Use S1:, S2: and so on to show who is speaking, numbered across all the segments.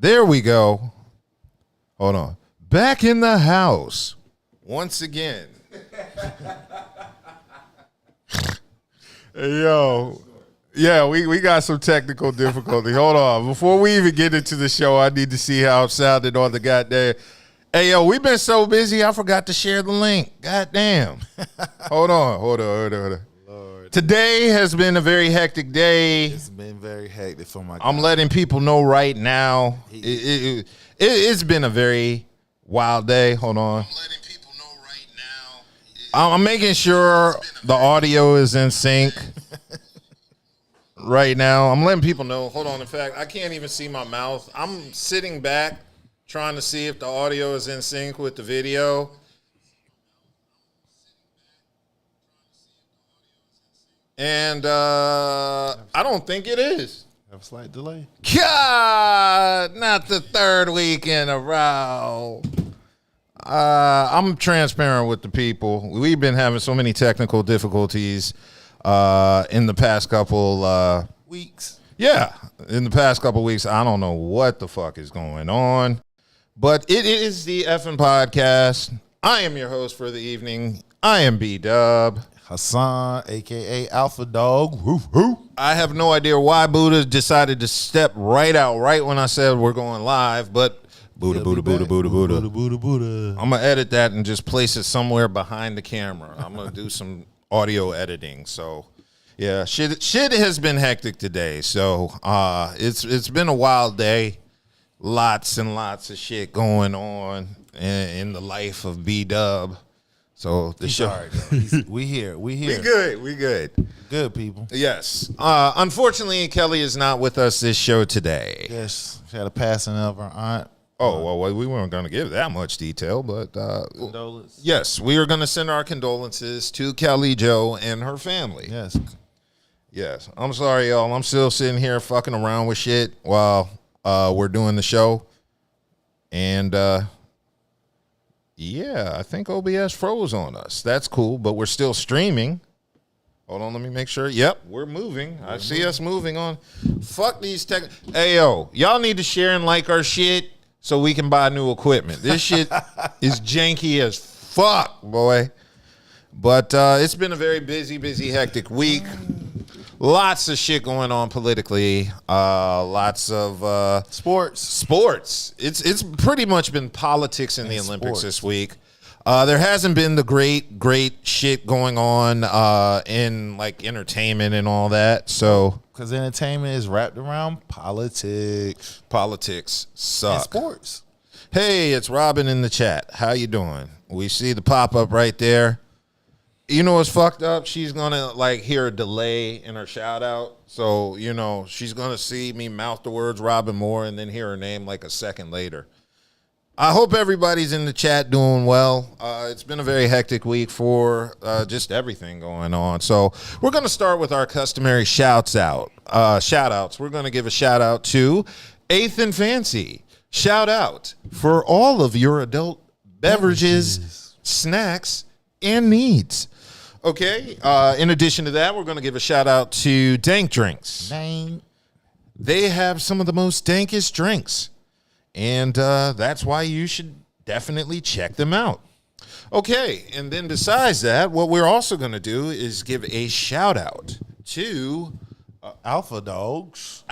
S1: There we go. Hold on. Back in the house once again. Hey, yo. Yeah, we got some technical difficulty. Hold on. Before we even get into the show, I need to see how I'm sounding on the goddamn. Hey, yo, we've been so busy, I forgot to share the link. Goddamn. Hold on. Lord. Today has been a very hectic day.
S2: It's been very hectic for my guy.
S1: I'm letting people know right now. It's been a very wild day. Hold on. I'm letting people know right now. I'm making sure the audio is in sync right now. I'm letting people know. Hold on. In fact, I can't even see my mouth. I'm sitting back trying to see if the audio is in sync with the video. And I don't think it is.
S2: Have a slight delay.
S1: God, not the third week in a row. I'm transparent with the people. We've been having so many technical difficulties in the past couple
S2: Weeks.
S1: Yeah, in the past couple weeks. I don't know what the fuck is going on. But it is the effing podcast. I am your host for the evening. I am B-Dub.
S2: Hassan, a.k.a. Alpha Dog. Woof, woof.
S1: I have no idea why Buddha decided to step right out right when I said we're going live, but Buddha. I'm going to edit that and just place it somewhere behind the camera. I'm going to do some audio editing. So, yeah, shit has been hectic today. So, it's been a wild day. Lots and lots of shit going on in the life of B-Dub. So the show,
S2: we here.
S1: We good.
S2: Good people.
S1: Yes. Unfortunately, Kelly is not with us this show today.
S2: Yes, she had a passing of her aunt.
S1: Oh well, we weren't going to give that much detail, but
S2: Condolence.
S1: yes, we are going to send our condolences to Kelly Jo and her family. Yes. I'm sorry, y'all. I'm still sitting here fucking around with shit while we're doing the show, and. Yeah, I think OBS froze on us. That's cool, but we're still streaming. Hold on, let me make sure. Yep, we're moving. I see us moving on. Fuck these tech. Hey, yo, y'all need to share and like our shit so we can buy new equipment. This shit is janky as fuck, boy. But it's been a very busy, hectic week. Lots of shit going on politically. Lots of sports. It's pretty much been politics in the Olympics this week. There hasn't been the great shit going on in like entertainment and all that. So
S2: because entertainment is wrapped around politics.
S1: Politics suck.
S2: And sports.
S1: Hey, it's Robin in the chat. How you doing? We see the pop up right there. You know what's fucked up? She's going to, like, hear a delay in her shout-out. So, you know, she's going to see me mouth the words Robin Moore and then hear her name, like, a second later. I hope everybody's in the chat doing well. It's been a very hectic week for just everything going on. So we're going to start with our customary shout-outs. We're going to give a shout-out to Eighth and Fancy. Shout-out for all of your adult beverages, snacks, and needs. Okay, in addition to that, we're going to give a shout out to Dank Drinks.
S2: Dang.
S1: They have some of the most dankest drinks, and that's why you should definitely check them out. Okay, and then besides that, what we're also going to do is give a shout out to
S2: Alpha Dogs.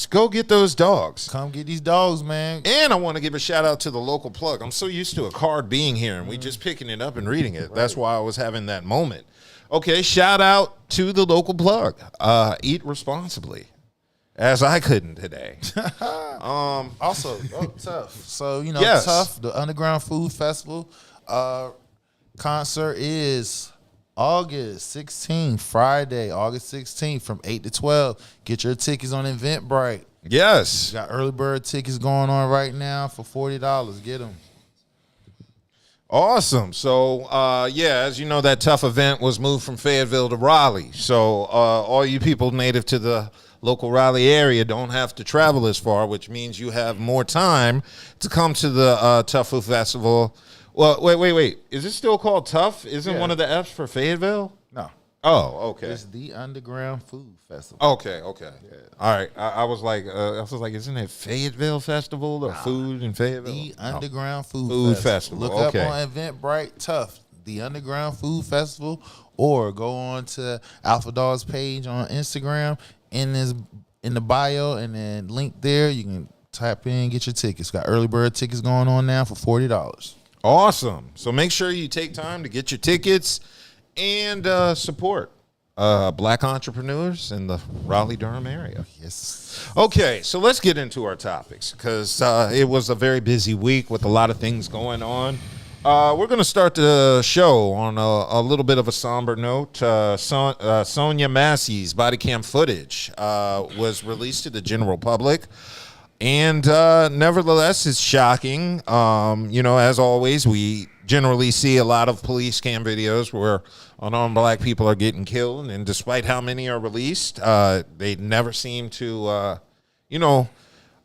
S1: Go get those dogs.
S2: Come get these dogs, man.
S1: And I want to give a shout out to the local plug. I'm so used to a card being here and we just picking it up and reading it. Right. That's why I was having that moment. Okay, shout out to the local plug. Eat responsibly, as I couldn't today.
S2: Also, Tough. So, you know,
S1: yes.
S2: Tough, the Underground Food Festival concert is August 16th, Friday, August 16th from 8 to 12. Get your tickets on Eventbrite.
S1: Yes.
S2: Got early bird tickets going on right now for $40. Get them.
S1: Awesome. So, as you know, that Tough event was moved from Fayetteville to Raleigh. So, all you people native to the local Raleigh area don't have to travel as far, which means you have more time to come to the Tough Food Festival. Well, wait. Is it still called Tough? Isn't one of the F's for Fayetteville?
S2: No.
S1: Oh, okay.
S2: It's the Underground Food Festival.
S1: Okay. Yeah. All right. I was like, isn't it Fayetteville Festival or food in Fayetteville?
S2: The Underground Food
S1: Festival.
S2: Look up on Eventbrite. Tough. The Underground Food Festival, or go on to Alpha Dog's page on Instagram in the bio, and then link there. You can type in, get your tickets. Got early bird tickets going on now for $40.
S1: Awesome. So make sure you take time to get your tickets and support black entrepreneurs in the Raleigh-Durham area.
S2: Yes.
S1: Okay, so let's get into our topics because it was a very busy week with a lot of things going on. We're going to start the show on a little bit of a somber note. Sonya Massey's Bodycam footage was released to the general public. And nevertheless, it's shocking. As always, we generally see a lot of police cam videos where unarmed black people are getting killed. And despite how many are released, they never seem to,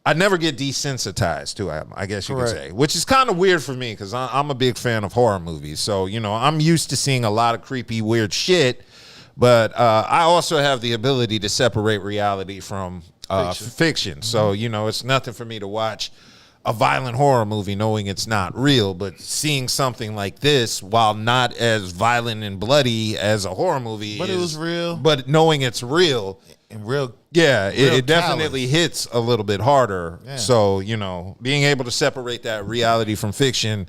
S1: I never get desensitized to it, I guess you could say, which is kind of weird for me because I'm a big fan of horror movies. So, I'm used to seeing a lot of creepy, weird shit. But I also have the ability to separate reality from fiction. So, it's nothing for me to watch a violent horror movie knowing it's not real, but seeing something like this, while not as violent and bloody as a horror movie,
S2: but it was real.
S1: But knowing it's real
S2: and real,
S1: it definitely hits a little bit harder.
S2: Yeah.
S1: So, being able to separate that reality from fiction,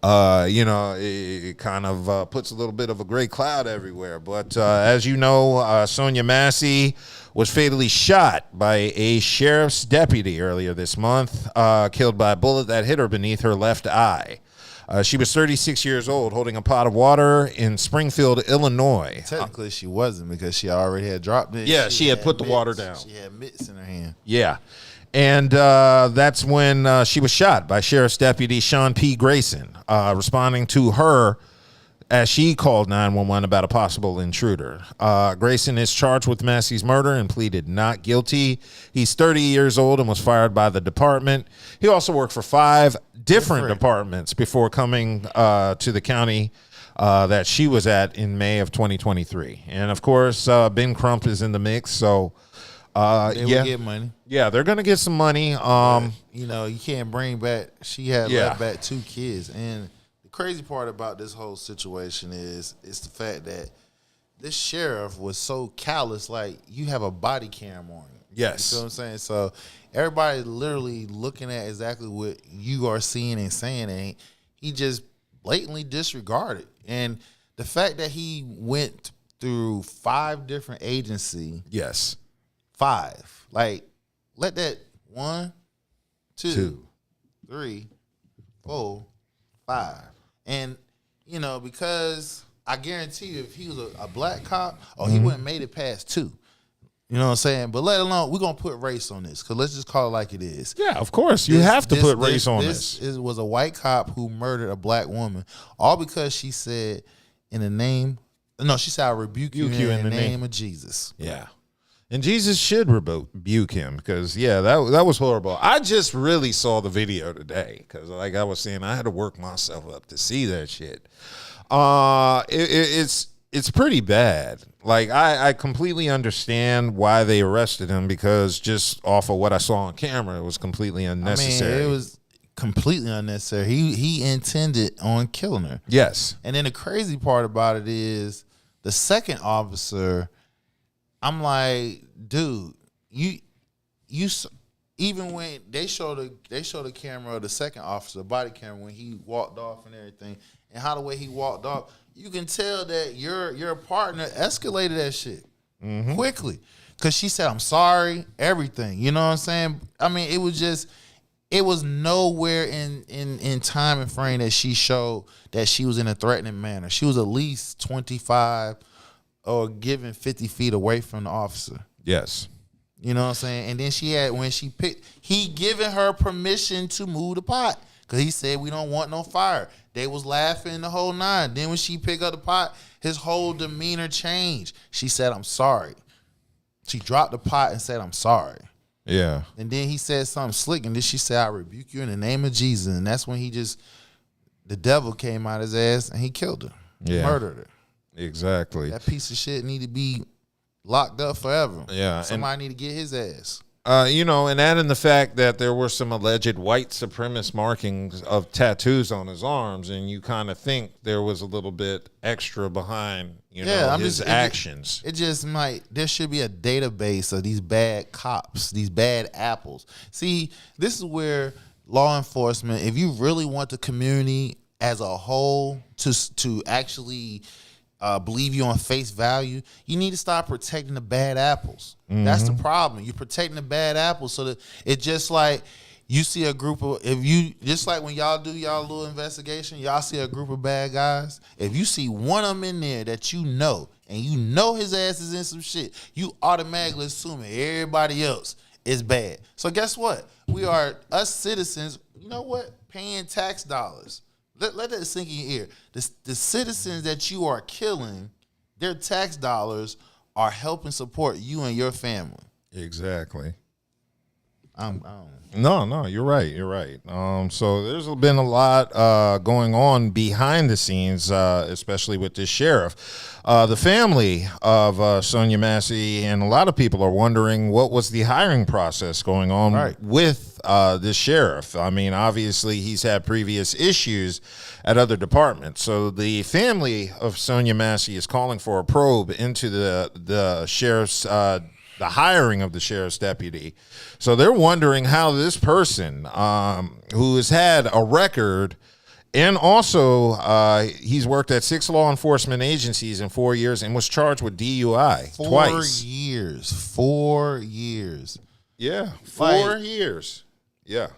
S1: it kind of puts a little bit of a gray cloud everywhere. But as you know, Sonya Massey was fatally shot by a sheriff's deputy earlier this month, killed by a bullet that hit her beneath her left eye. She was 36 years old, holding a pot of water in Springfield, Illinois.
S2: Technically, she wasn't because she already had dropped it.
S1: Yeah, she had put the water down.
S2: She had mitts in her hand.
S1: Yeah. And that's when she was shot by Sheriff's Deputy Sean P. Grayson, responding to her as she called 911 about a possible intruder. Grayson is charged with Massey's murder and pleaded not guilty. He's 30 years old and was fired by the department. He also worked for 5 different departments before coming to the county that she was at in May of 2023. And, of course, Ben Crump is in the mix, so...
S2: They will get money.
S1: Yeah, they're gonna get some money.
S2: You can't bring back. She had left back 2 kids, and the crazy part about this whole situation is the fact that this sheriff was so callous. Like, you have a body cam on you.
S1: Yes,
S2: you know what I'm saying. So everybody literally looking at exactly what you are seeing and saying, and he just blatantly disregarded. And the fact that he went through 5 different agencies.
S1: Yes.
S2: 5. Like, let that 1, 2, 3, 4, 5. And, because I guarantee you if he was a black cop, he wouldn't have made it past 2. You know what I'm saying? But let alone, we're going to put race on this because let's just call it like it is.
S1: Yeah, of course. You have to put race on this.
S2: This was a white cop who murdered a black woman, all because she said, she said, I rebuke you in the name of Jesus.
S1: Yeah. And Jesus should rebuke him because, that was horrible. I just really saw the video today because, like I was saying, I had to work myself up to see that shit. It's pretty bad. Like, I completely understand why they arrested him because just off of what I saw on camera, it was completely unnecessary.
S2: I mean, it was completely unnecessary. He intended on killing her.
S1: Yes.
S2: And then the crazy part about it is the second officer, I'm like, dude, you even when they show the camera of the second officer, body camera, when he walked off and everything, and how the way he walked off, you can tell that your partner escalated that shit quickly. Cause she said, I'm sorry, everything. You know what I'm saying? I mean, it was nowhere in time and frame that she showed that she was in a threatening manner. She was at least 25 or given 50 feet away from the officer.
S1: Yes.
S2: You know what I'm saying? And then he given her permission to move the pot because he said, we don't want no fire. They was laughing the whole 9. Then when she picked up the pot, his whole demeanor changed. She said, I'm sorry. She dropped the pot and said, I'm sorry.
S1: Yeah.
S2: And then he said something slick, and then she said, I rebuke you in the name of Jesus. And that's when the devil came out his ass and he killed her.
S1: Yeah.
S2: Murdered her.
S1: Exactly.
S2: That piece of shit need to be locked up forever.
S1: Yeah.
S2: Somebody need to get his ass.
S1: And adding the fact that there were some alleged white supremacist markings of tattoos on his arms, and you kind of think there was a little bit extra behind, his actions.
S2: It just might. There should be a database of these bad cops, these bad apples. See, this is where law enforcement, if you really want the community as a whole to actually believe you on face value, you need to start protecting the bad apples. Mm-hmm. That's the problem. You're protecting the bad apples so that it's just like you see a group of, just like when y'all do y'all little investigation, y'all see a group of bad guys. If you see one of them in there that and you know his ass is in some shit, you automatically assume everybody else is bad. So guess what? We are, us citizens, you know what? Paying tax dollars. Let that sink in your ear. The citizens that you are killing, their tax dollars are helping support you and your family.
S1: Exactly.
S2: No,
S1: you're right. You're right. So there's been a lot going on behind the scenes, especially with this sheriff. The family of Sonya Massey and a lot of people are wondering what was the hiring process going on with this sheriff. I mean, obviously he's had previous issues at other departments. So the family of Sonya Massey is calling for a probe into the sheriff's the hiring of the sheriff's deputy. So they're wondering how this person who has had a record, and also he's worked at 6 law enforcement agencies in 4 years and was charged with DUI twice.
S2: 4 years.
S1: Yeah, 4 years. Yeah.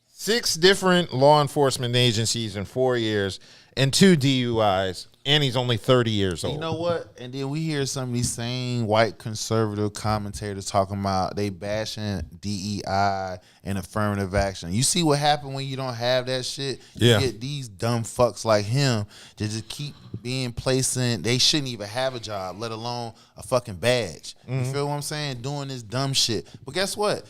S1: 6 different law enforcement agencies in 4 years and 2 DUIs. And he's only 30 years old.
S2: You know what? And then we hear some of these same white conservative commentators talking about they bashing DEI and affirmative action. You see what happened when you don't have that shit?
S1: Yeah.
S2: You get these dumb fucks like him to just keep being placed in. They shouldn't even have a job, let alone a fucking badge. Mm-hmm. You feel what I'm saying? Doing this dumb shit. But guess what?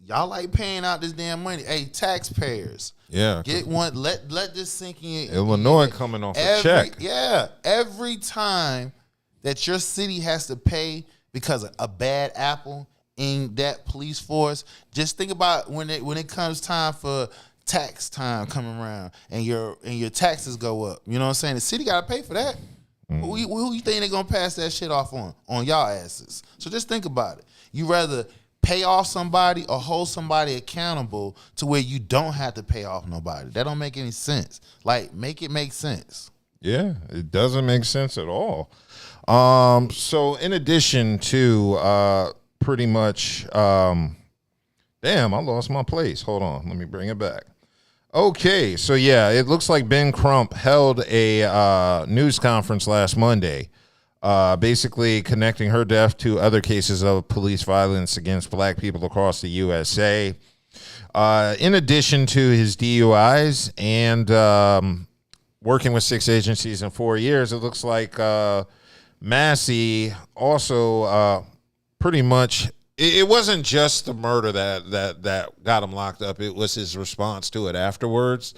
S2: Y'all like paying out this damn money. Hey, taxpayers.
S1: Yeah.
S2: Get one. Let this sink in.
S1: Illinois coming off a check.
S2: Yeah. Every time that your city has to pay because of a bad apple in that police force, just think about when it comes time for tax time coming around and your taxes go up. You know what I'm saying? The city got to pay for that. Who you think they're going to pass that shit off on y'all asses? So just think about it. You rather pay off somebody or hold somebody accountable to where you don't have to pay off nobody. That don't make any sense. Like, make it make sense.
S1: Yeah, it doesn't make sense at all. So in addition to pretty much, damn, I lost my place. Hold on, let me bring it back. Okay, so yeah, it looks like Ben Crump held a news conference last Monday, basically connecting her death to other cases of police violence against black people across the USA. In addition to his DUIs and working with 6 agencies in 4 years, it looks like Massey also pretty much, it wasn't just the murder that got him locked up. It was his response to it afterwards.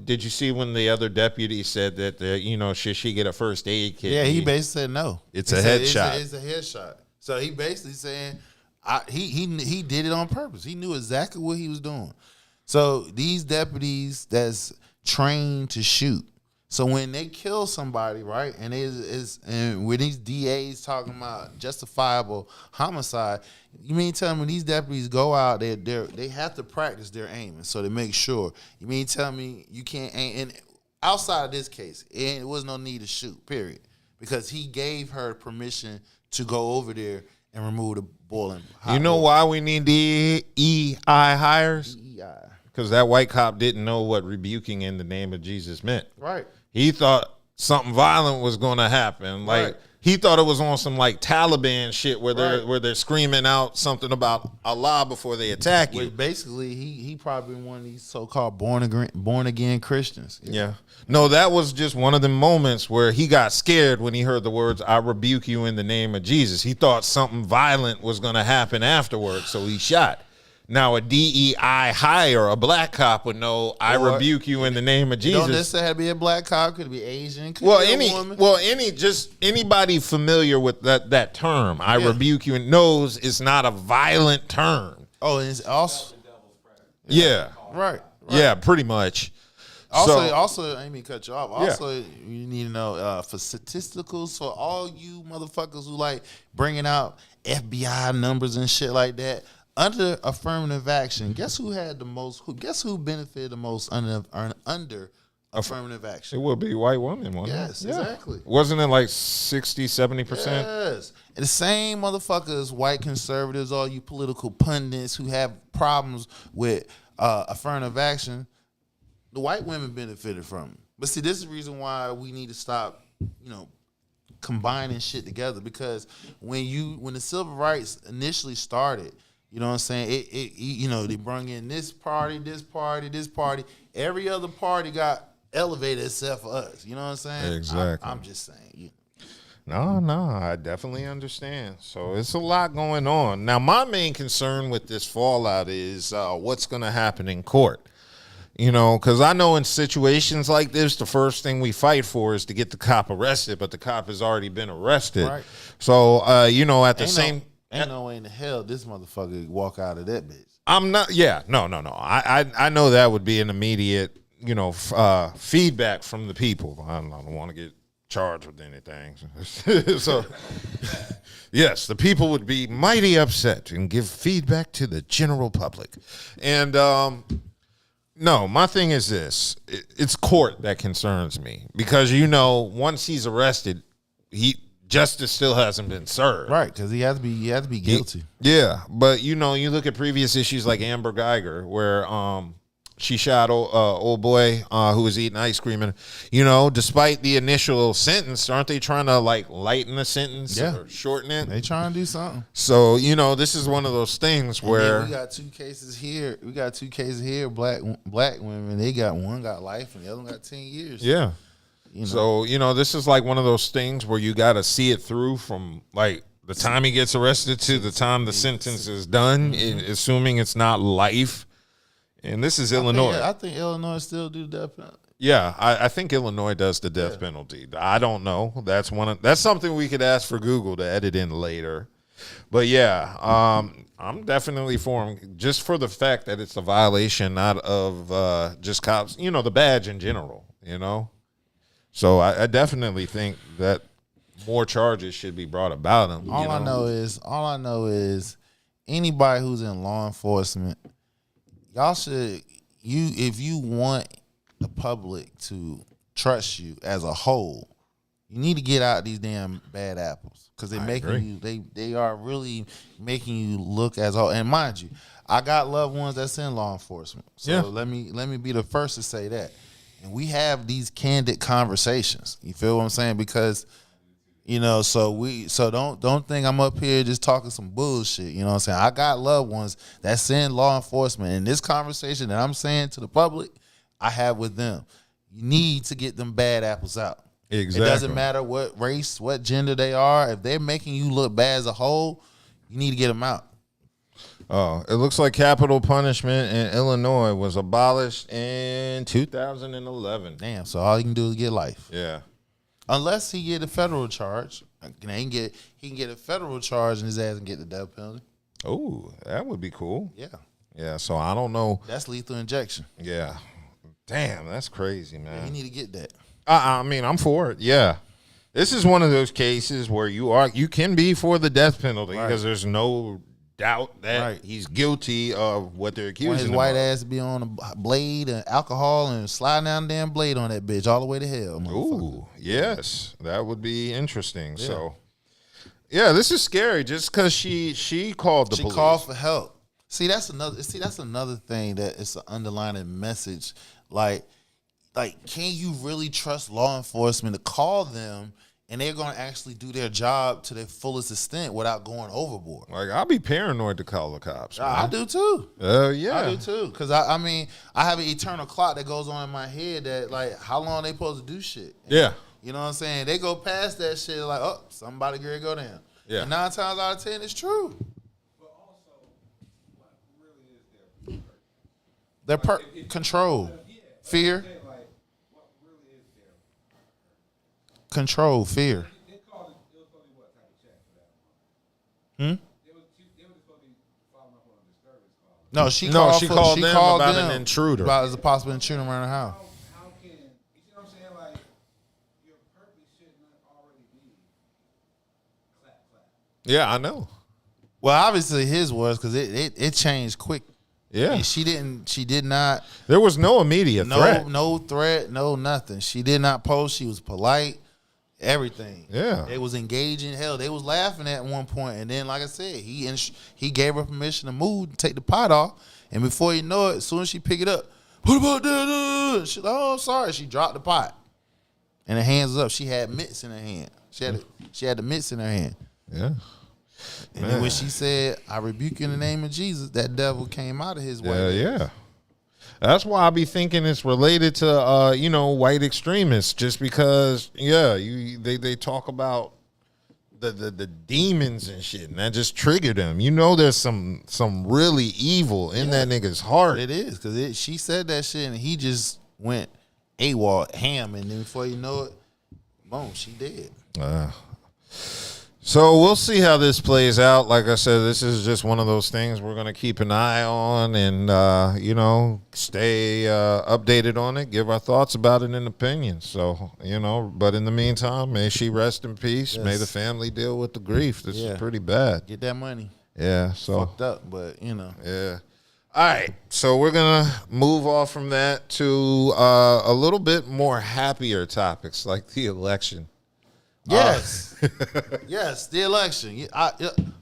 S1: Did you see when the other deputy said that, should she get a first aid kit?
S2: Yeah, he basically said no.
S1: It's a headshot.
S2: It's a headshot. So he basically saying he did it on purpose. He knew exactly what he was doing. So these deputies that's trained to shoot. So when they kill somebody, right, and and when these DAs talking about justifiable homicide, you mean tell me when these deputies go out, they have to practice their aiming so they make sure. You mean tell me you can't aim? And outside of this case, it was no need to shoot, period, because he gave her permission to go over there and remove the boiling hot.
S1: You know why we need DEI hires?
S2: DEI.
S1: Because that white cop didn't know what rebuking in the name of Jesus meant.
S2: Right.
S1: He thought something violent was going to happen. Like, he thought it was on some like Taliban shit where they're screaming out something about Allah before they attack you.
S2: Which basically, he probably one of these so-called born again Christians.
S1: Yeah. No, that was just one of the moments where he got scared when he heard the words, "I rebuke you in the name of Jesus." He thought something violent was going to happen afterwards, so he shot. Now a DEI hire, a black cop would know. I rebuke you in the name of Jesus.
S2: Don't necessarily have to be a black cop. Could be Asian. Could be a woman.
S1: Anybody familiar with that term. I rebuke you and knows it's not a violent term.
S2: Oh, and it's also right.
S1: Yeah, pretty much.
S2: Also, I mean, cut you off. Also, you need to know for statisticals for all you motherfuckers who like bringing out FBI numbers and shit like that. Under affirmative action, guess who had the most? Guess who benefited the most under affirmative action?
S1: It would be white women, wasn't it?
S2: Yes, exactly.
S1: Wasn't it like 60, 70%?
S2: Yes. And the same motherfuckers, white conservatives, all you political pundits who have problems with affirmative action, the white women benefited from it. But see, this is the reason why we need to stop, combining shit together. Because when the civil rights initially started, you know what I'm saying? They brought in this party. Every other party got elevated except for us. You know what I'm saying?
S1: Exactly.
S2: I'm just saying.
S1: No, I definitely understand. So it's a lot going on. Now, my main concern with this fallout is what's going to happen in court. Because I know in situations like this, the first thing we fight for is to get the cop arrested, but the cop has already been arrested. Right. So, at the same...
S2: Ain't no way in the hell this motherfucker walk out of that bitch.
S1: I'm not. Yeah, no. I know that would be an immediate, feedback from the people. I don't want to get charged with anything. So, yes, the people would be mighty upset and give feedback to the general public. And no, my thing is this: it's court that concerns me because once he's arrested, justice still hasn't been served.
S2: Right, because he has to be guilty.
S1: But you look at previous issues like Amber Geiger, where she shot old boy who was eating ice cream, and despite the initial sentence, aren't they trying to like lighten the sentence or shorten it?
S2: They trying to do something.
S1: So this is one of those things where
S2: we got two cases here. Black women. They got one got life, and the other one got 10 years.
S1: Yeah. So, this is like one of those things where you got to see it through from like the time he gets arrested to the time the sentence is done, assuming it's not life. And this is Illinois.
S2: I think Illinois still do the death penalty.
S1: Yeah, I think Illinois does the death penalty. I don't know. That's something we could ask for Google to edit in later. But yeah, I'm definitely for him just for the fact that it's a violation not of just cops, the badge in general, So I definitely think that more charges should be brought about him.
S2: All I know is anybody who's in law enforcement, y'all should if you want the public to trust you as a whole, you need to get out these damn bad apples because they are really making you look as a whole. And mind you, I got loved ones that's in law enforcement, so let me be the first to say that. And we have these candid conversations. You feel what I'm saying? Because, so don't think I'm up here just talking some bullshit. You know what I'm saying? I got loved ones that's in law enforcement. And this conversation that I'm saying to the public, I have with them. You need to get them bad apples out.
S1: Exactly.
S2: It doesn't matter what race, what gender they are. If they're making you look bad as a whole, you need to get them out.
S1: Oh, it looks like capital punishment in Illinois was abolished in 2011.
S2: Damn, so all he can do is get life.
S1: Yeah.
S2: Unless he get a federal charge. He can get a federal charge and his ass can get the death penalty.
S1: Oh, that would be cool.
S2: Yeah.
S1: Yeah, so I don't know.
S2: That's lethal injection.
S1: Yeah. Damn, that's crazy, man.
S2: Yeah, you need to get that.
S1: I mean, I'm for it. Yeah. This is one of those cases where you can be for the death penalty because there's no doubt that he's guilty of what they're accusing him of.
S2: His white ass be on a blade and alcohol and slide down the damn blade on that bitch all the way to hell.
S1: Ooh, yes. That would be interesting. Yeah. So, yeah, this is scary just because she called the police.
S2: She called for help. See, that's another thing that it's an underlying message. Like, can you really trust law enforcement to call them and they're going to actually do their job to their fullest extent without going overboard?
S1: Like, I'll be paranoid to call the cops, man.
S2: I do too.
S1: Yeah.
S2: I do too. Because, I mean, I have an eternal clock that goes on in my head that, like, how long they supposed to do shit?
S1: Yeah.
S2: You know what I'm saying? They go past that shit like, oh, somebody gonna go down.
S1: Yeah.
S2: And 9 times out of 10, it's true.
S3: But also, what really is
S2: They're control, fear, control, fear. No, she called them
S1: about an intruder.
S2: About as a possible intruder around the house.
S3: How can you see what I'm saying? Like your purpose shouldn't already be clap.
S1: Yeah, I know.
S2: Well, obviously his was because it changed quick.
S1: Yeah,
S2: and she did not.
S1: There was no immediate threat.
S2: No threat, no nothing. She did not post. She was polite. Everything.
S1: Yeah.
S2: They was engaging. Hell, they was laughing at one point, and then, like I said, he gave her permission to move, take the pot off, and before you know it, as soon as she pick it up, put it out there. She like, oh, sorry. She dropped the pot, and her hands was up. She had mitts in her hand. She had the mitts in her hand.
S1: Yeah.
S2: And then when she said, "I rebuke you in the name of Jesus," that devil came out of his way.
S1: Yeah. That's why I be thinking it's related to white extremists, just because they talk about the demons and shit, and that just triggered them. There's some really evil in that nigga's heart.
S2: It is because she said that shit and he just went AWOL ham, and then before you know it, boom, she dead.
S1: So we'll see how this plays out. Like I said, this is just one of those things we're going to keep an eye on and, stay updated on it, give our thoughts about it and opinions. So, but in the meantime, may she rest in peace. Yes. May the family deal with the grief. This is pretty bad.
S2: Get that money.
S1: Yeah. So
S2: fucked up, but
S1: Yeah. All right. So we're going to move off from that to a little bit more happier topics like the election.
S2: Yes. Yes, the election.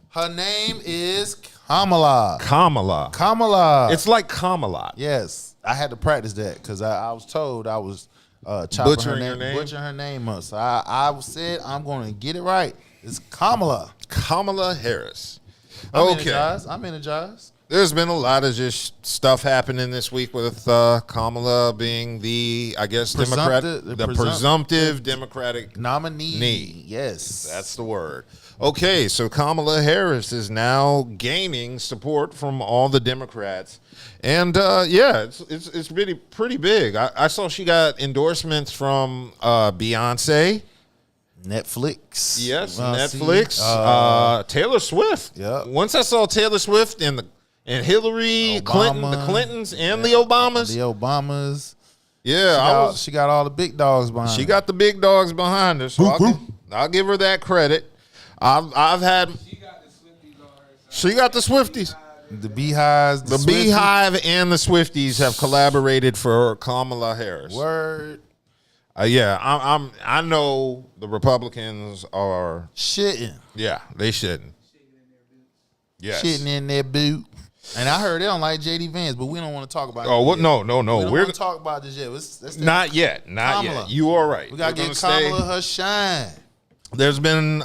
S2: Her name is Kamala.
S1: Kamala. It's like Kamala.
S2: Yes. I had to practice that because I was told I was butchering her name up. So I said I'm going to get it right. It's Kamala.
S1: Kamala Harris.
S2: I'm energized.
S1: There's been a lot of just stuff happening this week with Kamala being the presumptive Democratic
S2: nominee. Yes.
S1: That's the word. Okay, so Kamala Harris is now gaining support from all the Democrats. And, it's really pretty big. I saw she got endorsements from Beyonce.
S2: Netflix.
S1: Yes, Netflix. Taylor Swift.
S2: Yeah.
S1: Once I saw Taylor Swift and Hillary Clinton, the Clintons, and the Obamas. Yeah,
S2: she got all the big dogs behind her.
S1: She got the big dogs behind her, so I'll give her that credit. I've had. She got the Swifties.
S2: The Beehives.
S1: The Beehive and the Swifties have collaborated for Kamala Harris.
S2: Word.
S1: I know the Republicans are
S2: shitting.
S1: Yeah, they shouldn't. Yes.
S2: Shitting in their boot. And I heard they don't like JD Vance, but we don't want to talk about it.
S1: Oh, no.
S2: We don't want to talk about this yet.
S1: Not yet. You are right.
S2: We got to give Kamala her shine.
S1: There's been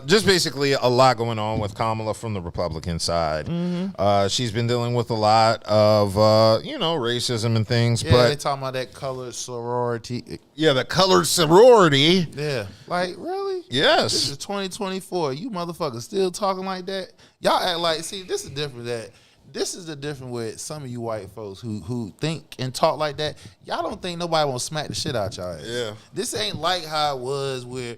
S1: just basically a lot going on with Kamala from the Republican side. Mm-hmm. She's been dealing with a lot of, racism and things.
S2: Yeah,
S1: but
S2: they talking about that colored sorority.
S1: Yeah, the colored sorority.
S2: Yeah. Like, really?
S1: Yes.
S2: This is 2024. You motherfuckers still talking like that? Y'all act like, see, this is different This is the difference with some of you white folks who think and talk like that. Y'all don't think nobody won't smack the shit out y'all ass.
S1: Yeah.
S2: This ain't like how it was where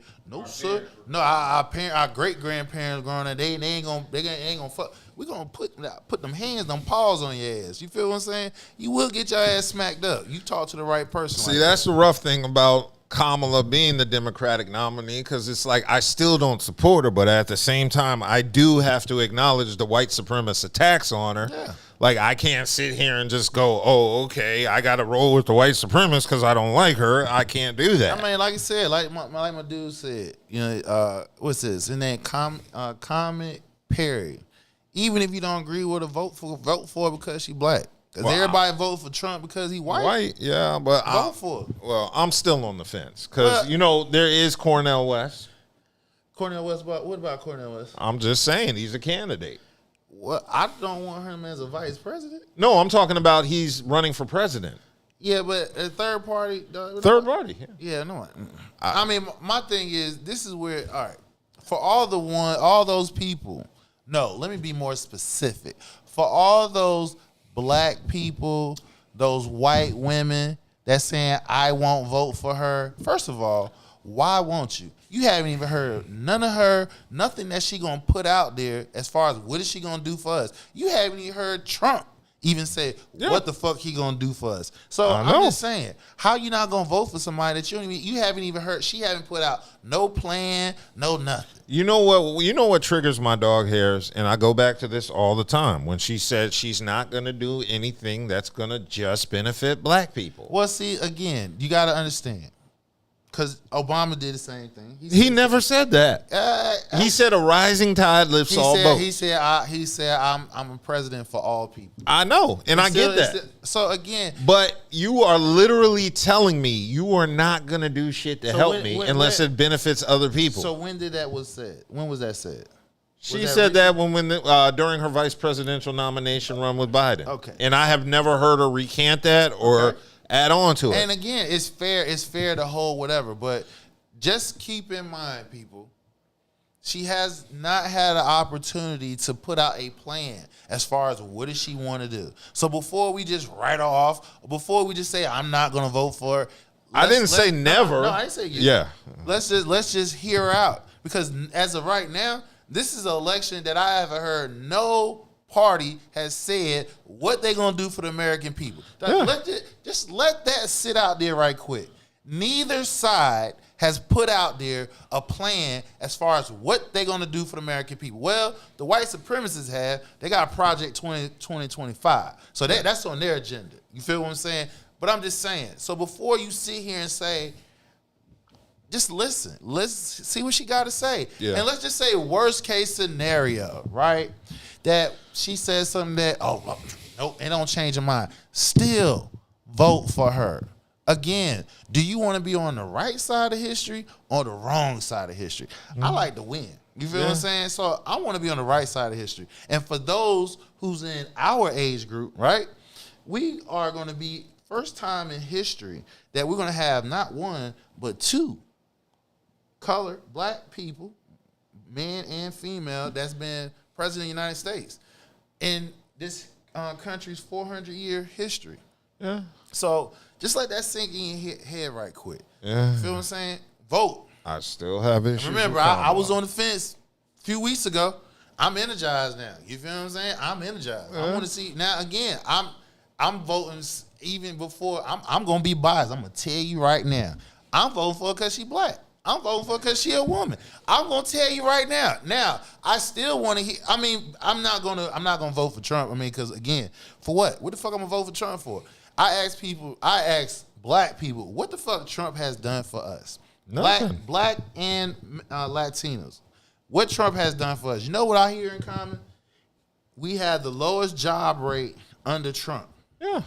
S2: our great grandparents growing up, they ain't gonna fuck. We gonna put them hands, them paws on your ass. You feel what I'm saying? You will get your ass smacked up. You talk to the right person.
S1: See, that's the rough thing about Kamala being the Democratic nominee, because it's like I still don't support her, but at the same time, I do have to acknowledge the white supremacist attacks on her.
S2: Yeah.
S1: Like, I can't sit here and just go, oh, okay, I got to roll with the white supremacist because I don't like her. I can't do that.
S2: I mean, like I said, like my dude said, what's this? And then Comment Perry. Even if you don't agree with her, vote for her because she black. Because everybody vote for Trump because he white.
S1: White, yeah, but
S2: vote for her.
S1: Well, I'm still on the fence because, there is Cornel West.
S2: Cornel West, what about Cornel West?
S1: I'm just saying he's a candidate.
S2: Well, I don't want him as a vice president.
S1: No, I'm talking about he's running for president.
S2: Yeah, but a third party.
S1: Third party, yeah.
S2: Yeah, no. I mean, my thing is, this is where, all right, for all those people, no, let me be more specific. For all those black people those white women that's saying I won't vote for her. First of all, why won't you? You haven't even heard none of her, nothing that she gonna put out there as far as what is she gonna do for us. You haven't even heard Trump even say what the fuck he gonna do for us. So I'm just saying, how you not gonna vote for somebody that you haven't even heard? She haven't put out no plan, no nothing.
S1: You know what? You know what triggers my dog hairs, and I go back to this all the time when she said she's not gonna do anything that's gonna just benefit black people.
S2: Well, see, again, you gotta understand. Because Obama did the same thing.
S1: He never said that. He said a rising tide lifts all boats.
S2: He said I'm a president for all people.
S1: I know, and I get that.
S2: So again,
S1: but you are literally telling me you are not gonna do shit to help me unless it benefits other people.
S2: So when did that was said? When was that said?
S1: She said that during her vice presidential nomination run with Biden.
S2: Okay,
S1: and I have never heard her recant that or add on to it.
S2: And again, it's fair to hold whatever, but just keep in mind, people, she has not had an opportunity to put out a plan as far as what does she want to do. So before we just write her off, before we just say I'm not going to vote for her,
S1: I didn't say never.
S2: No, I didn't say you.
S1: Yeah.
S2: Let's just hear her out, because as of right now, this is an election that I haven't heard no party has said what they gonna do for the American people. Just let that sit out there right quick. Neither side has put out there a plan as far as what they gonna do for the American people. Well, the white supremacists have. They got Project 2025. So that's on their agenda. You feel what I'm saying? But I'm just saying. So before you sit here and say, just listen. Let's see what she got to say. Yeah. And let's just say worst case scenario, right? That she says something that, nope, it don't change her mind. Still vote for her. Again, do you want to be on the right side of history or the wrong side of history? I like to win. You feel what I'm saying? So I want to be on the right side of history. And for those who's in our age group, right, we are going to be first time in history that we're going to have not one, but two colored black people, men and female, that's been president of the United States in this country's 400-year history. Yeah. So just let that sink in your head right quick. Yeah. Feel what I'm saying? Vote.
S1: I still have issues.
S2: Remember, I was on the fence a few weeks ago. I'm energized now. You feel what I'm saying? I'm energized. I want to see now. Again, I'm voting even before. I'm gonna be biased. I'm gonna tell you right now. I'm voting for her because she black. I'm voting for her because she a woman. I'm gonna tell you right now. Now, I still want to hear. I mean, I'm not gonna vote for Trump. I mean, because again, for what? What the fuck I'm gonna vote for Trump for? I ask black people, what the fuck Trump has done for us?
S1: Nothing.
S2: Black and Latinos. What Trump has done for us? You know what I hear in common? We had the lowest job rate under Trump. Yeah.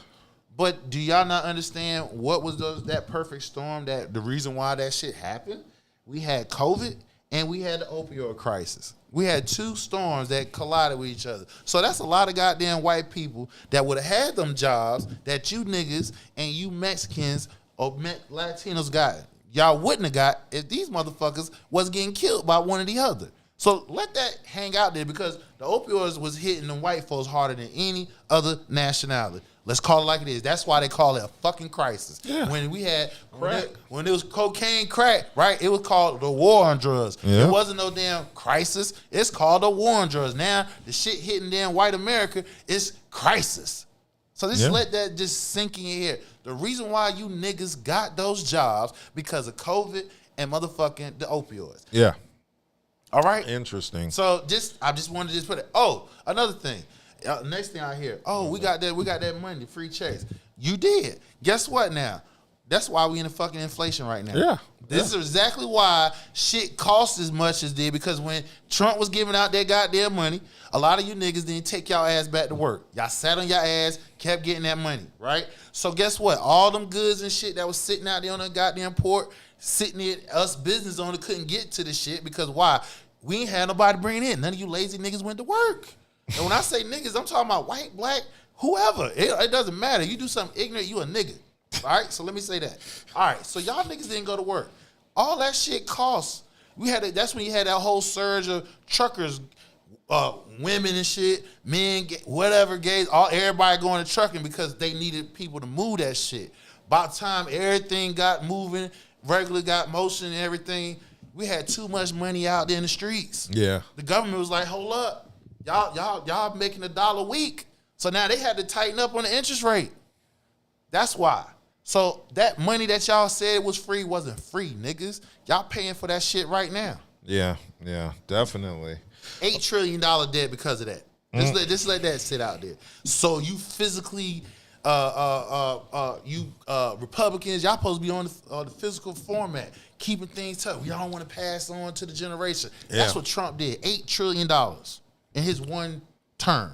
S2: But do y'all not understand what was that perfect storm, that the reason why that shit happened? We had COVID and we had the opioid crisis. We had two storms that collided with each other. So that's a lot of goddamn white people that would have had them jobs that you niggas and you Mexicans or Latinos got. Y'all wouldn't have got if these motherfuckers was getting killed by one or the other. So let that hang out there, because the opioids was hitting them white folks harder than any other nationality. Let's call it like it is. That's why they call it a fucking crisis. Yeah. When we had when it was cocaine crack, right? It was called the war on drugs. Yeah. It wasn't no damn crisis. It's called a war on drugs. Now the shit hitting damn white America is crisis. So just let that just sink in your head. The reason why you niggas got those jobs because of COVID and motherfucking the opioids.
S1: Yeah.
S2: All right.
S1: Interesting.
S2: So I just wanted to just put it. Oh, another thing. Next thing I hear, we got that money, free checks. You did. Guess what now? That's why we in the fucking inflation right now. Yeah. This is exactly why shit costs as much as it did, because when Trump was giving out that goddamn money, a lot of you niggas didn't take y'all ass back to work. Y'all sat on your ass, kept getting that money, right? So guess what? All them goods and shit that was sitting out there on the goddamn port, sitting there, us business owners couldn't get to the shit because why? We ain't had nobody bringing in. None of you lazy niggas went to work. And when I say niggas, I'm talking about white, black, whoever. It doesn't matter. You do something ignorant, you a nigga. All right? So let me say that. All right. So y'all niggas didn't go to work. All that shit costs. That's when you had that whole surge of truckers women and shit, men, whatever, gays, everybody going to trucking because they needed people to move that shit. By the time everything got moving, regular got motion and everything, we had too much money out there in the streets.
S1: Yeah.
S2: The government was like, hold up, y'all making $1 a week. So now they had to tighten up on the interest rate. That's why. So that money that y'all said was free wasn't free, niggas. Y'all paying for that shit right now.
S1: Yeah, definitely.
S2: $8 trillion debt because of that. Just let that sit out there. So you physically, Republicans, y'all supposed to be on the physical format, keeping things tough. Y'all don't want to pass on to the generation.
S1: Yeah.
S2: That's what Trump did. $8 trillion in his one term.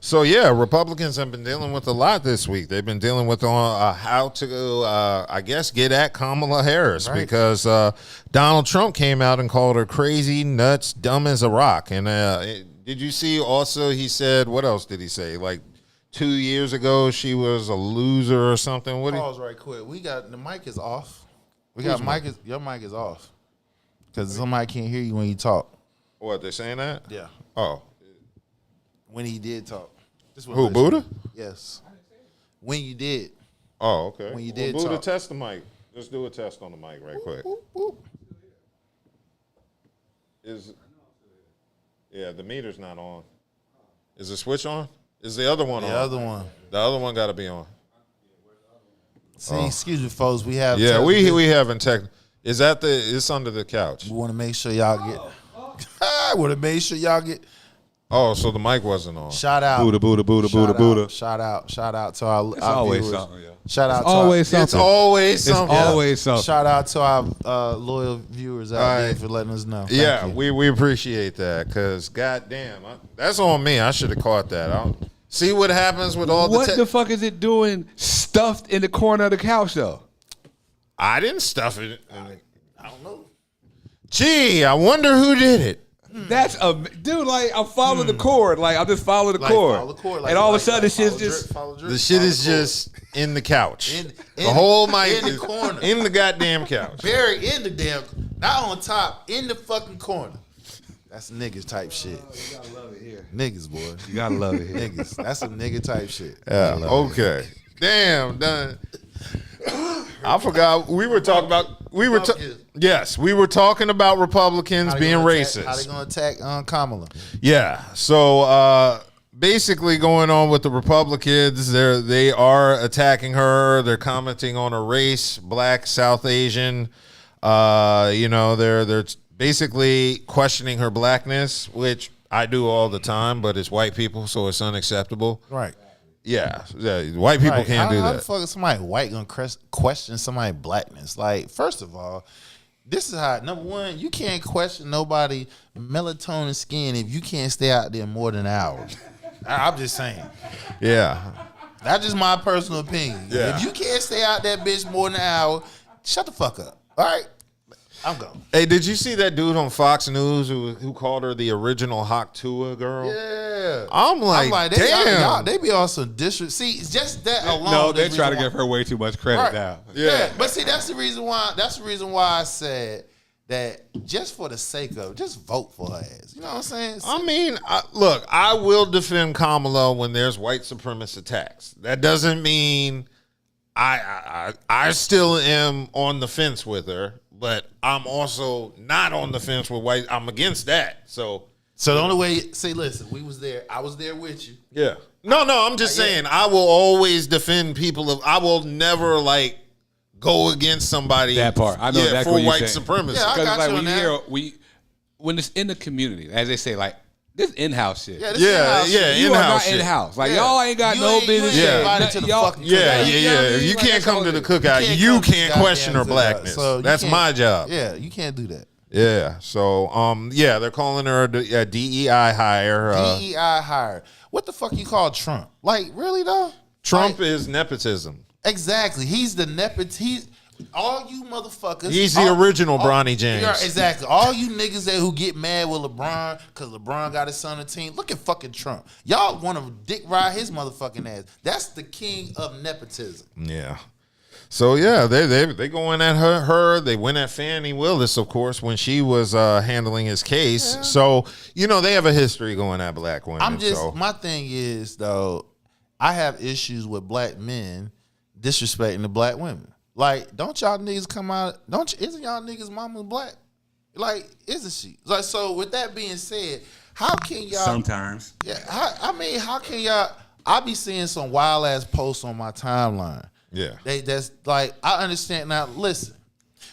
S1: So yeah, Republicans have been dealing with a lot this week. They've been dealing with how to, I guess, get at Kamala Harris because Donald Trump came out and called her crazy, nuts, dumb as a rock. And did you see? Also, he said, what else did he say? Like 2 years ago, she was a loser or something. What?
S2: Pause right quick. The mic is off. Your mic is off because somebody can't hear you when you talk.
S1: What, they saying that?
S2: Yeah.
S1: Oh.
S2: When he did talk.
S1: Who, Buddha?
S2: Yes. When you did.
S1: Oh, okay.
S2: When you did
S1: Buddha,
S2: talk.
S1: test the mic. Just do a test on the mic right quick.
S2: Boop, boop.
S1: Yeah, the meter's not on. Is the switch on? Is the other one on?
S2: The other one.
S1: The other one got to be on.
S2: See, excuse me, folks. We have.
S1: Yeah, we haven't tech. Is that it's under the couch?
S2: We want to make sure y'all get. I want to make sure y'all get.
S1: Oh, so the mic wasn't on.
S2: Shout out.
S4: Buddha.
S2: Shout out to our
S4: Always
S2: viewers.
S4: something, yeah.
S2: Shout out
S4: It's
S2: to
S4: always something.
S1: It's always
S4: It's
S1: something.
S4: always something.
S2: Shout out to our loyal viewers out there
S1: right.
S2: for letting us know.
S1: Yeah,
S2: Thank you.
S1: we appreciate that because goddamn, that's on me. I should have caught that. I don't see what happens with all
S4: What
S1: the.
S4: the fuck is it doing stuffed in the corner of the couch though?
S1: I didn't stuff it.
S2: I don't know.
S1: Gee, I wonder who did it.
S4: That's a dude. Like I'm following the cord. Like I'm just following the cord.
S2: Follow the cord,
S4: and all of a sudden, this shit's
S2: follow
S4: just.
S2: drip, follow drip,
S1: The shit
S2: follow
S1: is
S2: the cord.
S1: just in the couch.
S2: In
S1: The whole mic
S2: in the
S1: is
S2: corner.
S1: in the goddamn couch.
S2: Buried in the damn, not on top, in the fucking corner. That's niggas type shit.
S4: You gotta love it here.
S2: Niggas, boy.
S4: You gotta love it here.
S2: Niggas. That's some nigga type shit.
S1: Yeah. Okay. Damn. Done. I forgot we were talking about we were talking about Republicans being racist.
S2: How they gonna attack Kamala?
S1: Yeah. So basically going on with the Republicans, they are attacking her. They're commenting on her race, black, South Asian. They're basically questioning her blackness, which I do all the time, but it's white people, so it's unacceptable.
S2: Right.
S1: Yeah, white people can't do
S2: How
S1: that.
S2: the fuck is somebody white gonna question somebody's blackness? Like, first of all, this is how, number one, you can't question nobody melatonin skin if you can't stay out there more than an hour. I'm just saying.
S1: Yeah.
S2: That's just my personal opinion.
S1: Yeah.
S2: If you can't stay out that bitch more than an hour, shut the fuck up. All right? I'm going.
S1: Hey, did you see that dude on Fox News who called her the original Haktua girl?
S2: Yeah.
S1: I'm like damn.
S2: They be on some district. See, it's just that alone.
S4: No, they
S2: is the
S4: try to
S2: reason
S4: give her way too much credit
S2: Right.
S4: now.
S1: Yeah.
S2: But see, that's the reason why. That's the reason why I said that. Just for the sake of, just vote for her ass. You know what I'm saying?
S1: I mean, look, I will defend Kamala when there's white supremacist attacks. That doesn't mean I still am on the fence with her, but I'm also not on the fence with white. I'm against that. So
S2: the only way, say, listen, we was there. I was there with you.
S1: yeah. No, I'm just saying I will always defend people. I will never go against somebody.
S4: That part. I know exactly
S1: for
S4: what you're
S1: white
S4: saying.
S1: supremacy.
S2: Yeah, I
S4: Because
S2: got
S4: like
S2: you
S4: when
S2: on
S4: you
S2: that.
S4: hear when it's in the community, as they say, like this in-house shit.
S2: Yeah, this
S1: Yeah,
S2: is
S1: yeah,
S4: you are
S1: in-house
S4: not
S1: shit.
S4: in-house. Like
S2: Yeah.
S4: y'all ain't got
S2: You
S4: no
S2: ain't- you
S4: business.
S2: ain't
S1: Yeah.
S2: invited to the
S4: Y'all-
S2: fucking
S1: Yeah,
S2: cookout.
S1: yeah.
S4: You know what I mean?
S1: If you
S4: Like,
S1: can't
S4: that's
S1: come
S4: all
S1: to
S4: it
S1: the
S4: is.
S1: cookout, you can't question her
S2: goddamn
S1: blackness.
S2: cookout. So you
S1: That's
S2: can't-
S1: my job.
S2: Yeah, you can't do that.
S1: Yeah. So, they're calling her a DEI hire.
S2: DEI hire. What the fuck you call Trump? Like, really though?
S1: Trump
S2: Like,
S1: is nepotism.
S2: exactly. He's the nepotism. All you motherfuckers.
S1: He's the original Bronny James.
S2: Yeah, exactly. All you niggas who get mad with LeBron because LeBron got his son on the team. Look at fucking Trump. Y'all want to dick ride his motherfucking ass. That's the king of nepotism.
S1: Yeah. So yeah, they going at her. They went at Fannie Willis, of course, when she was handling his case. Yeah. So they have a history going at black women.
S2: My thing is though, I have issues with black men disrespecting the black women. Like, don't y'all niggas come out? Isn't y'all niggas mama black? Like, isn't she? Like, so with that being said, how can y'all?
S5: Sometimes.
S2: Yeah. How can y'all? I be seeing some wild ass posts on my timeline.
S1: Yeah.
S2: That's like, I understand now. Listen,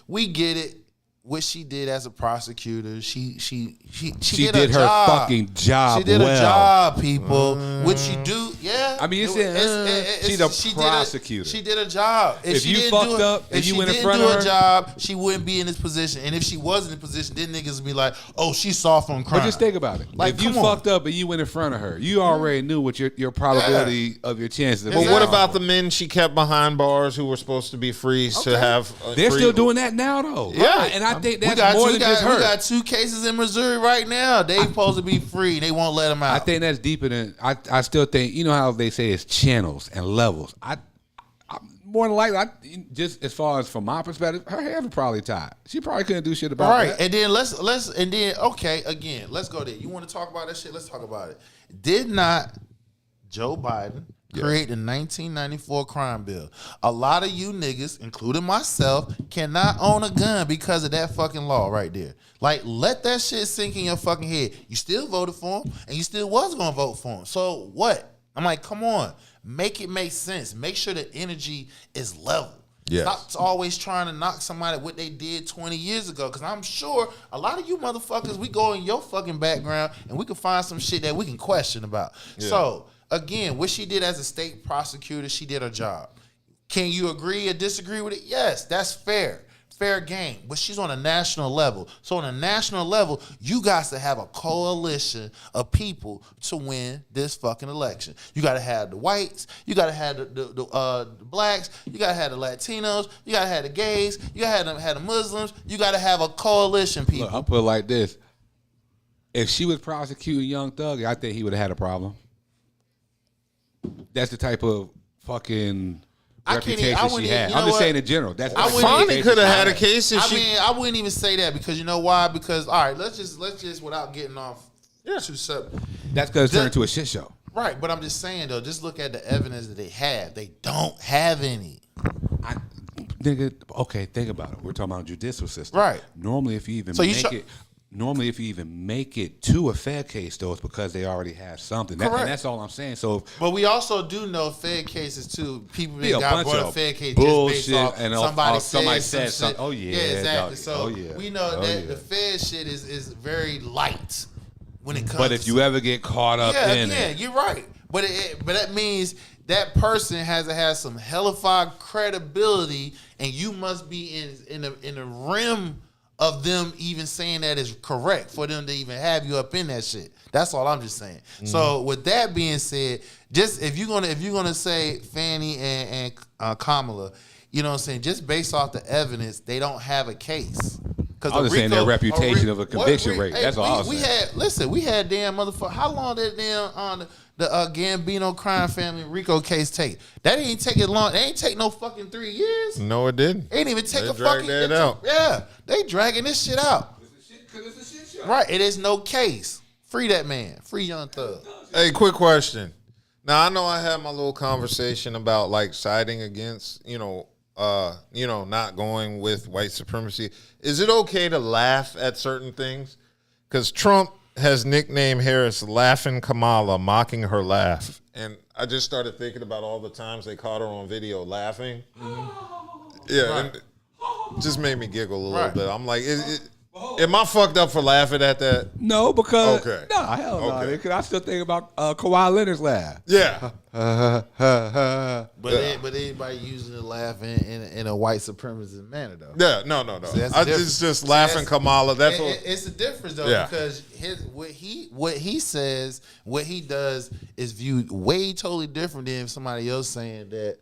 S2: we get it. What she did as a prosecutor, she did her
S4: job. Fucking job.
S2: She did a job, people. What she do? Yeah.
S4: I mean, she's a prosecutor.
S2: She did a job.
S4: If you fucked up and you went in front
S2: of her,
S4: do a
S2: job, she wouldn't be in this position. And if she was in the position, then niggas would be like, "Oh, she's soft on crime."
S4: But just think about it. Like, if you fucked up and you went in front of her, you already knew what your probability of your chances.
S1: But what about the men she kept behind bars who were supposed to be free to have?
S4: They're still doing that now, though.
S1: Yeah,
S4: and I think that's more than just her.
S2: We got 2 cases in Missouri right now. They supposed to be free. They won't let them out.
S4: I think that's deeper than. I still think, how they say it's channels and levels. I more than likely, just as far as from my perspective, her hair was probably tied. She probably couldn't do shit about that.
S2: And then let's again, let's go there. You want to talk about that shit? Let's talk about it. Did not Joe Biden create the 1994 crime bill? A lot of you niggas, including myself, cannot own a gun because of that fucking law right there. Like, let that shit sink in your fucking head. You still voted for him, and you still was gonna vote for him. So what? I'm like, come on, make it make sense. Make sure the energy is level.
S1: Yes.
S2: Stop always trying to knock somebody what they did 20 years ago. Because I'm sure a lot of you motherfuckers, we go in your fucking background and we can find some shit that we can question about. Yeah. So again, what she did as a state prosecutor, she did her job. Can you agree or disagree with it? Yes, that's fair. Fair game. But she's on a national level. So on a national level, you guys to have a coalition of people to win this fucking election. You got to have the whites. You got to have the blacks. You got to have the Latinos. You got to have the gays. You got to have the Muslims. You got to have a coalition, people.
S4: Look, I'll put it like this. If she was prosecuting Young Thug, I think he would have had a problem. That's the type of fucking reputation she had. I'm just saying in general. That's
S1: Fonnie could have had a case if
S2: I wouldn't even say that because you know why? Because all right, let's just without getting off too subject.
S4: That's because it turned into a shit show.
S2: Right, but I'm just saying though, just look at the evidence that they have. They don't have any.
S4: Nigga, okay, think about it. We're talking about judicial system.
S2: Right.
S4: Normally if you even make it to a Fed case, though, it's because they already have something. And that's all I'm saying. So,
S2: but we also do know Fed cases too. People that got brought a Fed case
S4: bullshit
S2: just based off
S4: and
S2: somebody said
S4: something. Oh yeah,
S2: exactly. So we know that the Fed shit is very light when it comes.
S4: But if you ever get caught up in it,
S2: you're right. But that means that person has to have some hellified credibility, and you must be in the rim of them even saying that is correct for them to even have you up in that shit. That's all I'm just saying. Mm-hmm. So with that being said, just if you're gonna say Fannie and Kamala, you know what I'm saying, just based off the evidence, they don't have a case.
S4: I was saying their reputation of a conviction rate. That's all I was saying.
S2: We had damn motherfucker. How long did damn the Gambino crime family Rico case take? That ain't take it long. They ain't take no fucking 3 years.
S1: No, it didn't.
S2: They ain't even take a
S1: fucking. They dragged that out.
S2: Yeah, they dragging this shit out.
S3: Because it's a shit show.
S2: Right, it is no case. Free that man. Free Young Thug.
S1: Hey, quick question. Now I know I had my little conversation about like siding against, not going with white supremacy. Is it okay to laugh at certain things? Because Trump has nicknamed Harris Laughing Kamala, mocking her laugh. And I just started thinking about all the times they caught her on video laughing. Mm-hmm. Yeah, right. And it just made me giggle a little bit. I'm like, am I fucked up for laughing at that?
S4: No, because
S1: hell
S4: no. Because I still think about Kawhi Leonard's laugh.
S1: Yeah.
S2: But anybody using the laugh in a white supremacist manner though.
S1: Yeah, no.
S2: So
S1: It's just laughing Kamala. That's
S2: it's a difference though, because what he says, what he does is viewed way totally different than somebody else saying that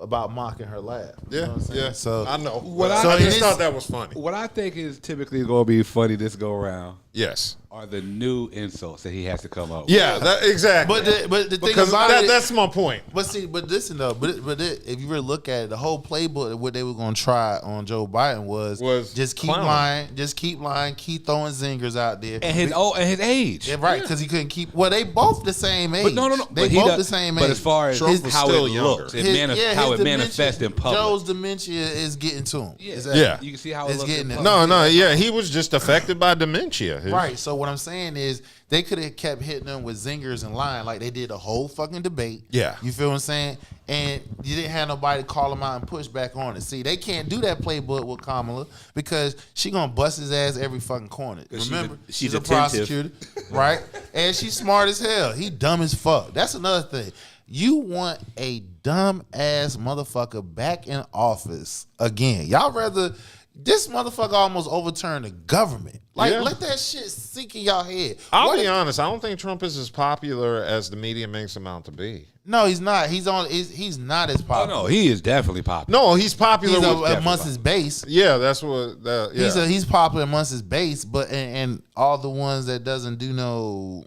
S2: about mocking her laugh. You know what I'm saying?
S1: Yeah.
S2: So
S1: I know.
S2: I
S1: just thought that was funny.
S4: What I think is typically going to be funny this go around
S1: Yes.
S4: are the new insults that he has to come up with.
S1: Yeah, exactly.
S2: But the thing
S1: because
S2: about
S1: that's my point.
S2: But see, but listen though, if you really look at it, the whole playbook of what they were going to try on Joe Biden was just keep lying, keep throwing zingers out there,
S4: and his age.
S2: Yeah, right? Because he couldn't keep. Well, they both the same age.
S4: But no.
S2: They both the same age.
S4: But as far as how it looks, how it manifests in public,
S2: Joe's dementia is getting to him.
S1: Yeah.
S4: You can see how it looks
S2: getting
S4: in
S2: it.
S4: public.
S1: Yeah, he was just affected by dementia.
S2: Right. So what I'm saying is they could have kept hitting them with zingers and lying like they did a whole fucking debate.
S1: Yeah.
S2: You feel what I'm saying? And you didn't have nobody call them out and push back on it. See, they can't do that playbook with Kamala because she gonna bust his ass every fucking corner. Remember, she's a prosecutor, right? And she's smart as hell. He dumb as fuck. That's another thing. You want a dumb ass motherfucker back in office again. Y'all rather this motherfucker almost overturned the government. Like, let that shit sink in y'all head.
S1: I'll be honest. I don't think Trump is as popular as the media makes him out to be.
S2: No, he's not. He's not as popular.
S4: Oh no, he is definitely popular.
S1: No, he's popular
S2: amongst his base.
S1: Yeah, that's what. Yeah.
S2: He's popular amongst his base, but and all the ones that doesn't do no.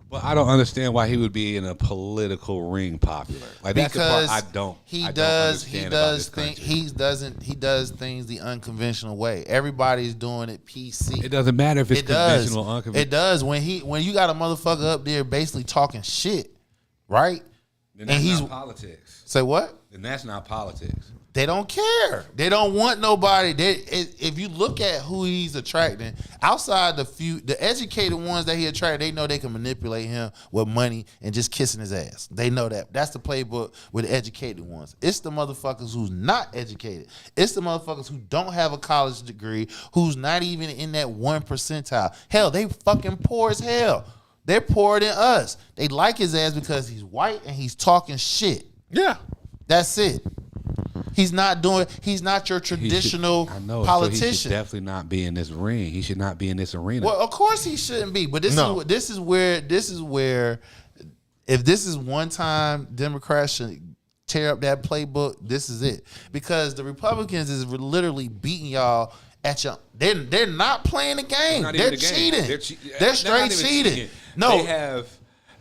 S4: But I don't understand why he would be in a political ring popular. Like that's
S2: because
S4: the part I don't.
S2: He does things the unconventional way. Everybody's doing it PC.
S4: It doesn't matter if it's conventional or unconventional.
S2: It does when you got a motherfucker up there basically talking shit, right?
S4: Then that's not politics.
S2: Say what?
S4: Then that's not politics.
S2: They don't care. They don't want nobody. If you look at who he's attracting, outside the educated ones that he attracted, they know they can manipulate him with money and just kissing his ass. They know that. That's the playbook with the educated ones. It's the motherfuckers who's not educated. It's the motherfuckers who don't have a college degree, who's not even in that 1 percentile. Hell, they fucking poor as hell. They're poorer than us. They like his ass because he's white and he's talking shit.
S1: Yeah.
S2: That's it. He's not your traditional politician.
S4: So he should definitely not be in this ring. He should not be in this arena.
S2: Well, of course he shouldn't be. But this is where if this is one time Democrats should tear up that playbook, this is it. Because the Republicans is literally beating y'all at your. They're not playing the game. They're cheating. They're straight cheating. No.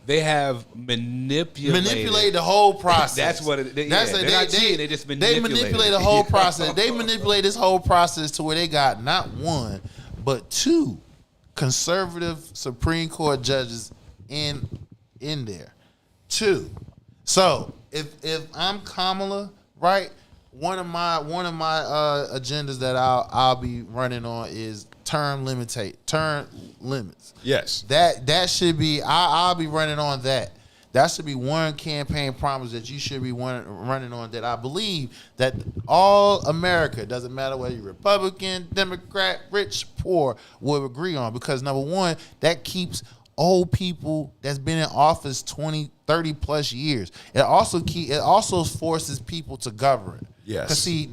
S4: They have manipulated
S2: the whole process.
S4: That's what it is. They're not cheating. They just manipulate.
S2: They manipulate the whole process. They manipulate this whole process to where they got not one, but two conservative Supreme Court judges in there. Two. So if I'm Kamala, right? One of my agendas that I'll be running on is term limits.
S1: Yes.
S2: That should be I'll be running on that. That should be one campaign promise that you should be running on, that I believe that all America, doesn't matter whether you're Republican, Democrat, rich, poor, will agree on. Because number one, that keeps old people that's been in office 20, 30 plus years. It also forces people to govern.
S1: Yes.
S2: Because see,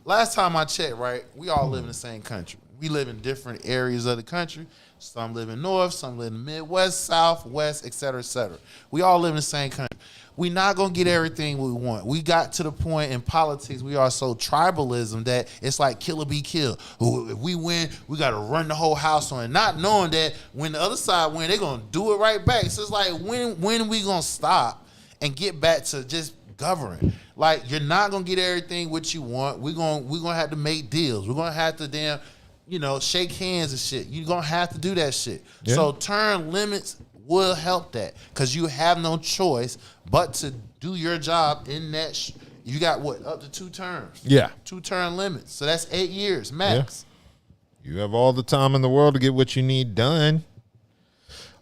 S2: last time I checked, right, we all live in the same country. We live in different areas of the country. Some live in north, some live in the Midwest, South, West, et cetera, et cetera. We all live in the same country. We're not going to get everything we want. We got to the point in politics, we are so tribalism that it's like kill or be killed. If we win, we got to run the whole house on it. Not knowing that when the other side win, they're going to do it right back. So it's like, when we going to stop and get back to just governing? Like, you're not going to get everything what you want. We're going to have to make deals. We're going to have to shake hands and shit. You're going to have to do that shit. Yeah. So term limits will help that, because you have no choice but to do your job in that. You got up to 2 terms.
S1: Yeah. 2
S2: term limits. So that's 8 years max.
S1: Yeah. You have all the time in the world to get what you need done.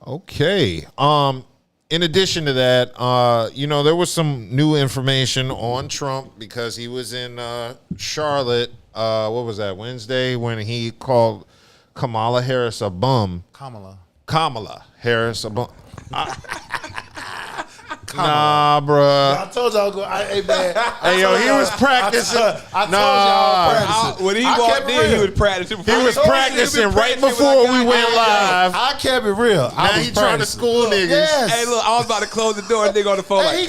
S1: Okay. In addition to that, there was some new information on Trump because he was in Charlotte. What was that, Wednesday, when he called Kamala Harris a bum. Kamala Harris a bum. Nah, bruh.
S2: I told y'all go. Hey man.
S1: Hey, yo, he was practicing.
S2: I told y'all practicing.
S4: When he
S2: I
S4: walked
S2: kept it
S4: in, he
S2: real.
S4: was practicing.
S1: He was practicing right before we went live.
S2: I kept it real.
S1: Now he trying to school niggas.
S2: Yes.
S4: Hey, look, I was about to close the door and nigga on the phone
S2: Hey,
S4: like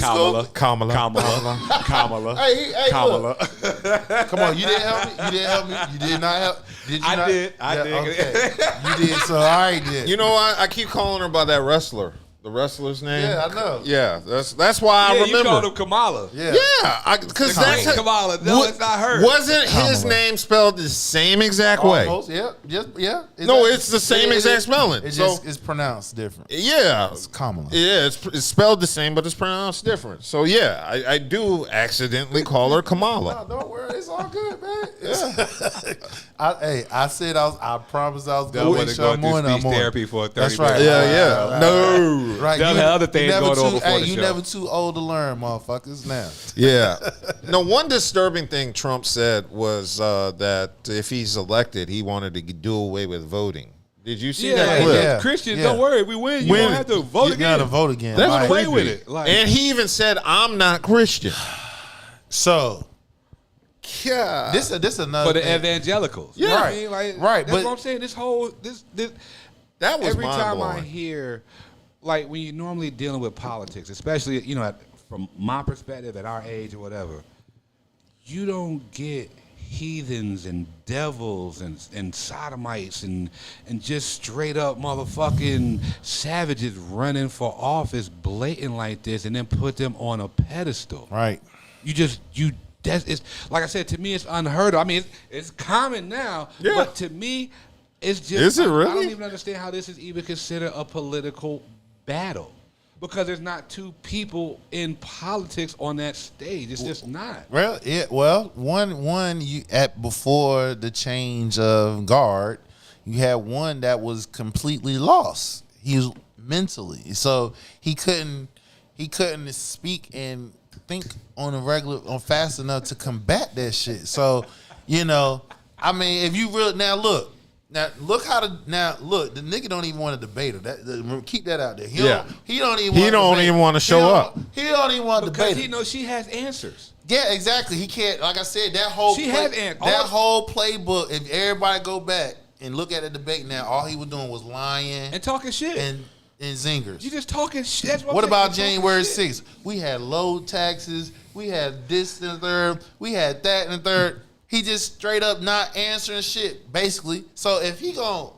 S4: Kamala.
S2: Hey,
S4: Kamala.
S2: look. Come on, you didn't help me. You didn't help me. You did not help. Did you
S4: I
S2: not?
S4: did. I did.
S2: Okay. You did. So I did.
S1: You know what? I keep calling her by that wrestler. The wrestler's name.
S2: Yeah, I know.
S1: Yeah, that's why I
S4: Yeah,
S1: remember.
S4: you called him Kamala.
S2: Yeah.
S1: Yeah, because that's
S4: Kamala. No, it's not her.
S1: Wasn't his
S2: Kamala.
S1: name spelled the same exact way?
S2: Almost. Yeah. Yeah.
S1: No, it's the same exact spelling.
S2: It's
S1: So-
S2: just it's pronounced different.
S1: Yeah,
S2: It's Kamala.
S1: yeah, it's spelled the same, but it's pronounced different. So yeah, I do accidentally call her Kamala.
S2: No, don't worry, it's all good, man. I said I promised I was
S4: Don't
S2: going
S4: want
S2: to
S4: to go
S2: show more
S4: through
S2: and
S4: speech
S2: more.
S4: therapy for 30
S2: That's right.
S4: minutes.
S1: Yeah. No.
S2: Right.
S4: They'll have other things
S2: never
S4: going on
S2: too,
S4: before the
S2: you
S4: show.
S2: never too old to learn, motherfuckers. Now.
S1: Yeah. No, one disturbing thing Trump said was that if he's elected, he wanted to do away with voting. Did you see that
S4: Yeah,
S1: clip?
S2: yeah.
S4: Christians,
S2: Yeah.
S4: don't worry. If we win, you
S1: Win.
S4: don't have to vote
S2: You
S4: again.
S2: gotta vote again.
S1: That's
S2: Like,
S4: Play with
S1: creepy.
S4: it. Like,
S1: And he even said, "I'm not Christian."
S2: So
S1: Yeah.
S2: this another
S4: for the
S2: thing.
S4: evangelicals.
S1: Yeah.
S4: You know what I mean? Like,
S2: Right,
S4: That's
S2: but-
S4: what I'm saying. This whole this
S1: That was
S4: every time I
S1: mind-blowing.
S4: hear, like when you're normally dealing with politics, especially from my perspective at our age or whatever, you don't get heathens and devils and sodomites and just straight up motherfucking savages running for office blatant like this and then put them on a pedestal.
S2: Right.
S4: That's it's like I said, to me it's unheard of. I mean it's common now,
S1: Yeah.
S4: but to me it's just
S1: Is it
S4: I
S1: really?
S4: don't even understand how this is even considered a political battle. Because there's not two people in politics on that stage. It's just not.
S2: Well, one you at before the change of guard, you had one that was completely lost. He was mentally, so he couldn't speak and think on fast enough to combat that shit. So, I mean, if you really look the nigga don't even want to debate her. Keep that out there. He don't even
S1: want to show up.
S2: He don't even want to
S4: Because
S2: debate
S4: he
S2: her.
S4: knows she has answers.
S2: Yeah, exactly. He can't. Like I said, that whole whole playbook. If everybody go back and look at the debate now, all he was doing was lying
S4: And talking shit.
S2: and zingers.
S4: You just talking shit. That's
S2: What
S4: I'm
S2: about
S4: saying.
S2: January
S4: You're talking shit.
S2: 6th? We had low taxes. We had this and the third. We had that and the third. He just straight up not answering shit, basically. So if he gon'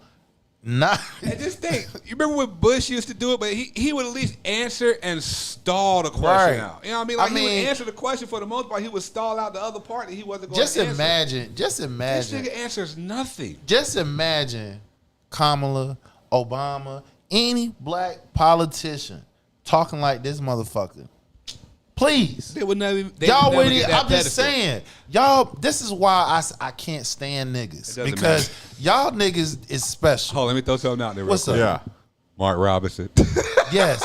S2: not,
S4: And just think, you remember when Bush used to do it, but he would at least answer and stall the question
S2: Right.
S4: out. You know what I mean? Like he would answer the question for the most part. He would stall out the other part that he wasn't going
S2: just
S4: to answer.
S2: imagine.
S4: This nigga answers nothing.
S2: Just imagine Kamala, Obama, any black politician talking like this motherfucker. Please.
S4: They would never.
S2: Y'all waiting. I'm just saying. Y'all, this is why I can't stand niggas.
S4: doesn't
S2: Because y'all niggas is special.
S4: Hold on, let me throw something out there real
S2: What's
S4: quick.
S2: up?
S1: Yeah.
S4: Mark Robinson.
S2: Yes.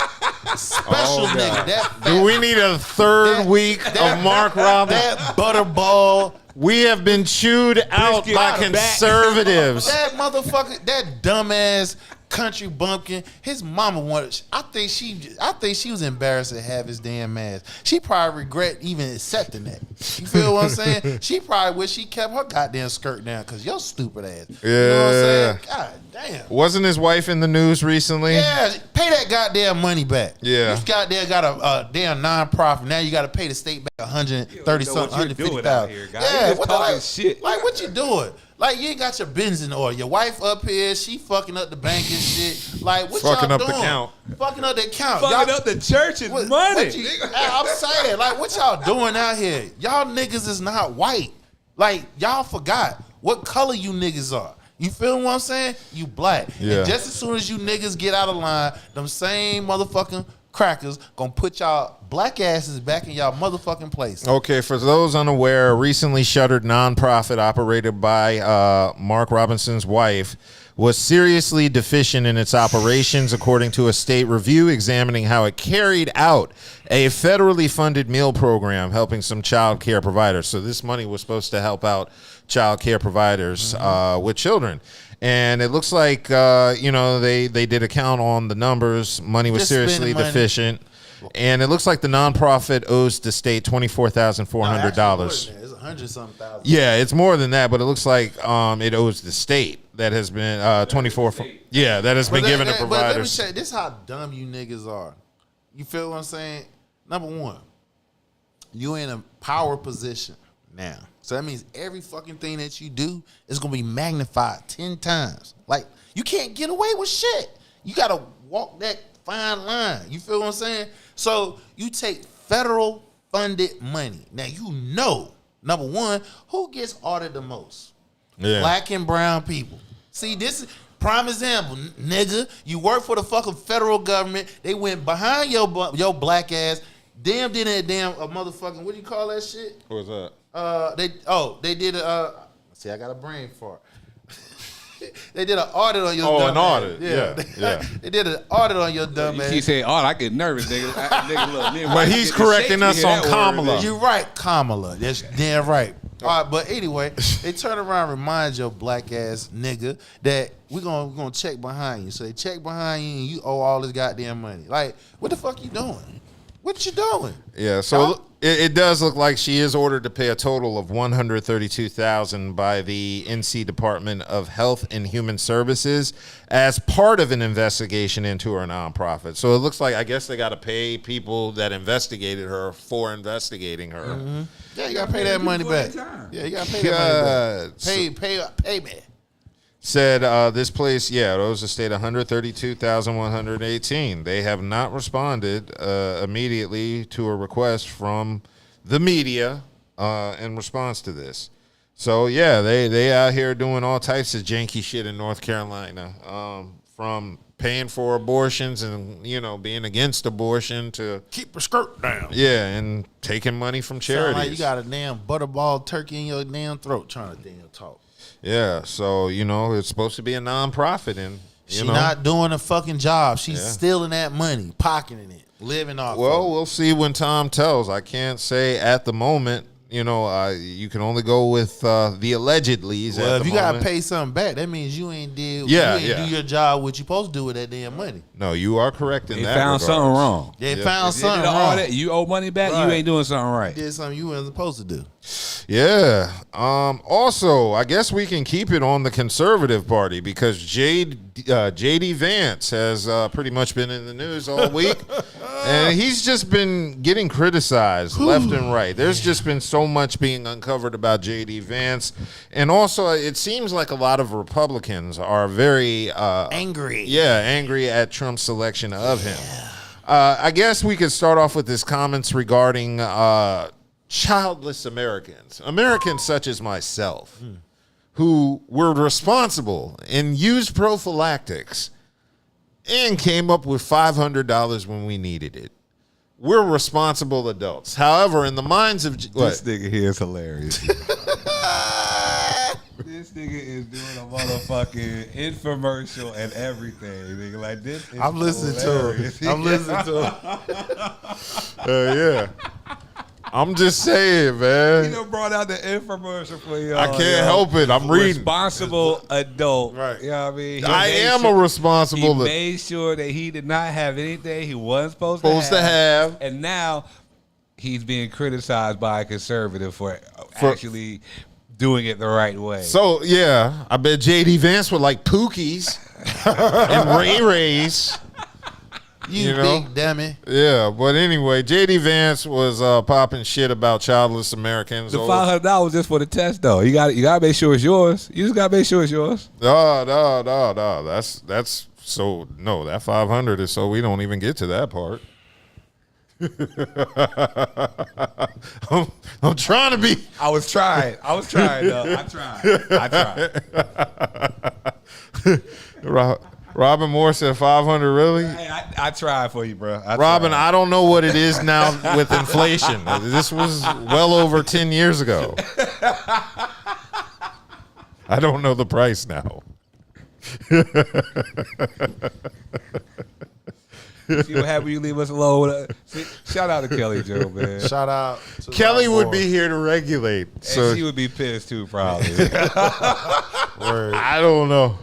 S2: Special nigga. That
S1: Do we need a third week of Mark Robinson?
S2: That butterball.
S1: We have been chewed out
S4: Brisket
S1: by
S4: out the back.
S1: conservatives.
S2: That motherfucker, that dumbass country bumpkin. His mama wanted. I think she was embarrassed to have his damn ass. She probably regret even accepting that. You feel what I'm saying? She probably wish she kept her goddamn skirt down because your stupid ass. You know what I'm saying? God damn.
S1: Wasn't his wife in the news recently?
S2: Yeah, pay that goddamn money back.
S1: Yeah.
S2: You goddamn got a damn nonprofit. Now you got to pay the state back 130
S4: You don't know what
S2: something,
S4: you're doing out
S2: 150,000.
S4: here, guys. You just
S2: what
S4: talking
S2: like,
S4: shit.
S2: Like what you doing? Like you ain't got your bins in order. Your wife up here, she fucking up the bank and shit. Like what
S1: Fucking
S2: y'all
S1: up the
S2: doing?
S1: count.
S2: Fucking up the account.
S4: Fucking up the church's money.
S2: I'm saying, like, what y'all doing out here? Y'all niggas is not white. Like, y'all forgot what color you niggas are. You feel what I'm saying? You black.
S1: Yeah.
S2: And just as soon as you niggas get out of line, them same motherfucking crackers gonna put y'all black asses back in y'all motherfucking place.
S1: Okay, for those unaware, a recently shuttered nonprofit operated by Mark Robinson's wife was seriously deficient in its operations, according to a state review examining how it carried out a federally funded meal program helping some child care providers. So this money was supposed to help out child care providers with children. And it looks like, they did a count on the numbers. Money was
S2: Just
S1: seriously
S2: spending money.
S1: deficient. And it looks like the nonprofit owes the state $24,400.
S2: It's 100-something thousand.
S1: Yeah, it's more than that, but it looks like it owes the state that has been 24. Yeah, that has been given to providers.
S2: But let me say, this is how dumb you niggas are. You feel what I'm saying? Number one, you in a power position now. So that means every fucking thing that you do is going to be magnified 10 times. Like, you can't get away with shit. You got to walk that fine line. You feel what I'm saying? So you take federal funded money. Now, you know, number one, who gets audited the most?
S1: Yeah.
S2: Black and brown people. See, this is prime example, nigga. You work for the fucking federal government. They went behind your black ass. Damn, did that damn motherfucking, what do you call that shit?
S1: What was that?
S2: They did see, I got a brain fart. They did an audit on your dumb
S1: an audit.
S2: ass.
S1: Yeah.
S2: They did an audit on your dumb ass.
S4: He said, "Oh, I get nervous, nigga."
S1: But he's correcting us on Kamala.
S2: You're right, Kamala. That's damn right. All right, but anyway, they turn around and remind your black ass nigga that we're gonna check behind you. So they check behind you and you owe all this goddamn money. Like, what the fuck you doing? What you doing?
S1: Yeah, so it does look like she is ordered to pay a total of $132,000 by the NC Department of Health and Human Services as part of an investigation into her nonprofit. So it looks like, I guess they got to pay people that investigated her for investigating her.
S2: Mm-hmm. Yeah, you got to pay that money back. Yeah, you got to pay that money back. Pay me.
S1: Said this place, it owes the state $132,118. They have not responded immediately to a request from the media in response to this. So they out here doing all types of janky shit in North Carolina, from paying for abortions and being against abortion to
S2: keep her skirt down.
S1: Yeah, and taking money from charities.
S2: Sound like you got a damn butterball turkey in your damn throat trying to damn talk.
S1: Yeah, so, it's supposed to be a nonprofit, and
S2: she's not doing a fucking job. She's stealing that money, pocketing it, living off
S1: Well,
S2: of it.
S1: we'll see when Tom tells. I can't say at the moment. You can only go with the allegedlys.
S2: Well,
S1: at
S2: if
S1: the
S2: you got to
S1: moment.
S2: pay something back, that means you ain't do your job what you supposed to do with that damn money.
S1: No, you are correct in
S4: They
S1: that
S4: found
S1: regard.
S4: something wrong.
S2: They found something
S4: Did
S2: wrong.
S4: audit, you owe money back,
S2: Right.
S4: you ain't doing something right.
S2: You did something you weren't supposed to do.
S1: Yeah. Also, I guess we can keep it on the conservative party because JD Vance has pretty much been in the news all week. And he's just been getting criticized left and right. There's just been so much being uncovered about JD Vance. And also, it seems like a lot of Republicans are very
S2: Angry.
S1: Yeah, angry at Trump's selection of him. I guess we could start off with his comments regarding childless Americans such as myself, who were responsible and used prophylactics and came up with $500 when we needed it. We're responsible adults. However, in the minds of
S4: This nigga here is hilarious. This nigga is doing a motherfucking infomercial and everything. Nigga, like this is
S2: I'm listening
S4: hilarious.
S2: to him. I'm listening to him.
S1: yeah. I'm just saying, man.
S4: He done brought out the infomercial for y'all.
S1: I can't help it. I'm reading.
S4: Responsible adult.
S2: Right.
S4: You know what I mean?
S1: I am a responsible
S4: He made sure that he did not have anything he wasn't supposed to
S1: have.
S4: And now he's being criticized by a conservative for actually doing it the right way.
S1: So, yeah, I bet JD Vance would like Pookies and Ray Rays.
S2: You big dummy.
S1: Yeah, but anyway, JD Vance was popping shit about childless Americans.
S4: The $500 was just for the test, though. You got to make sure it's yours. You just got to make sure it's yours.
S1: No. That's so no. That 500 is so we don't even get to that part. I'm trying to be.
S4: I was trying, though. I tried.
S1: Robin Moore said 500. Really?
S4: Hey, I tried for you, bro.
S1: Robin, I don't know what it is now with inflation. This was well over 10 years ago. I don't know the price now.
S4: See what happened? You leave us alone. Shout out to Kelly Joe, man.
S2: Shout out to
S1: Kelly
S2: Rob
S1: would
S2: Moore.
S1: be here to regulate. So
S4: And she would be pissed too, probably.
S1: I don't know.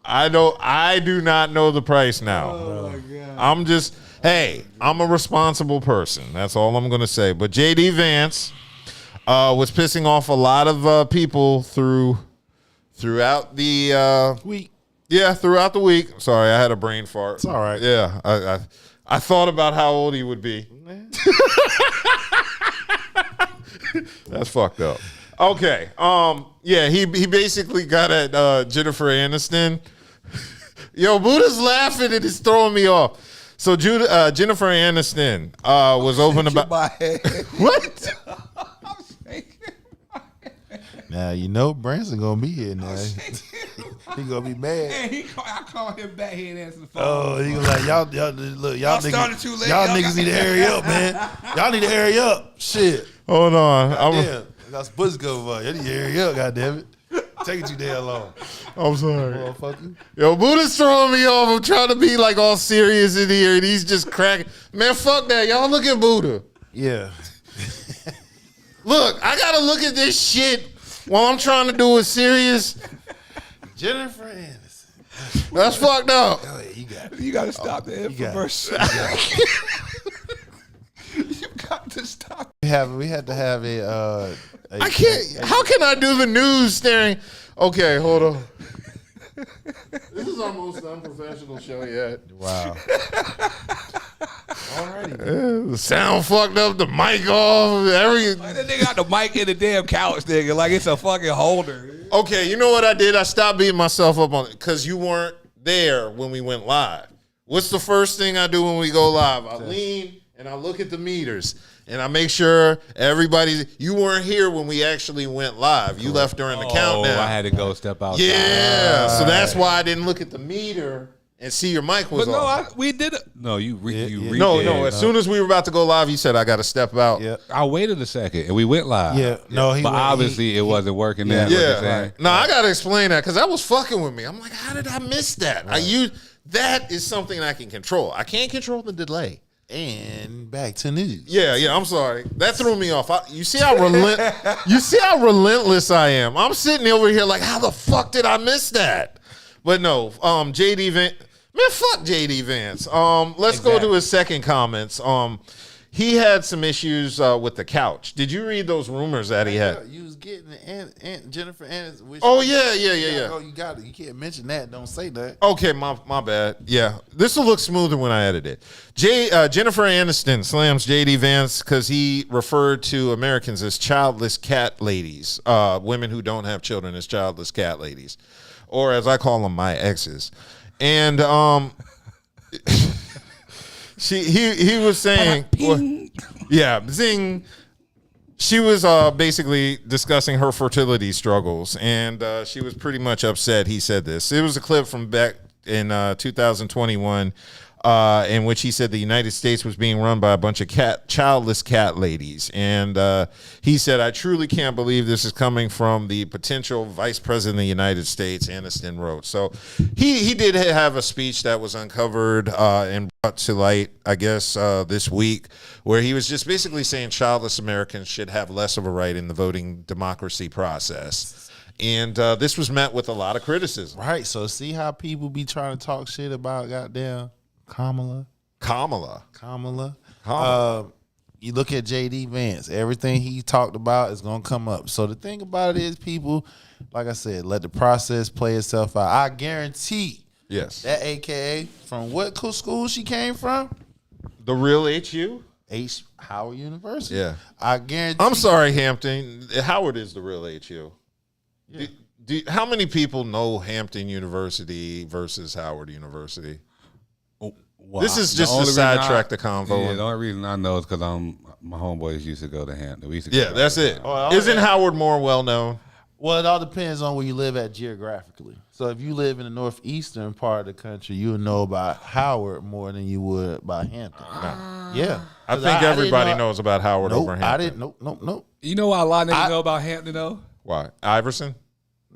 S1: I do not know the price now.
S4: Oh my God.
S1: I'm just Hey, I'm a responsible person. That's all I'm going to say. But JD Vance was pissing off a lot of people throughout the
S2: Week.
S1: Yeah, throughout the week. Sorry, I had a brain fart.
S2: It's all right.
S1: Yeah, I thought about how old he would be. That's fucked up. Okay. Yeah, he basically got at Jennifer Aniston. Yo, Buddha's laughing and it's throwing me off. So Jennifer Aniston was open about
S4: My head.
S1: what?
S4: I'm shaking.
S2: Now you know Branson gonna be here now. He gonna be mad.
S4: And I called him back. He didn't answer the phone.
S2: Oh, he was like, y'all look, y'all
S4: started too
S2: niggas,
S4: late.
S2: y'all
S4: Y'all
S2: niggas
S4: got-
S2: need to hurry up, man. Y'all need to hurry up. Shit.
S1: Hold on.
S2: Damn, I got some pussy cover for you. You need to hurry up, goddammit. Take it too damn long.
S1: I'm sorry.
S2: Motherfucker.
S1: Yo, Buddha's throwing me off. I'm trying to be like all serious in here, and he's just cracking. Man, fuck that. Y'all look at Buddha.
S2: Yeah.
S1: Look, I gotta look at this shit while I'm trying to do it serious.
S2: Jennifer Aniston.
S1: That's fucked up.
S2: Oh, yeah, you got it.
S4: You got to stop the
S2: got it.
S4: infomercial. You got to stop.
S2: We had to have a
S1: I can't. How can I do the news staring? Okay, hold on. This is our most unprofessional show yet.
S2: Wow. Alrighty.
S1: The sound fucked up, the mic off, every.
S4: That nigga got the mic in the damn couch, nigga, like it's a fucking holder.
S1: Okay, you know what I did? I stopped beating myself up on it because you weren't there when we went live. What's the first thing I do when we go live? I lean and I look at the meters and I make sure you weren't here when we actually went live. You left during the countdown.
S4: I had to go step outside.
S1: Yeah, so that's why I didn't look at the meter and see your mic was
S4: But no,
S1: off.
S4: we did it. No, you
S1: No. As soon as we were about to go live, you said I got to step out.
S2: Yeah.
S4: I waited a second and we went live.
S2: Yeah. No,
S4: But obviously it wasn't working. Then.
S1: Yeah. No, I got to explain that because that was fucking with me. I'm like, how did I miss that? That is something I can control. I can't control the delay.
S2: And back to news.
S1: Yeah. I'm sorry. That threw me off. You see how relentless I am. I'm sitting over here like, how the fuck did I miss that? But no, JD Vance. Man, fuck JD Vance. Let's go to his second comments. He had some issues with the couch. Did you read those rumors that he had?
S2: You was getting Jennifer Aniston.
S1: Oh yeah.
S2: Oh, you got it. You can't mention that. Don't say that.
S1: Okay, my bad. Yeah, this will look smoother when I edit it. Jennifer Aniston slams JD Vance because he referred to Americans as childless cat ladies, women who don't have children as childless cat ladies, or as I call them, my exes. And he was saying, yeah, zing. She was basically discussing her fertility struggles, and she was pretty much upset. He said this. It was a clip from back in 2021 in which he said the United States was being run by a bunch of childless cat ladies. And he said, I truly can't believe this is coming from the potential vice president of the United States, Aniston wrote. So he did have a speech that was uncovered and brought to light, I guess, this week, where he was just basically saying childless Americans should have less of a right in the voting democracy process. And this was met with a lot of criticism.
S2: Right. So see how people be trying to talk shit about goddamn Kamala. You look at JD Vance, everything he talked about is going to come up. So the thing about it is, people, like I said, let the process play itself out. I guarantee
S1: Yes.
S2: that AKA from what school she came from?
S1: The real HU?
S2: Howard University.
S1: Yeah.
S2: I guarantee.
S1: I'm sorry, Hampton. Howard is the real HU. Yeah. How many people know Hampton University versus Howard University?
S4: Well,
S1: this is just to sidetrack the convo.
S4: Yeah, the only reason I know is because my homeboys used to go to Hampton. We used to
S1: Yeah, that's it. Isn't Howard more well known?
S2: Well, it all depends on where you live at geographically. So if you live in the northeastern part of the country, you'll know about Howard more than you would about Hampton. Yeah.
S1: I think everybody knows about Howard over Hampton.
S2: Nope.
S4: You know why a lot of niggas know about Hampton though?
S1: Why? Iverson?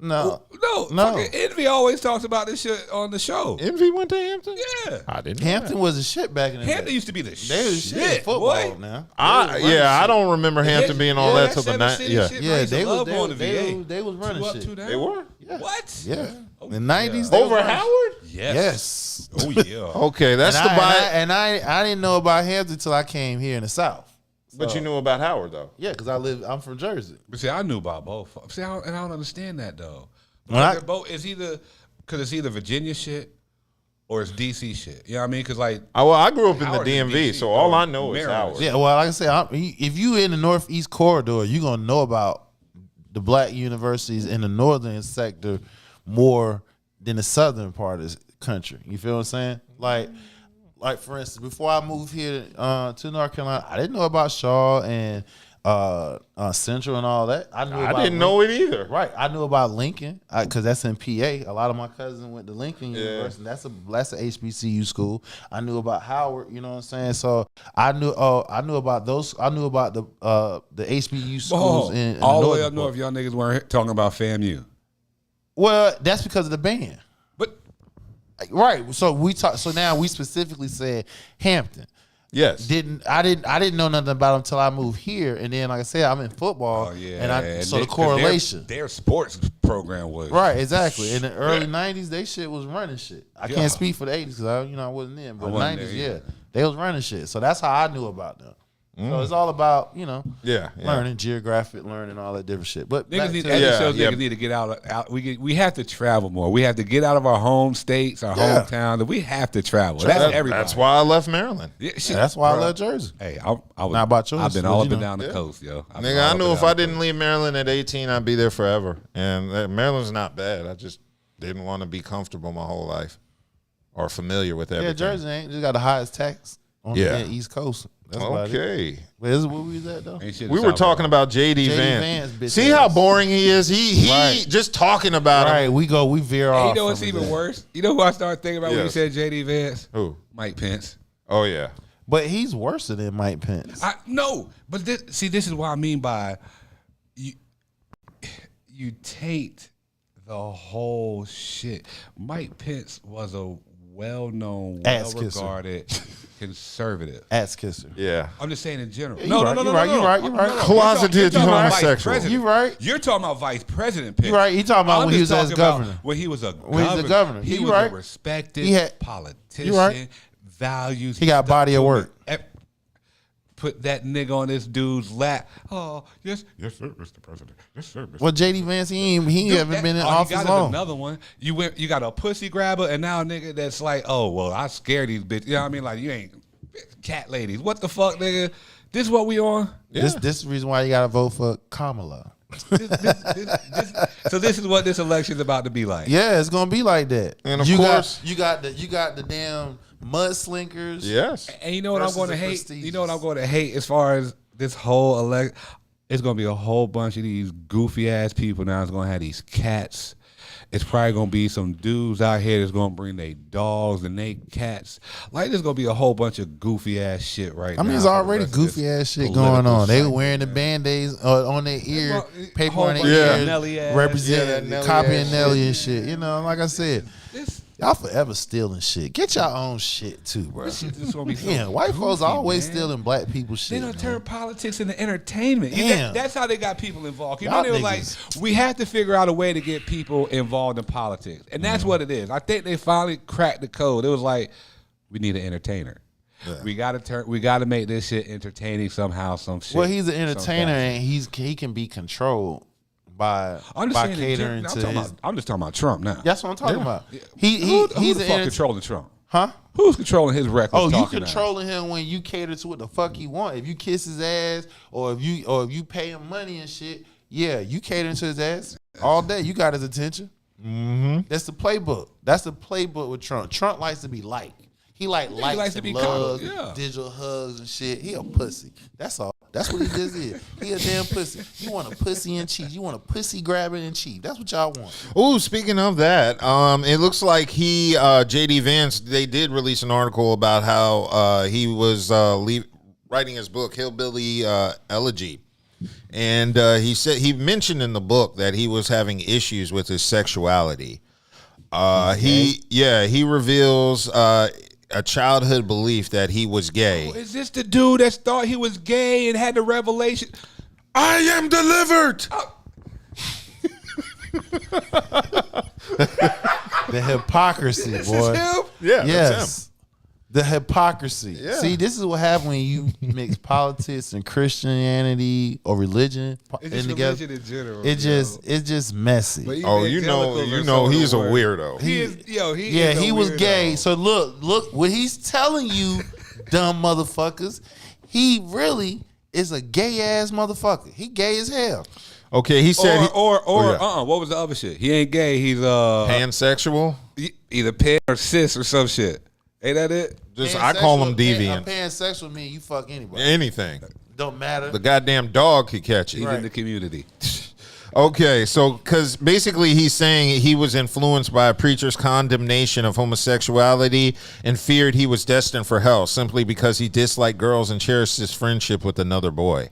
S2: No.
S4: No. Fucking Envy always talks about this shit on the show.
S1: Envy went to Hampton?
S4: Yeah.
S1: I didn't know
S2: Hampton
S1: that.
S2: was a shit back in the
S4: Hampton
S2: day.
S4: used to be the
S2: They was shit in
S4: shit,
S2: football
S4: boy.
S2: now.
S1: I don't remember Hampton being all that till the night. Yeah.
S2: Yeah, they was
S4: on the VA.
S2: they was running
S4: Two up,
S2: shit.
S4: two down.
S1: They were?
S2: Yeah.
S4: What?
S2: Yeah.
S4: Oh,
S2: In the 90s.
S4: yeah.
S2: they was
S1: Over
S2: running
S1: Howard?
S2: Yes.
S4: Oh yeah.
S1: Okay, that's
S2: And
S1: the buy.
S2: I didn't know about Hampton until I came here in the South.
S1: But you knew about Howard, though.
S2: Yeah, because I'm from Jersey.
S4: But see, I knew about both. See, I don't understand that though.
S2: When I-
S4: They're both. It's either because it's either Virginia shit or it's DC shit. You know what I mean? Because like,
S1: I grew up in the
S4: Howard is
S1: DMV,
S4: DC,
S1: so all
S4: though.
S1: I know is
S4: Maryland.
S1: Howard.
S2: Yeah, well, like I said, if you in the Northeast corridor, you're gonna know about the black universities in the northern sector more than the southern part of the country. You feel what I'm saying? Like for instance, before I moved here to North Carolina, I didn't know about Shaw and Central and all that. I
S1: didn't know it either.
S2: Right, I knew about Lincoln because that's in PA. A lot of my cousins went to Lincoln University. That's a HBCU school. I knew about Howard. You know what I'm saying? So I knew about those. I knew about the HBCU schools in
S4: all the way
S2: northern
S4: up north.
S2: part.
S4: Y'all niggas weren't talking about FAMU.
S2: Well, that's because of the band.
S4: But
S2: Right. So now we specifically said Hampton.
S1: Yes.
S2: I didn't know nothing about them until I moved here, and then like I said, I'm in football.
S4: oh yeah,
S2: and so the
S4: 'cause
S2: correlation.
S4: Their sports program was
S2: Right, exactly. In the early '90s, they shit was running shit. I
S4: Yeah.
S2: can't speak for the '80s because I wasn't in, but
S4: I wasn't
S2: '90s,
S4: there
S2: yeah,
S4: either.
S2: they was running shit. So that's how I knew about them. So it's all about
S1: Yeah.
S2: learning, geographic learning, all that different shit. But back
S4: Niggas need,
S2: to-
S4: niggas need to get out. We have to travel more. We have to get out of our home states, our hometown. We have to travel. That's everybody.
S1: That's why I left Maryland.
S4: Yeah, shit,
S2: that's why
S4: bro.
S2: I love Jersey.
S4: Hey, I was.
S2: Not about yours,
S4: I've been
S2: but
S4: all
S2: you
S4: up and
S2: know.
S4: down the
S1: Yeah.
S4: coast, yo. I've been
S1: Nigga,
S4: all
S1: I
S4: up
S1: knew
S4: and
S1: if
S4: down
S1: I
S4: the
S1: didn't
S4: coast.
S1: leave Maryland at 18, I'd be there forever. And Maryland's not bad. I just didn't want to be comfortable my whole life or familiar with everything.
S2: Yeah, Jersey ain't just got the highest tax on
S1: Yeah.
S2: the East Coast. That's about it.
S1: Okay.
S2: But this is where we was at though.
S4: Ain't shit in
S1: We were
S4: South
S1: talking about JD
S2: JD
S1: Vance.
S2: Vance, bitch
S1: See how
S2: ass.
S1: boring he is? He
S2: Right.
S1: just talking about him.
S2: Right, we veer
S4: Hey,
S2: off.
S4: you know what's
S2: from
S4: even
S2: that.
S4: worse? You know who I started thinking about when you
S1: Yes.
S4: said JD Vance?
S1: Who?
S4: Mike Pence.
S1: Oh, yeah.
S2: But he's worse than Mike Pence.
S4: No, but this is what I mean by you take the whole shit. Mike Pence was a well-known,
S2: Ass kisser.
S4: well-regarded conservative.
S2: Ass kisser.
S1: Yeah.
S4: I'm just saying in general.
S2: Yeah,
S4: No,
S2: you
S4: no,
S2: right,
S4: no,
S2: you
S4: no,
S2: right,
S4: no,
S2: you
S4: no.
S2: right, you right.
S1: Closeted
S4: You're talking about vice
S1: homosexual.
S4: president.
S2: You right.
S4: You're talking about Vice President Pence.
S2: You right. You talking about
S4: I'm
S2: when he was
S4: just
S2: as
S4: talking about
S2: governor.
S4: When he was a
S2: When he was
S4: governor.
S2: a governor.
S4: He
S2: You
S4: was
S2: right.
S4: a respected
S2: He had-
S4: politician.
S2: You right.
S4: Values.
S2: He got
S4: stuck
S2: body of
S4: to
S2: work.
S4: it. Put that nigga on this dude's lap. Oh, yes, yes, sir, Mr. President. Yes, sir, Mr.
S2: Well, JD Vance, he
S4: Dude,
S2: haven't been in office
S4: you got
S2: long.
S4: another one. You got a pussy grabber, and now a nigga that's like, oh well, I scare these bitches. You know what I mean? Like you ain't cat ladies. What the fuck, nigga? This what we on?
S2: This is the reason why you gotta vote for Kamala.
S4: So this is what this election's about to be like.
S2: Yeah, it's gonna be like that.
S1: And of
S2: you
S1: course-
S2: got the damn mudslingers.
S1: Yes.
S4: And you know what I'm
S2: Versus
S4: going to
S2: the
S4: hate?
S2: prestigious.
S4: You know what I'm going to hate as far as this whole elect? It's going to be a whole bunch of these goofy ass people now. It's going to have these cats. It's probably going to be some dudes out here that's going to bring their dogs and their cats. Like there's going to be a whole bunch of goofy ass shit right now.
S2: I mean, there's
S4: for the
S2: already
S4: rest of this
S2: goofy ass shit
S4: political
S2: going on. They
S4: cycle,
S2: wearing the
S4: man.
S2: band-aids on their ear,
S4: Well,
S2: paper
S4: whole
S2: on their
S4: bunch
S1: of
S2: ear,
S4: Nelly ass.
S1: Yeah,
S2: representing,
S1: that Nelly
S2: copying
S1: ass
S2: Nelly
S1: shit.
S2: and shit. You know, like I said,
S4: This
S2: y'all forever stealing shit. Get your own shit too, bro.
S4: shit just going to be so
S2: Damn, white folks
S4: goofy,
S2: always
S4: man.
S2: stealing black people's
S4: They
S2: shit.
S4: don't
S2: man.
S4: turn politics into entertainment.
S2: Damn.
S4: That's how they got people involved. You
S2: Y'all
S4: know, they were like,
S2: niggas.
S4: we have to figure out a way to get people involved in politics. And that's what it is. I think they finally cracked the code. It was like, we need an entertainer. We gotta make this shit entertaining somehow, some shit.
S2: Well, he's an
S4: some
S2: entertainer
S4: fashion.
S2: and he can be controlled by
S4: I'm just saying in
S2: catering
S4: general-
S2: to
S4: I'm,
S2: his.
S4: I'm just talking about Trump now.
S2: That's what I'm talking about.
S4: Who
S2: He's
S4: the
S2: an
S4: fuck
S2: enter-
S4: controlling Trump?
S2: huh?
S4: Who's controlling his record?
S2: Oh, you controlling him when you cater to what the fuck he want. If you kiss his ass, or if you pay him money and shit, yeah, you catering to his ass all day. You got his attention. Mm-hmm. That's the playbook. That's the playbook with Trump. Trump likes to be liked. He likes
S4: likes to
S2: and
S4: be
S2: loves,
S4: coddled, yeah.
S2: digital hugs and shit. He a pussy. That's all. That's what he just is. He a damn pussy. You want a pussy in chief. You want a pussy grabbing in chief. That's what y'all want.
S1: Oh, speaking of that, it looks like JD Vance, they did release an article about how he was writing his book, Hillbilly Elegy. And he mentioned in the book that he was having issues with his sexuality. He reveals a childhood belief that he was gay.
S4: Oh, is this the dude that thought he was gay and had the revelation?
S1: I am delivered.
S2: The hypocrisy,
S4: This
S2: boy.
S4: is him?
S1: Yeah,
S2: Yes.
S1: that's him.
S2: The hypocrisy.
S1: Yeah.
S2: See, this is what happens when you mix politics and Christianity or religion
S4: It's just
S2: together.
S4: religion in general.
S2: It's just messy.
S4: But
S1: Oh,
S4: evangelicals are
S1: you
S4: some
S1: know
S4: of the
S1: he's a
S4: worst.
S1: weirdo.
S4: He is
S2: he
S4: a
S2: was
S4: weirdo.
S2: gay. So look what he's telling you, dumb motherfuckers. He really is a gay ass motherfucker. He gay as hell.
S1: Okay, he said
S4: What was the other shit? He ain't gay. He's
S1: pansexual.
S4: either pan or cis or some shit. Ain't that it?
S1: Just I call him
S2: A
S1: deviant.
S2: pansexual mean you fuck anybody.
S1: Anything.
S2: Don't matter.
S1: The goddamn dog could catch
S4: He's
S1: it.
S4: in the community.
S1: Okay, so because basically he's saying he was influenced by a preacher's condemnation of homosexuality and feared he was destined for hell simply because he disliked girls and cherished his friendship with another boy.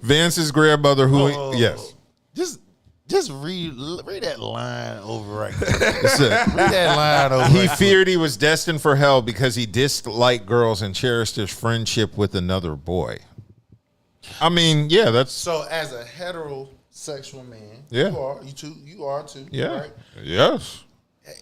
S1: Vance's grandmother, who yes,
S2: Just read that line over right there.
S1: that's it.
S2: Read that line over.
S1: He
S2: right there.
S1: feared he was destined for hell because he disliked girls and cherished his friendship with another boy. I mean, yeah, that's
S2: So as a heterosexual man,
S1: Yeah.
S2: you are too.
S1: yeah,
S2: Right?
S1: yes,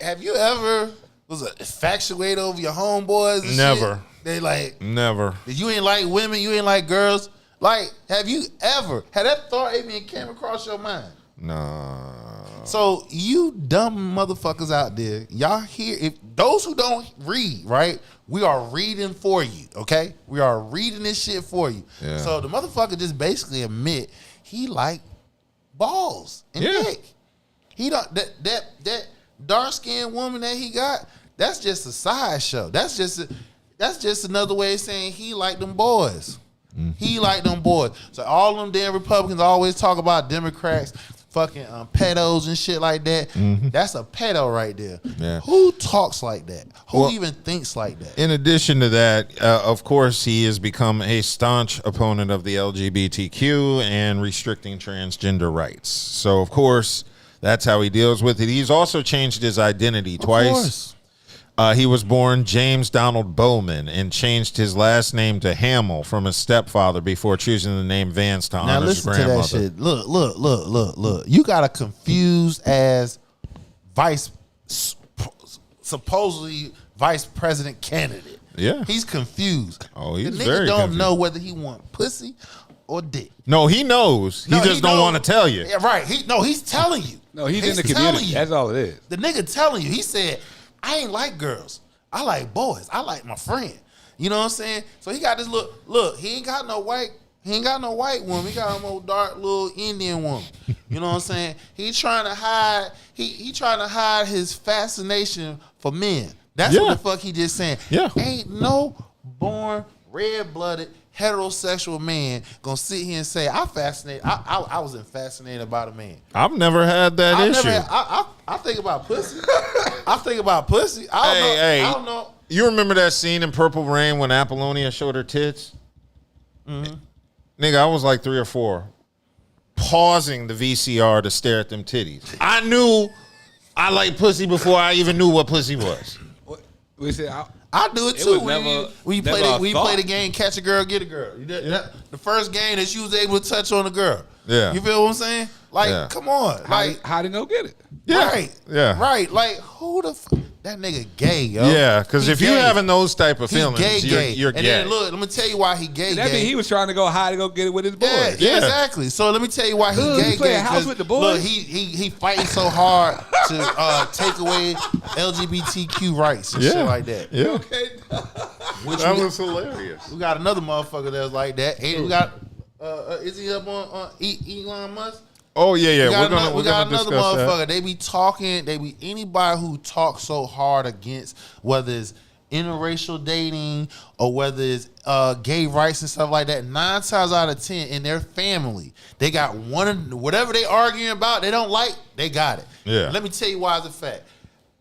S2: Have you ever was infatuated over your homeboys? And
S1: Never.
S2: shit? They like
S1: never.
S2: you ain't like women, you ain't like girls. Like, have you ever had that thought even came across your mind?
S1: Nah.
S2: So you dumb motherfuckers out there, y'all hear if those who don't read, right? We are reading for you, okay? We are reading this shit for you.
S1: Yeah.
S2: So the motherfucker just basically admit he like balls and
S1: Yeah.
S2: dick. He don't that dark skinned woman that he got, that's just a sideshow. That's just another way of saying he like them boys. He like them boys. So all them damn Republicans always talk about Democrats fucking pedos and shit like that. That's a pedo right there.
S1: Yeah.
S2: Who talks like that? Who
S1: Well,
S2: even thinks like that?
S1: In addition to that, of course, he has become a staunch opponent of the LGBTQ and restricting transgender rights. So, of course, that's how he deals with it. He's also changed his identity twice.
S2: course.
S1: He was born James Donald Bowman and changed his last name to Hamill from his stepfather before choosing the name Vance to
S2: Now
S1: honor his
S2: listen to that
S1: grandmother.
S2: shit. Look. You got a confused ass supposedly vice president candidate.
S1: Yeah.
S2: He's confused.
S1: Oh, he's
S2: the nigga
S1: very
S2: don't
S1: confused.
S2: know whether he want pussy or dick.
S1: No, he knows. He
S2: No,
S1: just don't
S2: knows.
S1: want to tell you.
S2: Yeah, right. He's telling you.
S4: No, he's in the
S2: telling
S4: community.
S2: you.
S4: That's all it is.
S2: The nigga telling you. He said, I ain't like girls. I like boys. I like my friend. You know what I'm saying? So he got this look, he ain't got no white woman. He got a old dark little Indian woman. You know what I'm saying? He trying to hide he trying to hide his fascination for men. That's
S1: Yeah.
S2: what the fuck he just saying.
S1: Yeah.
S2: Ain't no born red-blooded heterosexual man gonna sit here and say I wasn't fascinated by a man.
S1: I've never had that issue.
S2: I think about pussy. I think about pussy. I don't know.
S1: You remember that scene in Purple Rain when Apollonia showed her tits? Nigga, I was like 3 or 4, pausing the VCR to stare at them titties. I knew I liked pussy before I even knew what pussy was.
S4: We said,
S2: I do it
S4: It
S2: too.
S4: was
S2: When
S4: never-
S2: you
S4: never
S2: play
S4: a
S2: the
S4: thought.
S2: game, catch a girl, get a girl. The first game that you was able to touch on a girl.
S1: Yeah.
S2: You feel what I'm saying? Like,
S1: Yeah.
S2: come on.
S4: how did no get it?
S1: Yeah.
S2: Right.
S1: Yeah.
S2: Right. Like, who the that nigga gay, yo?
S1: Yeah, because
S2: He
S1: if you
S2: gay.
S1: having those type of
S2: He
S1: feelings,
S2: gay.
S1: you're
S2: And
S1: gay.
S2: then look, let me tell you why he gay.
S4: That mean he was trying to go high to go get it with his boys.
S2: Yeah,
S1: Yeah.
S2: exactly. So let me tell you why he
S4: Look,
S2: gay.
S4: he playing
S2: 'cause
S4: house with the boys.
S2: Look, he fighting so hard to take away LGBTQ rights and shit like that.
S1: Yeah.
S4: Okay.
S2: Which
S1: That
S2: we,
S1: was hilarious.
S2: we got another motherfucker that's like that. And we got is he up on Elon Musk?
S1: Oh yeah.
S2: We
S1: We're
S2: got
S1: gonna
S2: another
S1: discuss
S2: motherfucker.
S1: that.
S2: They be talking. They be anybody who talks so hard against whether it's interracial dating or whether it's gay rights and stuff like that. 9 times out of 10 in their family, they got whatever they arguing about. They don't like. They got it.
S1: Yeah.
S2: Let me tell you why it's a fact.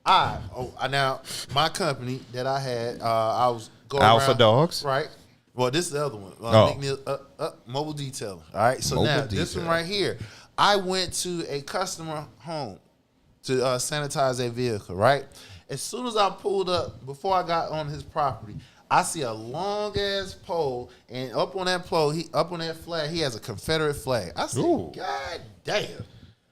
S2: Now my company that I had, I was going
S1: Alpha
S2: around,
S1: Dogs.
S2: right? Well, this is the other one.
S1: Oh.
S2: Mobile detailing. All right. So
S1: Mobile
S2: now this
S1: detailing.
S2: one right here. I went to a customer home to sanitize their vehicle. Right. As soon as I pulled up, before I got on his property, I see a long ass pole, and up on that pole, up on that flag, he has a Confederate flag. I said,
S1: Ooh.
S2: God damn.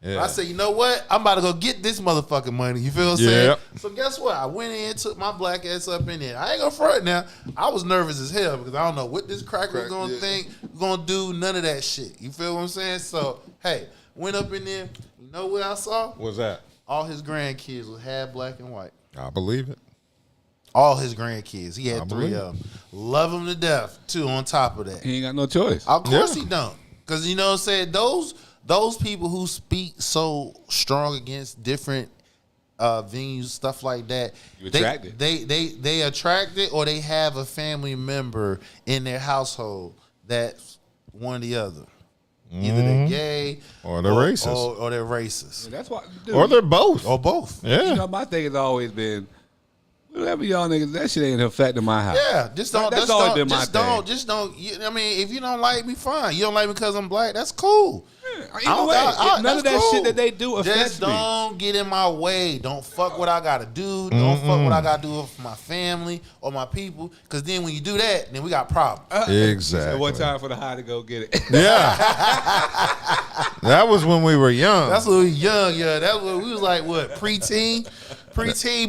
S1: Yeah.
S2: I said, you know what? I'm about to go get this motherfucking money. You feel what I'm saying? So guess what? I went in, took my black ass up in there. I ain't gonna front now. I was nervous as hell because I don't know what this cracker was gonna think, gonna do, none of that shit. You feel what I'm saying? So, hey, went up in there. You know what I saw?
S1: What's that?
S2: All his grandkids was half black and white.
S1: I believe it.
S2: All his grandkids. He had
S1: I
S2: 3
S1: believe
S2: of them. Love them to death, too, on top of that.
S4: He ain't got no choice.
S2: Of course he don't. Because, you know what I'm saying? Those people who speak so strong against different venues, stuff like that,
S4: You attracted.
S2: they attracted, or they have a family member in their household that's one or the other. Either they're gay
S1: Or they're racist.
S2: Or they're racist.
S4: That's why. Dude,
S1: Or they're both.
S2: Or both.
S1: Yeah.
S4: You know, my thing has always been, whatever y'all niggas, that shit ain't affecting my house.
S2: Yeah, just don't.
S4: That's
S2: Just
S4: always
S2: don't.
S4: been my
S2: Just
S4: thing.
S2: don't. Just don't. I mean, if you don't like me, fine. You don't like me because I'm black. That's cool.
S4: Either way, none of that shit that they do affects
S2: Just
S4: me.
S2: don't get in my way. Don't fuck what I gotta do. Don't fuck what I gotta do for my family or my people. Because then when you do that, then we got problems.
S1: Exactly.
S4: One time for the high to go get it.
S1: Yeah. That was when we were young.
S2: That's when we was young. Yeah, that's when we was like what, preteen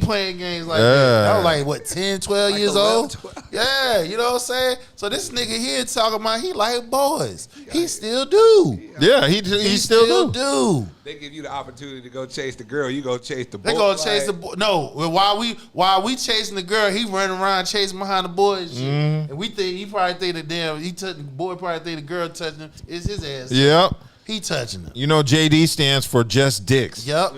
S2: playing games like
S1: Yeah.
S2: that. That was like what, 10, 12 years
S4: 11,
S2: old.
S4: 12.
S2: Yeah, you know what I'm saying. So this nigga here talking about he like boys. He still do.
S1: Yeah, he still do.
S2: do.
S4: They give you the opportunity to go chase the girl. You go chase the boy.
S2: They gonna chase the boy. No, while we chasing the girl, he running around chasing behind the boy and shit. And we think he probably think the damn the boy probably think the girl touching him. It's his ass.
S1: Yep.
S2: He touching him.
S1: You know, JD stands for just dicks.
S2: Yep.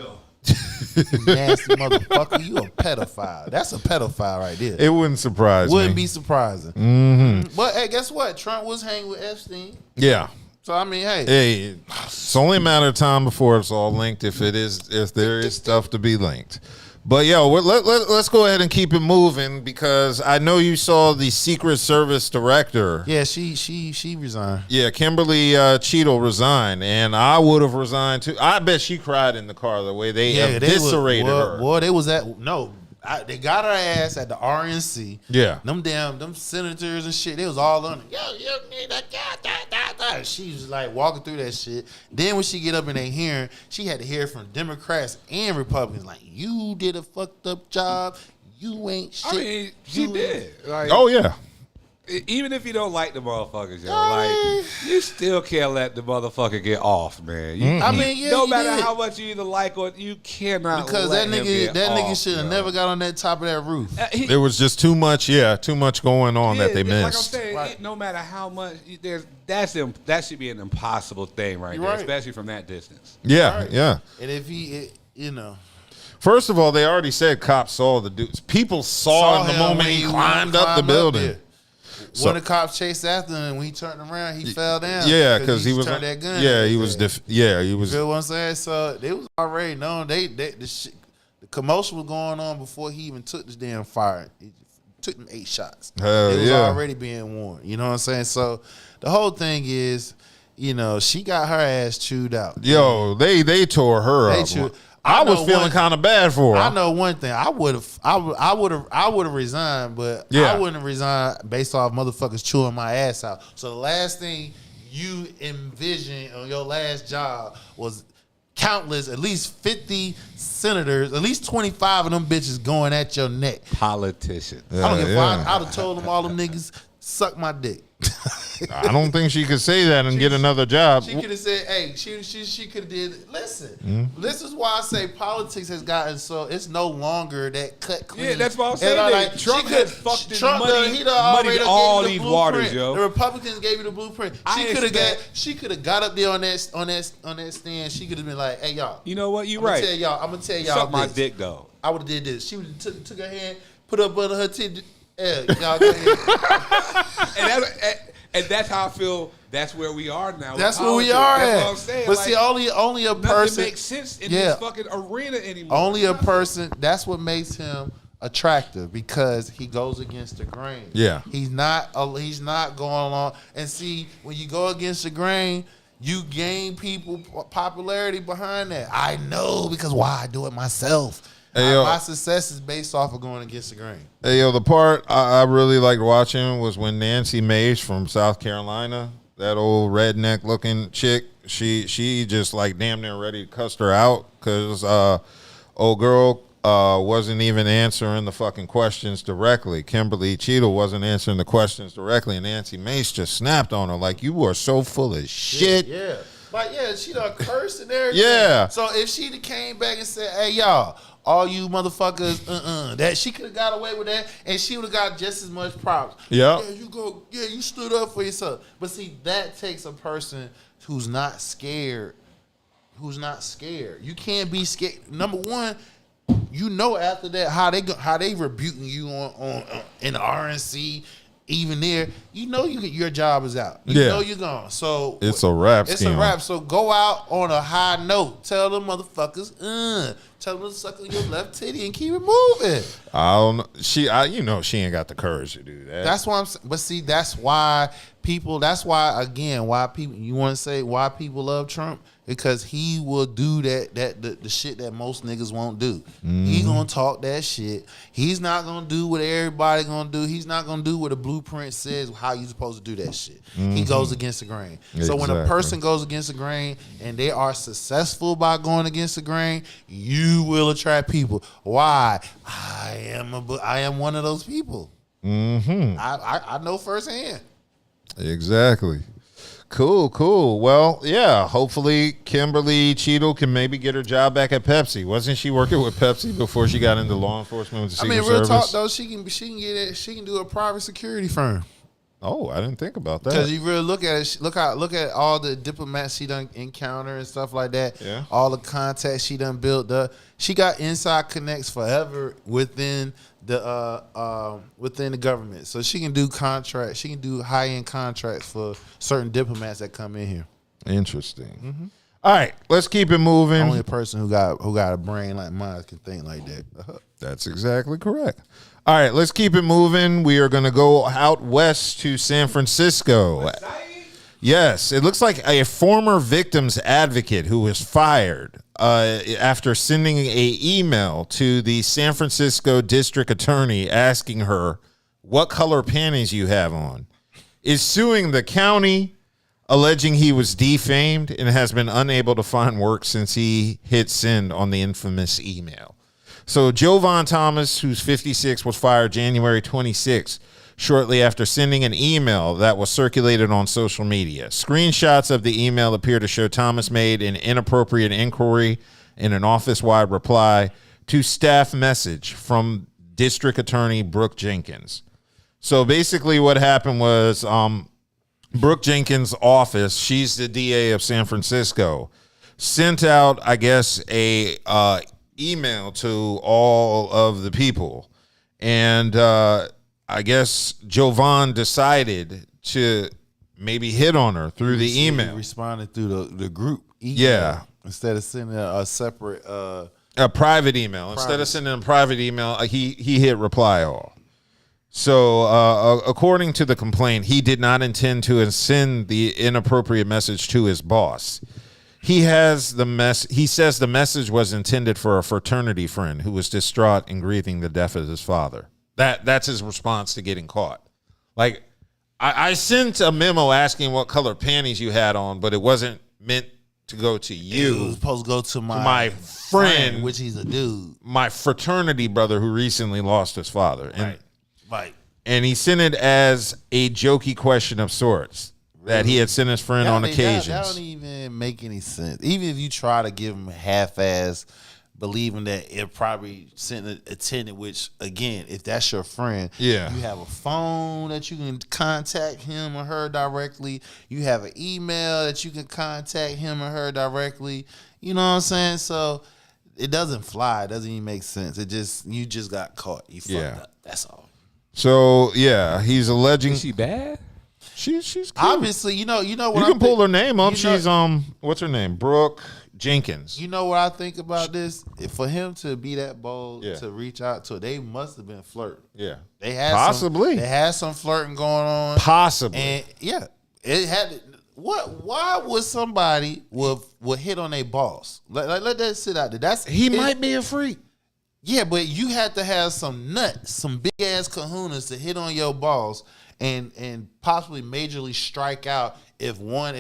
S2: Nasty motherfucker, you a pedophile. That's a pedophile right there.
S1: It wouldn't surprise
S2: Wouldn't
S1: me.
S2: be surprising. But hey, guess what? Trump was hanging with Epstein.
S1: Yeah.
S2: So I mean, hey,
S1: Hey, it's only a matter of time before it's all linked if there is stuff to be linked. But yo, let's go ahead and keep it moving because I know you saw the Secret Service director.
S2: yeah, she resigned.
S1: Yeah, Kimberly Cheadle resigned, and I would have resigned too. I bet she cried in the car the way they eviscerated her.
S2: Boy, they was at they got her ass at the RNC.
S1: Yeah.
S2: Them senators and shit, they was all on it. Yo, you need a She was like walking through that shit. Then when she get up in their hearing, she had to hear from Democrats and Republicans like, you did a fucked up job. You ain't shit.
S4: I mean, she did. Like,
S1: Oh yeah.
S4: even if you don't like the motherfuckers, yo,
S2: I
S4: like you still can't let the motherfucker get off, man.
S2: I mean, yeah,
S4: no
S2: he
S4: matter
S2: did.
S4: how much you either like or you cannot
S2: Because
S4: let
S2: that
S4: him
S2: nigga
S4: get off,
S2: should have
S4: yo.
S2: never got on that top of that roof.
S1: There was just too much going on that they
S4: Like I'm
S1: missed.
S4: saying,
S2: Right.
S4: no matter how much that should be an impossible thing right
S2: You're
S4: there,
S2: right.
S4: especially from that distance.
S1: Yeah,
S2: Right.
S1: yeah.
S2: And if he,
S1: First of all, they already said cops saw the dudes. People saw in the
S2: him
S1: moment
S2: when
S1: he climbed up the
S2: climbed
S1: building.
S2: there.
S1: So-
S2: One of the cops chased after him, and when he turned around, he fell down.
S1: Yeah, because he was.
S2: turned that gun.
S1: Yeah,
S2: at
S1: he
S2: his
S1: was.
S2: ass.
S1: He
S2: You
S1: was.
S2: feel what I'm saying? So they was already known. The commotion was going on before he even took the damn fire. He took them 8 shots.
S1: Hell
S2: it was
S1: yeah.
S2: already being warned. You know what I'm saying? So the whole thing is, she got her ass chewed out.
S1: Yo, they tore her
S2: They
S1: up.
S2: chewed-
S1: I
S2: I
S1: was
S2: know
S1: feeling
S2: one-
S1: kind of bad for her.
S2: I know one thing. I would have resigned, but
S1: Yeah.
S2: I wouldn't have resigned based off motherfuckers chewing my ass out. So the last thing you envision on your last job was countless, at least 50 senators, at least 25 of them bitches going at your neck.
S4: Politicians.
S2: I don't give a
S1: Yeah.
S2: fuck. I'd have told them all them niggas suck my dick.
S1: I don't think she could say that and get another job.
S2: She could have said, "Hey, she could have did." Listen,
S1: Mm-hmm.
S2: this is why I say politics has gotten so it's no longer that cut clean.
S4: Yeah, that's what I'm
S2: And
S4: saying.
S2: like,
S4: Trump
S2: she
S4: has fucked and
S2: Trump
S4: muddied-
S2: he done already
S4: muddied
S2: done
S4: all
S2: gave you
S4: these
S2: the
S4: waters,
S2: blueprint.
S4: yo.
S2: The Republicans gave you the blueprint. She could have got up there on that stand. She could have been like, "Hey, y'all,
S4: You know what? You
S2: I'm
S4: right.
S2: gonna tell y'all
S4: Suck my
S2: this.
S4: dick though.
S2: I would have did this. She would have took her hand, put up under her titty. Yeah, y'all go ahead.
S4: And that's how I feel. That's where we are now. with
S2: That's where we
S4: politics.
S2: are
S4: That's
S2: at.
S4: what I'm saying.
S2: But
S4: Like,
S2: see, only a
S4: nothing
S2: person
S4: makes sense in
S2: Yeah.
S4: this fucking arena anymore.
S2: Only a person. That's what makes him attractive because he goes against the grain.
S1: Yeah.
S2: He's not going along. And see, when you go against the grain, you gain people popularity behind that. I know because why I do it myself.
S1: Hey,
S2: My success is based off of going against the grain.
S1: Hey, yo, the part I really liked watching was when Nancy Mace from South Carolina, that old redneck looking chick, she just like damn near ready to cuss her out because old girl wasn't even answering the fucking questions directly. Kimberly Cheadle wasn't answering the questions directly, and Nancy Mace just snapped on her like, you are so full of shit.
S2: Yeah. Like, yeah, she done cursed and everything.
S1: Yeah.
S2: So if she came back and said, hey, y'all, all you motherfuckers, that she could have got away with that, and she would have got just as much props.
S1: Yeah.
S2: Yeah, you stood up for yourself. But see, that takes a person who's not scared. You can't be scared. Number one, you know after that how they rebuking you on in the RNC, even there, you know your job is out. You know you're gone. So
S1: it's a wrap.
S2: It's a wrap. So go out on a high note. Tell them motherfuckers, tell them to suck on your left titty and keep it moving.
S1: I don't know. She ain't got the courage to do that.
S2: That's why I'm saying. But see, that's why people you want to say why people love Trump? Because he will do the shit that most niggas won't do. He gonna talk that shit. He's not gonna do what everybody gonna do. He's not gonna do what a blueprint says how you supposed to do that shit. He goes against the grain. So when a person goes against the grain and they are successful by going against the grain, you will attract people. Why? I am one of those people. I know firsthand.
S1: Exactly. Cool. Well, yeah, hopefully Kimberly Cheadle can maybe get her job back at Pepsi. Wasn't she working with Pepsi before she got into law enforcement with the Secret Service?
S2: Real talk though, she can get it. She can do a private security firm.
S1: Oh, I didn't think about that.
S2: Because you really look at it, look at all the diplomats she done encounter and stuff like that.
S1: Yeah.
S2: All the contacts she done built up. She got inside connects forever within the government. So she can do contracts. She can do high end contracts for certain diplomats that come in here.
S1: Interesting. All right, let's keep it moving.
S2: Only a person who got a brain like mine can think like that.
S1: That's exactly correct. All right, let's keep it moving. We are going to go out west to San Francisco. Yes, it looks like a former victim's advocate who was fired after sending an email to the San Francisco district attorney asking her what color panties you have on, is suing the county, alleging he was defamed and has been unable to find work since he hit send on the infamous email. So Jovan Thomas, who's 56, was fired January 26, shortly after sending an email that was circulated on social media. Screenshots of the email appear to show Thomas made an inappropriate inquiry in an office-wide reply to staff message from District Attorney Brooke Jenkins. So basically what happened was Brooke Jenkins' office, she's the DA of San Francisco, sent out, I guess, a email to all of the people. And I guess Jovan decided to maybe hit on her through the email.
S2: He responded through the group email.
S1: Yeah.
S2: Instead of sending a separate...
S1: a private email. Instead of sending a private email, he hit reply all. So according to the complaint, he did not intend to send the inappropriate message to his boss. He says the message was intended for a fraternity friend who was distraught and grieving the death of his father. That's his response to getting caught. Like, I sent a memo asking what color panties you had on, but it wasn't meant to go to you.
S2: It was supposed to go to
S1: my friend,
S2: which he's a dude.
S1: my fraternity brother who recently lost his father. And,
S2: Right.
S1: and he sent it as a jokey question of sorts that he had sent his friend on occasions.
S2: That don't even make any sense. Even if you try to give him half-ass believing that it probably sent an attendant, which, again, if that's your friend,
S1: Yeah.
S2: you have a phone that you can contact him or her directly. You have an email that you can contact him or her directly. You know what I'm saying? So it doesn't fly. It doesn't even make sense. You just got caught. You fucked up. That's all.
S1: So, yeah, he's alleging...
S4: Is she bad?
S1: She's cute.
S2: Obviously, you know what
S1: You
S2: I
S1: can pull
S2: think-
S1: her name up.
S2: you know-
S1: She's what's her name? Brooke Jenkins.
S2: You know what I think about this? For him to be that bold
S1: Yeah.
S2: to reach out to her, they must have been flirting.
S1: Yeah,
S2: They had
S1: possibly.
S2: They had some flirting going on.
S1: Possibly.
S2: And yeah, it had. Why would somebody would hit on a boss? Let that sit out there.
S1: He might be a freak.
S2: Yeah, but you had to have some nuts, some big ass kahunas to hit on your boss and possibly majorly strike out if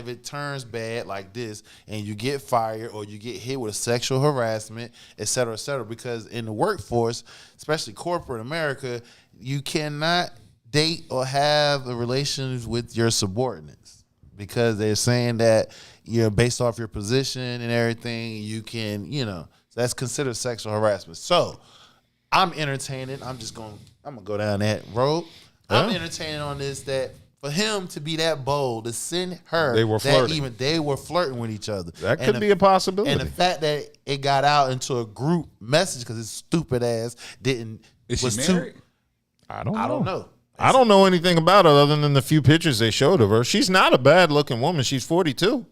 S2: it turns bad like this and you get fired or you get hit with sexual harassment, et cetera, because in the workforce, especially corporate America, you cannot date or have a relationship with your subordinates because they're saying that based off your position and everything, you can, that's considered sexual harassment. So I'm entertaining. I'm gonna go down that road. I'm entertaining on this that for him to be that bold to send her,
S1: They were flirting.
S2: They were flirting with each other.
S1: That could be a possibility.
S2: And the fact that it got out into a group message because his stupid ass didn't.
S4: Is she
S2: was
S4: married?
S1: I don't know.
S2: I
S1: I don't know anything about her other than the few pictures they showed of her. She's not a bad looking woman. She's 42.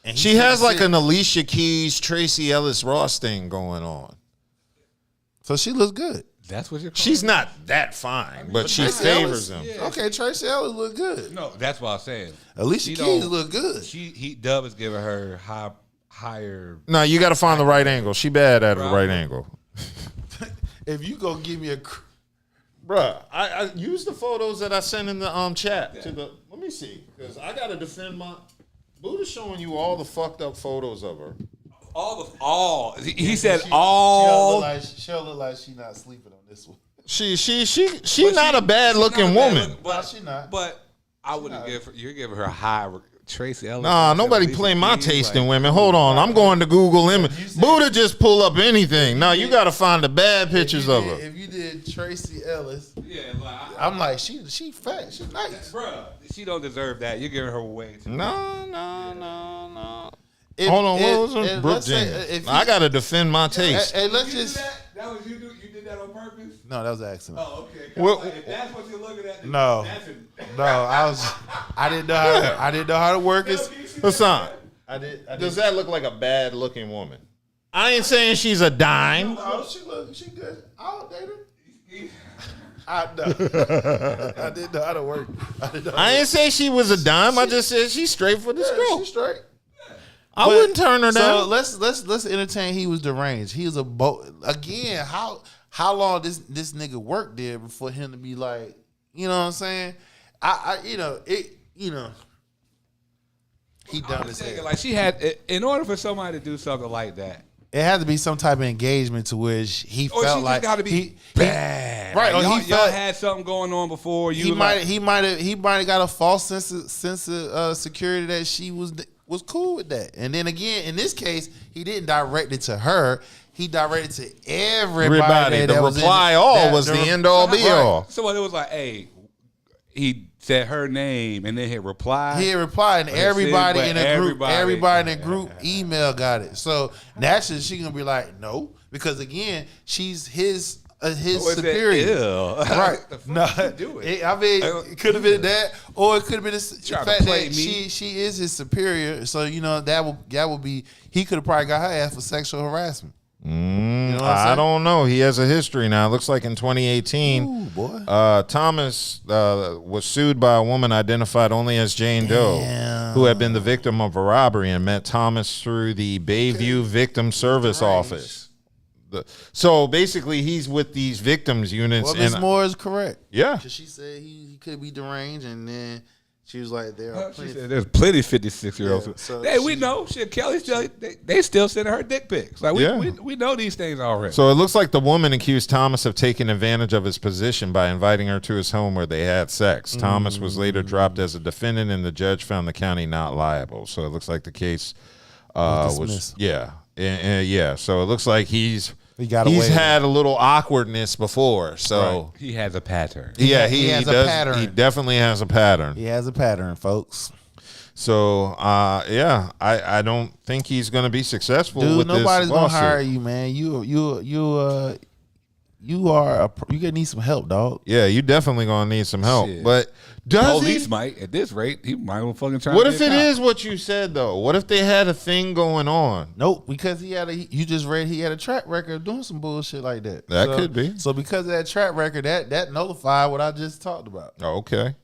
S2: And
S1: She has like an Alicia Keys, Tracy Ellis Ross thing going on.
S2: So she looks good.
S4: That's what you're calling
S1: She's not that fine, but she
S2: Tracy
S1: favors
S2: Ellis-
S1: him.
S4: Yeah.
S2: Okay, Tracy Ellis look good.
S4: No, that's what I'm saying.
S2: Alicia
S4: She
S2: Keys
S4: don't-
S2: look good.
S4: Dub is giving her higher.
S1: No, you got to find the right angle. She bad at the right angle.
S2: If you go give me a,
S1: Bruh, I use the photos that I sent in the chat to the. Let me see, because I got to defend my. Buddha's showing you all the fucked up photos of her.
S4: All. He said all.
S2: She'll look like she not sleeping on this one.
S1: She not a bad looking woman.
S2: No, she not.
S4: But I wouldn't give her. You're giving her high. Tracy Ellis.
S1: Nah, nobody
S4: Alicia
S1: play my
S4: Keys,
S1: taste
S4: like-
S1: in women. Hold on, I'm going to Google image. Buddha just pull up anything. No, you got to find the bad pictures of her.
S2: If you did Tracy Ellis,
S4: Yeah, like,
S2: I'm like she fat, she nice.
S4: bruh, she don't deserve that. You're giving her way too.
S1: No. Hold on, what was her? Brooke Jenkins. I got to defend my taste.
S2: Hey, let's just.
S4: That was you. You did that on purpose.
S2: No, that was an accident.
S4: Oh, okay.
S1: Well-
S4: If that's what you're looking at, then
S2: No. No, I didn't know how to work it.
S1: Hassan,
S2: I did.
S1: does that look like a bad looking woman? I ain't saying she's a dime.
S2: Oh, she good. I'll date her. I know. I didn't know how to work.
S1: I ain't say she was a dime. I just said she's straight for this girl.
S2: She's straight.
S1: I wouldn't turn her
S2: So
S1: down.
S2: let's entertain. He was deranged. He was again. How long this nigga worked there before him to be like, you know what I'm saying? He done his head.
S4: like she had. In order for somebody to do something like that,
S2: It had to be some type of engagement to where he
S4: or
S2: felt
S4: she
S2: like
S4: just got to be bad,
S2: right? Or
S4: Y'all,
S2: he felt
S4: had something going on before.
S2: he might have got a false sense of security that she was cool with that. And then again, in this case, he didn't direct it to her. He directed to everybody.
S1: The reply all was the end all be all.
S4: So it was like, hey, he said her name and then hit reply.
S2: He replied, and everybody in the group,
S4: everybody
S2: in the group email got it. So naturally, she gonna be like, no, because again, she's his superior. Right?
S4: No, do it.
S2: I mean, it could have been that, or it could have been the
S4: Try to
S2: fact
S4: play
S2: that
S4: me.
S2: she is his superior. So that would be, he could have probably got her ass for sexual harassment. You know what I'm
S1: I
S2: saying?
S1: don't know. He has a history now. It looks like in 2018,
S2: Ooh, boy.
S1: Thomas was sued by a woman identified only as Jane Doe, who had been the victim of a robbery and met Thomas through the Bayview Victim Service Office. So basically, he's with these victims units.
S2: Well, Ms.
S1: and
S2: Moore is correct.
S1: yeah,
S2: Because she said he could be deranged, and then she was like, there are
S4: She
S2: plenty.
S4: said there's plenty of 56-year-olds.
S2: Yeah, so
S4: Hey, we
S2: she-
S4: know. Shit, Kelly still they still sending her dick pics. Like
S1: Yeah.
S4: we know these things already.
S1: so it looks like the woman accused Thomas of taking advantage of his position by inviting her to his home where they had sex. Thomas was later dropped as a defendant, and the judge found the county not liable. So it looks like the case was
S2: dismissed.
S1: yeah. So it looks like he's
S2: got away with
S1: had a little awkwardness before. So
S4: he has a pattern.
S1: yeah,
S2: He has a
S1: does.
S2: pattern.
S1: He definitely has a pattern.
S2: He has a pattern, folks.
S1: So I don't think he's going to be successful
S2: Dude,
S1: with
S2: nobody's
S1: this
S2: gonna
S1: lawsuit.
S2: hire you, man. You you gonna need some help, dog.
S1: Yeah, you definitely gonna need some help.
S4: Shit.
S1: But does
S4: Police
S1: he?
S4: might, at this rate, he might well fucking try.
S1: What
S4: to
S1: if
S4: be a
S1: it
S4: cop.
S1: is what you said though? What if they had a thing going on?
S2: Nope, because you just read he had a track record of doing some bullshit like that.
S1: That could be.
S2: So because of that track record, that nullified what I just talked about.
S1: Okay.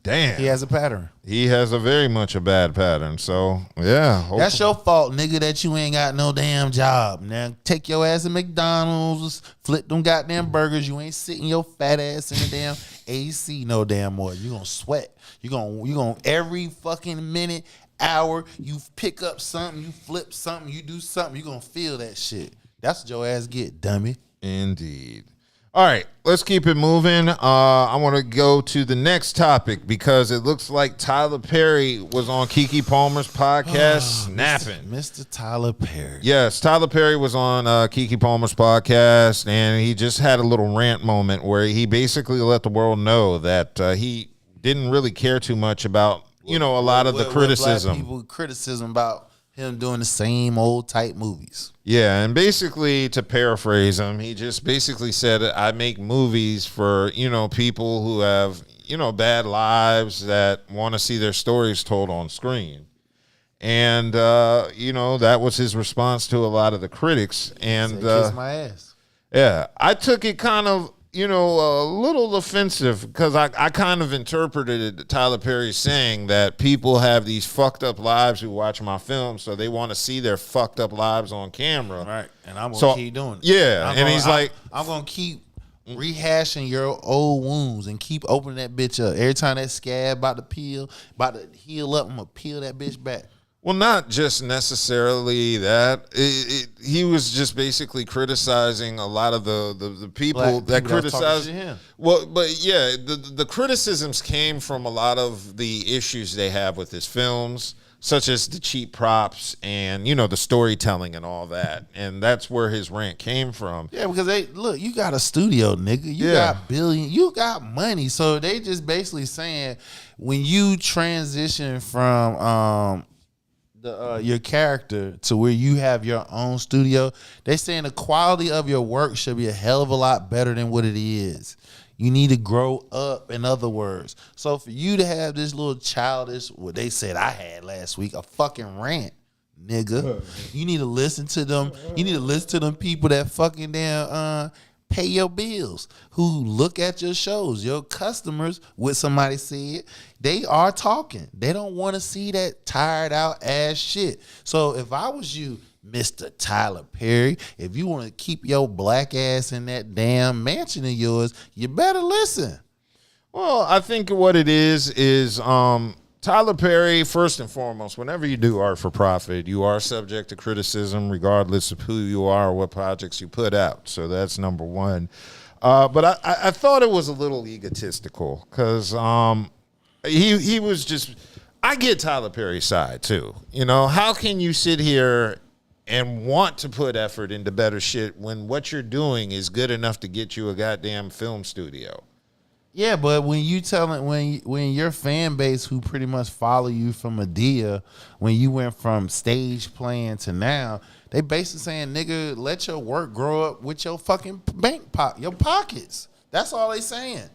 S1: Damn.
S2: He has a pattern.
S1: He has a very much a bad pattern. So yeah.
S2: That's your fault, nigga, that you ain't got no damn job. Now take your ass to McDonald's, flip them goddamn burgers. You ain't sitting your fat ass in the damn AC no damn more. You gonna sweat. You gonna every fucking minute, hour, you pick up something, you flip something, you do something, you gonna feel that shit. That's what your ass get, dummy.
S1: Indeed. All right, let's keep it moving. I want to go to the next topic because it looks like Tyler Perry was on Keke Palmer's podcast snapping.
S2: Mr. Tyler Perry.
S1: Yes, Tyler Perry was on Keke Palmer's podcast, and he just had a little rant moment where he basically let the world know that he didn't really care too much about, a lot of the criticism.
S2: Black people criticism about him doing the same old type movies.
S1: Yeah, and basically, to paraphrase him, he just basically said, I make movies for, people who have, bad lives that want to see their stories told on screen. And, that was his response to a lot of the critics. And
S2: Kiss my ass.
S1: yeah, I took it kind of, a little offensive because I kind of interpreted Tyler Perry saying that people have these fucked up lives who watch my films, so they want to see their fucked up lives on camera.
S2: Right, and I'm going to keep doing it.
S1: Yeah,
S2: I'm going to keep rehashing your old wounds and keep opening that bitch up. Every time that scab about to heal up, I'm going to peel that bitch back.
S1: Well, not just necessarily that. He was just basically criticizing a lot of the people that criticize
S2: him.
S1: Well, but yeah, the criticisms came from a lot of the issues they have with his films, such as the cheap props and the storytelling and all that. And that's where his rant came from.
S2: Yeah, because you got a studio, nigga. You got billion. You got money. So they just basically saying when you transition from your character to where you have your own studio, they saying the quality of your work should be a hell of a lot better than what it is. You need to grow up, in other words. So for you to have this little childish, what they said I had last week, a fucking rant, nigga. You need to listen to them. You need to listen to them people that fucking damn pay your bills, who look at your shows, your customers. What somebody said, they are talking. They don't want to see that tired out ass shit. So if I was you, Mr. Tyler Perry, if you want to keep your black ass in that damn mansion of yours, you better listen.
S1: Well, I think what it is Tyler Perry, first and foremost, whenever you do art for profit, you are subject to criticism regardless of who you are or what projects you put out. So that's number one. But I thought it was a little egotistical because he was just – I get Tyler Perry's side too. How can you sit here and want to put effort into better shit when what you're doing is good enough to get you a goddamn film studio?
S2: Yeah, but when you telling when your fan base who pretty much follow you from Medea, when you went from stage playing to now, they basically saying, nigga, let your work grow up with your fucking your pockets. That's all they saying.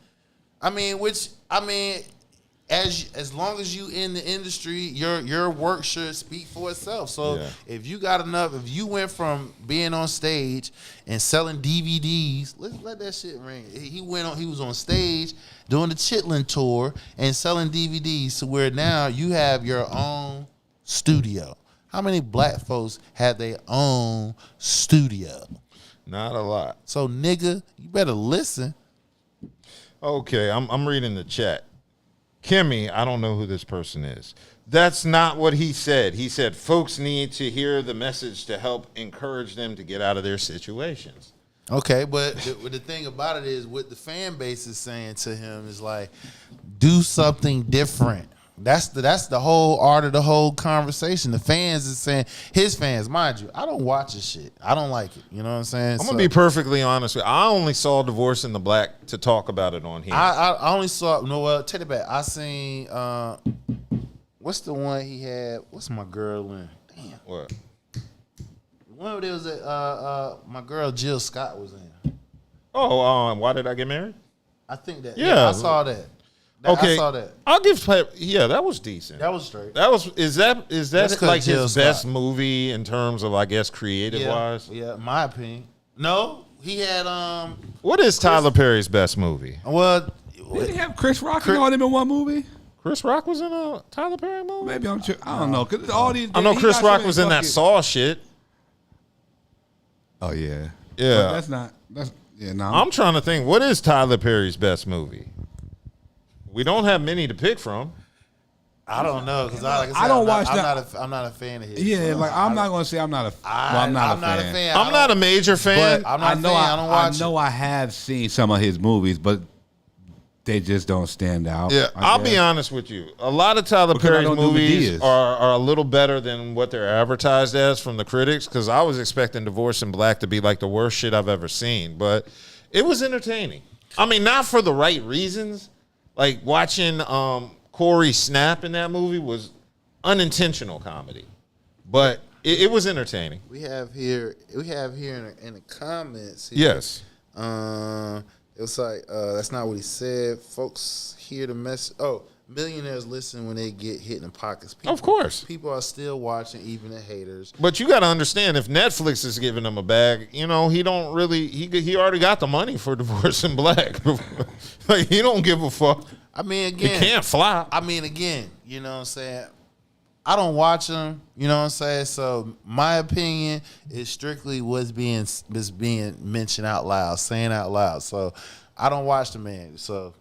S2: As long as you in the industry, your work should speak for itself. So if you got enough, if you went from being on stage and selling DVDs, let's let that shit ring. He was on stage doing the Chitlin tour and selling DVDs to where now you have your own studio. How many black folks have their own studio?
S1: Not a lot.
S2: So nigga, you better listen.
S1: Okay, I'm reading the chat. Kimmy, I don't know who this person is. That's not what he said. He said folks need to hear the message to help encourage them to get out of their situations.
S2: Okay, but the thing about it is what the fan base is saying to him is like, do something different. That's the whole art of the whole conversation. The fans is saying, his fans, mind you, I don't watch this shit. I don't like it. You know what I'm saying?
S1: I'm going to be perfectly honest with you. I only saw Divorce in the Black to talk about it on here.
S2: I only saw, take it back. I seen, what's the one he had? What's my girl in? Damn.
S1: What?
S2: The one where there was my girl Jill Scott was in.
S1: Oh, Why Did I Get Married?
S2: I think that.
S1: Yeah.
S2: I saw that.
S1: Okay,
S2: I saw that.
S1: I'll give. Yeah, that was decent.
S2: That was straight.
S1: That was. Is that
S2: 'cause
S1: like
S2: Jill
S1: his best
S2: Scott.
S1: movie in terms of, I guess, creative wise?
S2: Yeah, my opinion. No, he had
S1: What is Tyler Perry's best movie?
S2: Well,
S4: Did he have Chris Rock and all them in one movie?
S1: Chris Rock was in a Tyler Perry movie.
S4: Maybe I'm sure. I don't know. Cause all these.
S1: I know
S4: he
S1: Chris
S4: got so
S1: Rock
S4: many
S1: was in that
S4: fucking-
S1: Saw shit.
S4: Oh yeah.
S1: Yeah.
S4: But that's not. That's yeah. No.
S1: I'm trying to think. What is Tyler Perry's best movie? We don't have many to pick from.
S2: I don't know because like I, said,
S4: I don't
S2: I'm not,
S4: watch
S2: I'm
S4: that.
S2: not. I'm not a fan of his.
S4: Yeah,
S2: so
S4: like I'm not gonna say I'm not a.
S2: I'm
S4: not a fan.
S1: I'm not a major fan.
S4: But
S2: I'm not
S4: I know
S2: a fan. I don't watch
S4: I know I have seen some of his movies, but they just don't stand out.
S1: Yeah,
S4: I
S1: I'll be
S4: guess.
S1: honest with you. A lot of Tyler
S4: Because I
S1: Perry's
S4: don't do
S1: movies
S4: Medeas.
S1: are a little better than what they're advertised as from the critics, because I was expecting Divorce in Black to be like the worst shit I've ever seen, but it was entertaining. I mean, not for the right reasons. Like watching Corey snap in that movie was unintentional comedy, but it was entertaining.
S2: We have here in the comments. Here,
S1: Yes.
S2: It was like that's not what he said. Folks hear the message. Oh, millionaires listen when they get hit in the pockets. People,
S1: Of course.
S2: people are still watching, even the haters.
S1: But you got to understand, if Netflix is giving him a bag, he don't really. He already got the money for Divorce in Black. Like, he don't give a fuck.
S2: I mean,
S1: He
S2: again,
S1: can't fly.
S2: I mean, again, you know what I'm saying? I don't watch them, you know what I'm saying? So my opinion is strictly what's being mentioned out loud, saying out loud. So I don't watch the man. So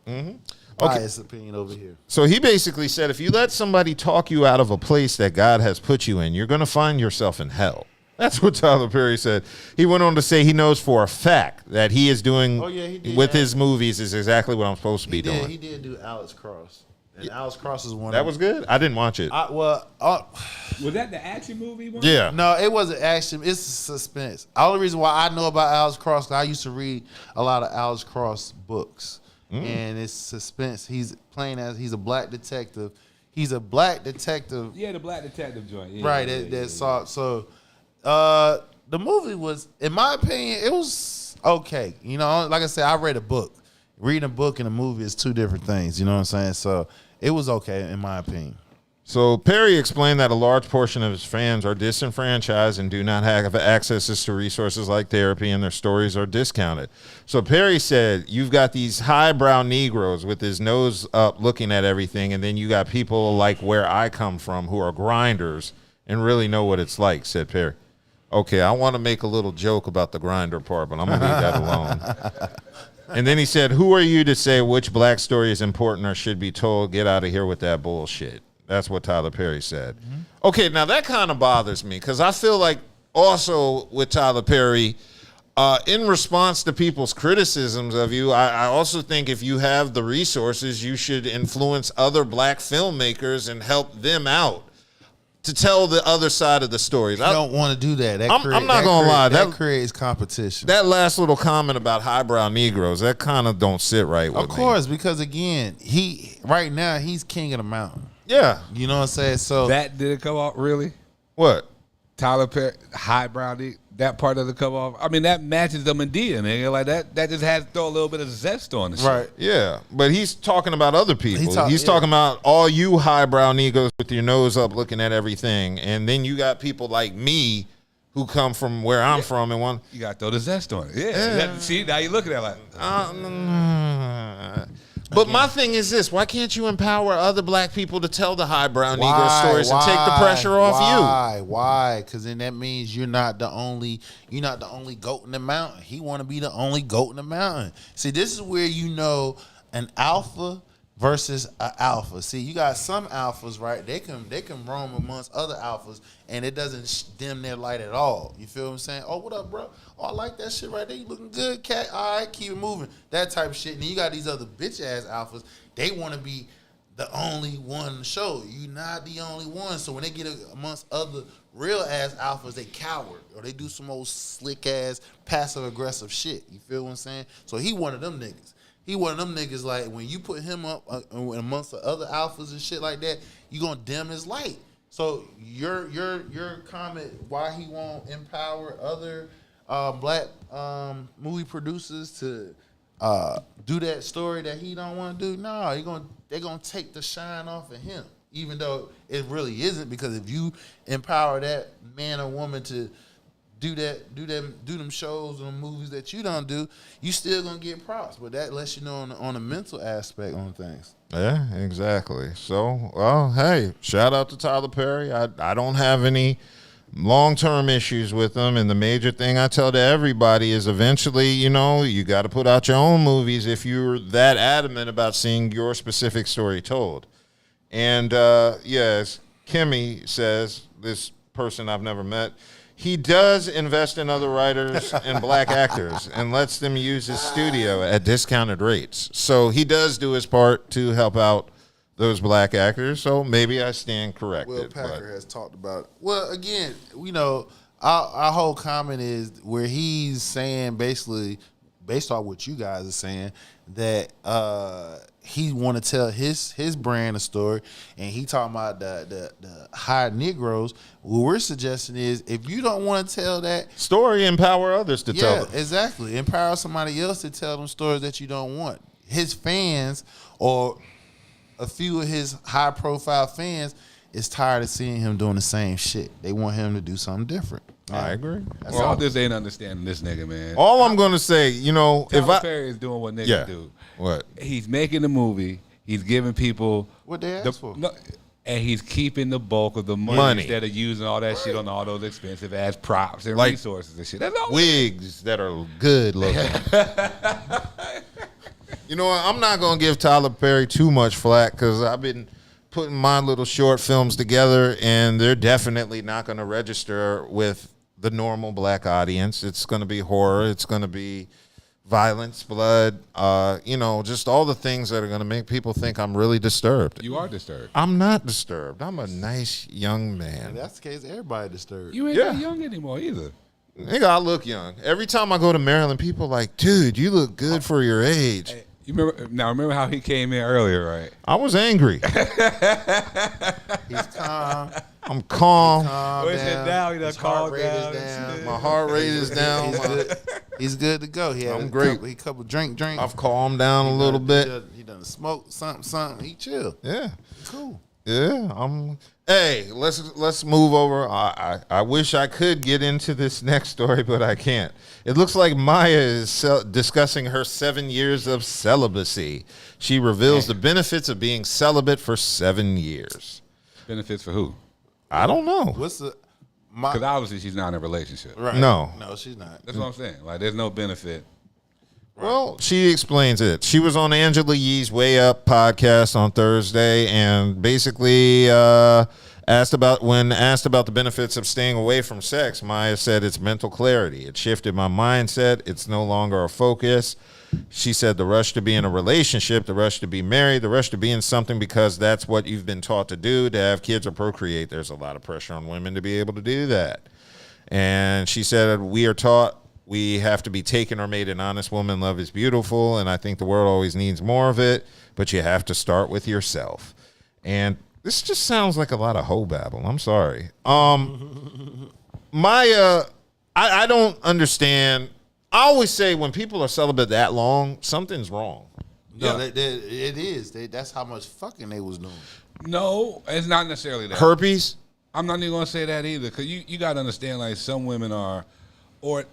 S2: biased opinion over here.
S1: So he basically said, if you let somebody talk you out of a place that God has put you in, you're going to find yourself in hell. That's what Tyler Perry said. He went on to say he knows for a fact that he is doing
S2: he did
S1: with
S2: that.
S1: his movies is exactly what I'm supposed to be doing.
S2: He did do Alex Cross. And Alex Cross is one
S1: That
S2: of
S1: was good? I didn't watch it.
S4: Was that the action movie one?
S1: Yeah.
S2: No, it wasn't action. It's suspense. The only reason why I know about Alex Cross, 'cause I used to read a lot of Alex Cross books, and it's suspense. He's a black detective. He's a black detective,
S4: Yeah, the Black Detective joint. Yeah,
S2: right?
S4: yeah,
S2: That saw. So, the movie was, in my opinion, it was okay. You know, like I said, I read a book. Reading a book and a movie is two different things. You know what I'm saying? So it was okay in my opinion.
S1: So Perry explained that a large portion of his fans are disenfranchised and do not have access to resources like therapy, and their stories are discounted. So Perry said, you've got these highbrow Negroes with his nose up looking at everything, and then you got people like where I come from who are grinders and really know what it's like, said Perry. Okay, I want to make a little joke about the grinder part, but I'm going to leave that alone. And then he said, who are you to say which black story is important or should be told? Get out of here with that bullshit. That's what Tyler Perry said. Okay, now that kind of bothers me because I feel like also with Tyler Perry, in response to people's criticisms of you, I also think if you have the resources, you should influence other black filmmakers and help them out to tell the other side of the stories.
S2: I don't want to do that.
S1: I'm not gonna lie.
S2: That
S1: That
S2: creates competition.
S1: That last little comment about highbrow Negroes, that kind of don't sit right with me.
S2: Of course, because again, right now he's king of the mountain.
S1: Yeah.
S2: You know what I'm saying? So
S4: That did it come off really?
S1: What?
S4: Tyler Perry, highbrow, that part doesn't come off. I mean, that matches the Medea, nigga. Like that just has to throw a little bit of zest on the shit.
S2: right.
S1: Yeah, but he's talking about other people. He's
S2: yeah.
S1: talking about all you highbrow Negroes with your nose up looking at everything. And then you got people like me who come from where I'm from and want...
S4: You got to throw the zest on it. Yeah. See, now you're looking at it like,
S1: But my thing is this: why can't you empower other black people to tell the highbrow Negro stories and take the pressure off you?
S2: Why? Because then that means you're not the only goat in the mountain. He want to be the only goat in the mountain. See, this is where you know an alpha versus an alpha. See, you got some alphas, right? They can roam amongst other alphas, and it doesn't dim their light at all. You feel what I'm saying? Oh, what up, bro? Oh, I like that shit right there. You looking good, cat. All right, keep it moving. That type of shit. And then you got these other bitch-ass alphas. They want to be the only one in the show. You're not the only one. So when they get amongst other real-ass alphas, they coward. Or they do some old slick-ass, passive-aggressive shit. You feel what I'm saying? So he one of them niggas. He one of them niggas like when you put him up amongst the other alphas and shit like that, you gonna dim his light. So your comment why he won't empower other black movie producers to do that story that he don't want to do? No, they're gonna take the shine off of him, even though it really isn't. Because if you empower that man or woman to do them shows and movies that you don't do, you still gonna get props. But that lets you know on the mental aspect on things.
S1: Yeah, exactly. So, well, hey, shout out to Tyler Perry. I don't have any long-term issues with him, and the major thing I tell to everybody is eventually, you got to put out your own movies if you're that adamant about seeing your specific story told. And, yes, Kimmy says, this person I've never met, he does invest in other writers and black actors and lets them use his studio at discounted rates. So he does do his part to help out those black actors. So maybe I stand corrected.
S2: Will Packer has talked about it. Well, again, our whole comment is where he's saying basically, based on what you guys are saying, that he want to tell his brand a story, and he talking about the high Negroes. What we're suggesting is, if you don't want to tell that
S1: story, empower others to tell them.
S2: Exactly. Empower somebody else to tell them stories that you don't want. His fans, or a few of his high profile fans, is tired of seeing him doing the same shit. They want him to do something different.
S1: I agree.
S4: All this ain't understanding this nigga, man.
S1: All I'm going to say,
S4: Tyler Perry is doing what niggas do.
S1: What?
S4: He's making the movie. He's giving people
S2: what they asked for.
S4: No, and he's keeping the bulk of the money instead of using all that shit on all those expensive ass props and resources and shit. That's all.
S1: Wigs that are good looking. You know what? I'm not going to give Tyler Perry too much flack because I've been putting my little short films together, and they're definitely not going to register with the normal black audience. It's going to be horror. It's going to be violence, blood, just all the things that are going to make people think I'm really disturbed.
S4: You are disturbed.
S1: I'm not disturbed. I'm a nice young man.
S2: And that's the case. Everybody disturbed.
S4: You ain't that young anymore either.
S1: Nigga, I look young. Every time I go to Maryland, people are like, dude, you look good for your age.
S4: Hey, remember how he came in earlier, right?
S1: I was angry.
S2: He's calm.
S1: I'm calm.
S2: His heart rate is down.
S1: My heart rate is down.
S2: He's good to go.
S1: I'm great.
S2: He couple drinks.
S1: I've calmed down a little bit.
S2: He done smoke something. He chill.
S1: Yeah.
S2: Cool.
S1: Yeah. Hey, let's move over. I wish I could get into this next story, but I can't. It looks like Maya is discussing her 7 years of celibacy. She reveals the benefits of being celibate for 7 years.
S4: Benefits for who?
S1: I don't know.
S2: Because
S4: obviously she's not in a relationship.
S2: Right.
S1: No,
S2: she's not.
S4: That's what I'm saying. Like, there's no benefit.
S1: Well, she explains it. She was on Angela Yee's Way Up podcast on Thursday, and basically asked about the benefits of staying away from sex. Maya said it's mental clarity. It shifted my mindset. It's no longer a focus. She said the rush to be in a relationship, the rush to be married, the rush to be in something because that's what you've been taught to do, to have kids or procreate. There's a lot of pressure on women to be able to do that. And she said we are taught we have to be taken or made an honest woman. Love is beautiful, and I think the world always needs more of it, but you have to start with yourself. And this just sounds like a lot of hoe babble. I'm sorry. Maya, I don't understand. I always say when people are celibate that long, something's wrong.
S2: No, it is. That's how much fucking they was doing.
S4: No, it's not necessarily that.
S1: Herpes?
S4: I'm not even going to say that either, because you got to understand, like, some women are, or,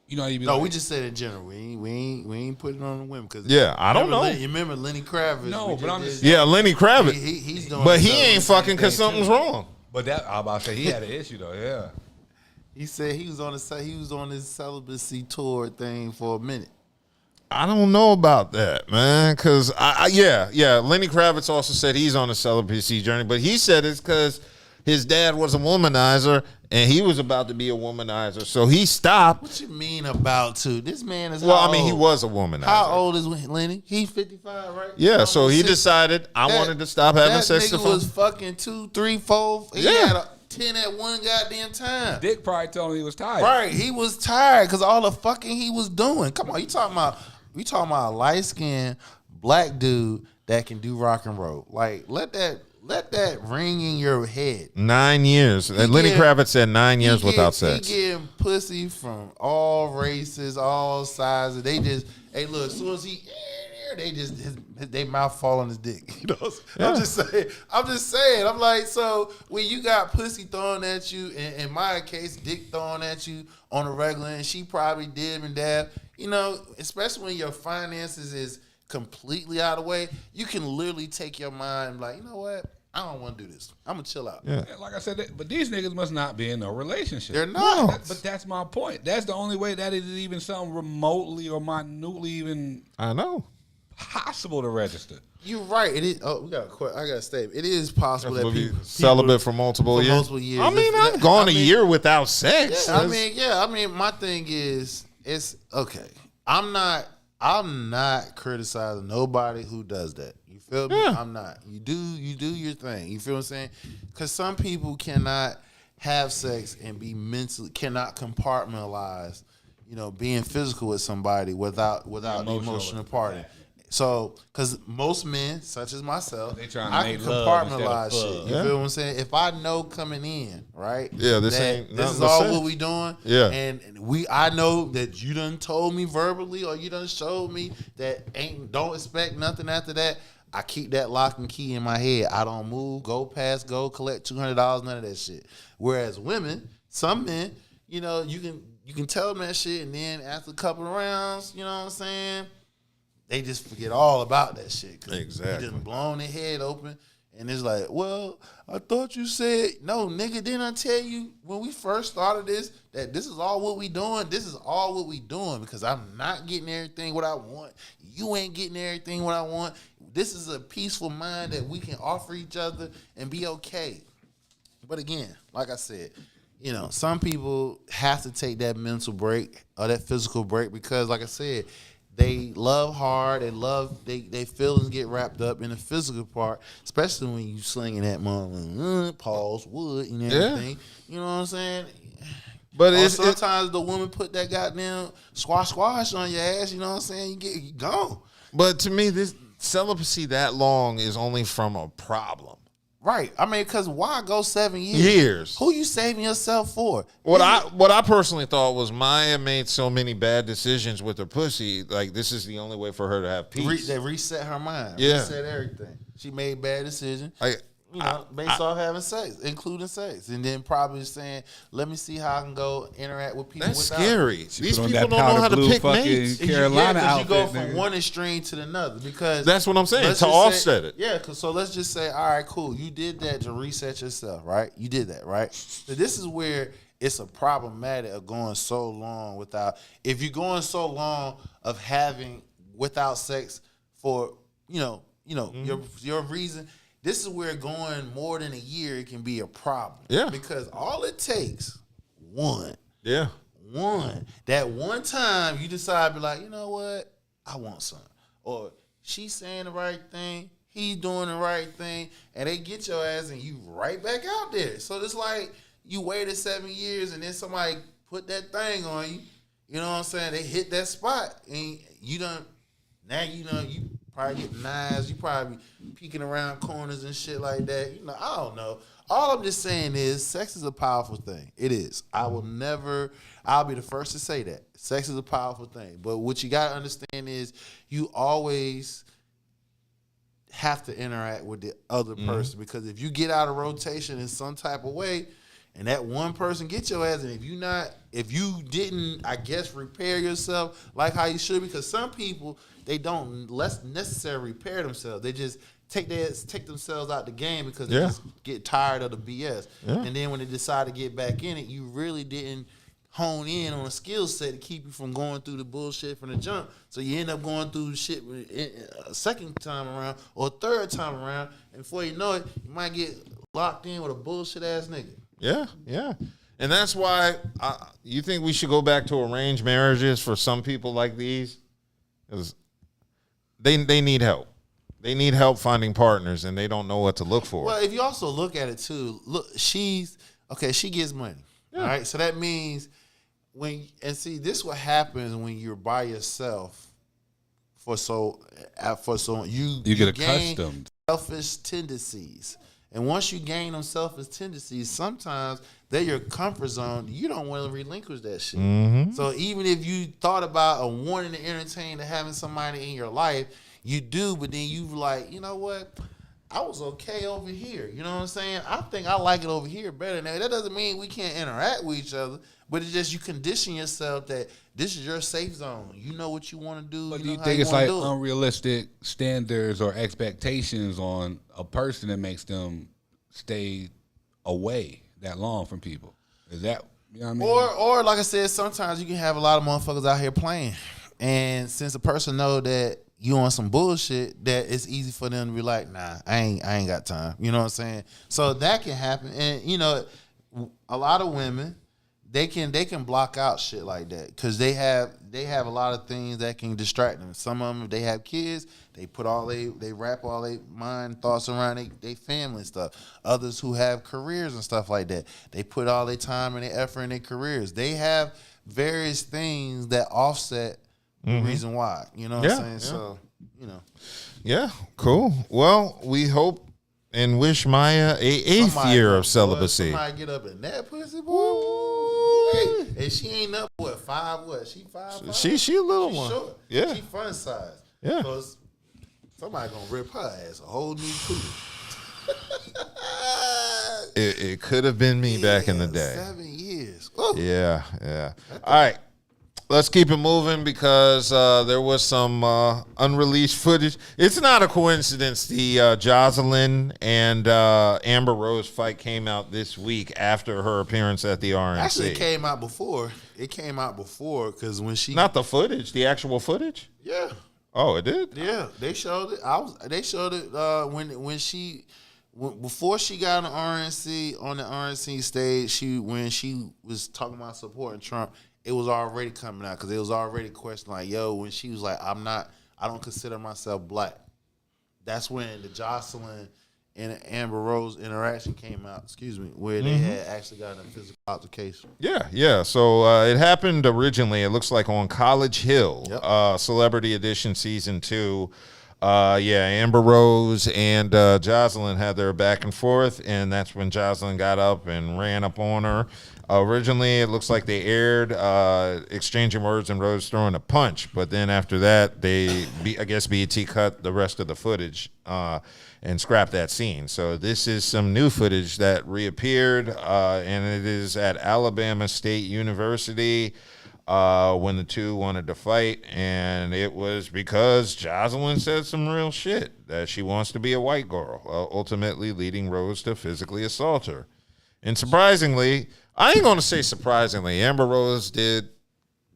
S4: you'd be
S2: we just said in general. We ain't putting it on the women. Cause
S1: I don't know.
S2: You remember Lenny Kravitz?
S4: No, but I'm just
S1: saying. Yeah, Lenny Kravitz.
S2: He's doing
S1: but he ain't fucking because something's wrong.
S4: But I'm about to say he had an issue, though, yeah.
S2: He said he was on his celibacy tour thing for a minute.
S1: I don't know about that, man, because Lenny Kravitz also said he's on a celibacy journey, but he said it's because his dad was a womanizer and he was about to be a womanizer, so he stopped.
S2: What you mean about to? This man is
S1: he was a womanizer.
S2: How old is Lenny? He's 55, right?
S1: Yeah, so he decided I wanted to stop having sex.
S2: That nigga was fucking 2, 3, 4. He had 10 at one goddamn time.
S4: Dick probably told him he was tired.
S2: Right, he was tired because all the fucking he was doing. Come on, you talking about a light skinned black dude that can do rock and roll. Like let that let that ring in your head.
S1: 9 years. Lenny Kravitz said 9 years without sex.
S2: He getting pussy from all races, all sizes. They just, hey, look, as soon as he, they just they mouth fall on his dick. You know, yeah. I'm just saying. I'm like, so when you got pussy thrown at you, in my case, dick thrown at you on a regular, and she probably dib and dab. You know, especially when your finances is completely out of the way, you can literally take your mind and be like, you know what? I don't want to do this. I'm going to chill out.
S1: Yeah.
S4: Like I said, but these niggas must not be in no relationship.
S2: They're not.
S4: But that's my point. That's the only way that is even something remotely or minutely even possible to register.
S2: You're right. It is. Oh, I got a statement. It is possible that people
S1: celibate for multiple years. I mean, I've gone a year without sex.
S2: Yeah, I mean, my thing is, it's okay. I'm not criticizing nobody who does that. You feel me? Yeah. I'm not. You do your thing. You feel what I'm saying? Because some people cannot have sex and cannot compartmentalize, you know, being physical with somebody without the emotional part. So, because most men, such as myself, I can compartmentalize shit. You feel what I'm saying? If I know coming in, right?
S1: Yeah, this
S2: is all what we doing.
S1: Yeah,
S2: and I know that you done told me verbally or you done showed me that don't expect nothing after that. I keep that lock and key in my head. I don't move, go past, go collect $200, none of that shit. Whereas women, some men, you know, you can tell them that shit, and then after a couple of rounds, you know what I'm saying? They just forget all about that shit.
S1: Exactly.
S2: You just blown their head open. And it's like, well, I thought you said, no, nigga, didn't I tell you when we first started this that this is all what we doing? This is all what we doing because I'm not getting everything what I want. You ain't getting everything what I want. This is a peaceful mind that we can offer each other and be okay. But again, like I said, you know, some people have to take that mental break or that physical break because, like I said, they love hard and they feelings get wrapped up in the physical part, especially when you slinging that motherfucker, pause, wood, and everything. Yeah. You know what I'm saying? But sometimes the woman put that goddamn squash on your ass. You know what I'm saying? You gone.
S1: But to me, this celibacy that long is only from a problem.
S2: Right. I mean, because why go 7 years? Who you saving yourself for?
S1: What I personally thought was Maya made so many bad decisions with her pussy. Like, this is the only way for her to have peace.
S2: They reset her mind.
S1: Yeah.
S2: Reset everything. She made bad decisions. Based off having sex, including sex. And then probably saying, let me see how I can go interact with people.
S1: That's scary. These people don't know how to pick mates.
S2: Carolina because you go from one extreme to another. Because
S1: that's what I'm saying, to offset it.
S2: Yeah, so let's just say, all right, cool. You did that to reset yourself, right? You did that, right? So this is where it's a problematic of going so long without, if you're going so long of having without sex for, your reason. This is where going more than a year, it can be a problem.
S1: Yeah.
S2: Because all it takes, one.
S1: Yeah.
S2: One. That one time you decide to be like, you know what? I want some. Or she's saying the right thing, he's doing the right thing, and they get your ass and you right back out there. So it's like you waited 7 years and then somebody put that thing on you. You know what I'm saying? They hit that spot and you probably get knives. You probably peeking around corners and shit like that. You know, I don't know. All I'm just saying is sex is a powerful thing. It is. I'll be the first to say that. Sex is a powerful thing. But what you got to understand is you always have to interact with the other person because if you get out of rotation in some type of way and that one person gets your ass, and if you didn't, I guess, repair yourself like how you should, because some people, they don't necessarily repair themselves. They just take themselves out the game because they just get tired of the BS. Yeah. And then when they decide to get back in it, you really didn't hone in on a skill set to keep you from going through the bullshit from the jump. So you end up going through the shit a second time around or a third time around, and before you know it, you might get locked in with a bullshit ass nigga.
S1: Yeah, yeah. And that's why you think we should go back to arranged marriages for some people like these? Because they need help. They need help finding partners, and they don't know what to look for.
S2: Well, if you also look at it, too, she gets money. Yeah. All right? So that means this is what happens when you're by yourself for so you
S4: get accustomed.
S2: Selfish tendencies. And once you gain them selfish tendencies, sometimes they're your comfort zone. You don't want to relinquish that shit. So even if you thought about or wanting to entertain to having somebody in your life, you do, but then you like, you know what? I was okay over here. You know what I'm saying? I think I like it over here better than that. That doesn't mean we can't interact with each other, but it's just you condition yourself that this is your safe zone. You know what you want to do.
S4: But
S2: you
S4: do you
S2: know
S4: think
S2: how
S4: it's
S2: wanna
S4: like
S2: do it.
S4: unrealistic standards or expectations on a person that makes them stay away that long from people? Is that, you know what I mean?
S2: Or like I said, sometimes you can have a lot of motherfuckers out here playing, and since a person know that you on some bullshit, that it's easy for them to be like, nah, I ain't got time. You know what I'm saying? So that can happen, and you know, a lot of women, they can block out shit like that because they have a lot of things that can distract them. Some of them, they have kids, they wrap all their mind thoughts around they family and stuff. Others who have careers and stuff like that, they put all their time and their effort in their careers. They have various things that offset the reason why. You know what I'm saying?
S1: Yeah.
S2: So, you know.
S1: Yeah, cool. Well, we hope and wish Maya a eighth year of celibacy.
S2: Somebody get up in that pussy, boy. And she ain't up, what, 5, what? She 5'5"?
S1: She a little one.
S2: Short.
S1: Yeah.
S2: She fun size.
S1: Yeah.
S2: So somebody gonna rip her ass a whole new cootie.
S1: It could have been me back in the day.
S2: 7 years. Ooh.
S1: Yeah. All right. Let's keep it moving because there was some unreleased footage. It's not a coincidence the Jocelyn and Amber Rose fight came out this week after her appearance at the RNC.
S2: Actually, it came out before. It came out before because when she
S1: Not the footage, the actual footage?
S2: yeah.
S1: Oh, it did?
S2: Yeah, they showed it. They showed it before she got on the RNC stage. When she was talking about supporting Trump, it was already coming out because it was already questioning like, yo, when she was like, I don't consider myself black. That's when the Jocelyn and Amber Rose interaction came out. Where they had actually gotten a physical altercation.
S1: Yeah. So it happened originally, it looks like on College Hill,
S2: Yep.
S1: Celebrity Edition Season 2. Amber Rose and Jocelyn had their back and forth, and that's when Jocelyn got up and ran up on her. Originally, it looks like they aired exchanging words and Rose throwing a punch, but then after that, I guess BET cut the rest of the footage and scrapped that scene. So this is some new footage that reappeared, and it is at Alabama State University. When the two wanted to fight, and it was because Jocelyn said some real shit that she wants to be a white girl, ultimately leading Rose to physically assault her. And surprisingly, I ain't gonna say surprisingly, Amber Rose did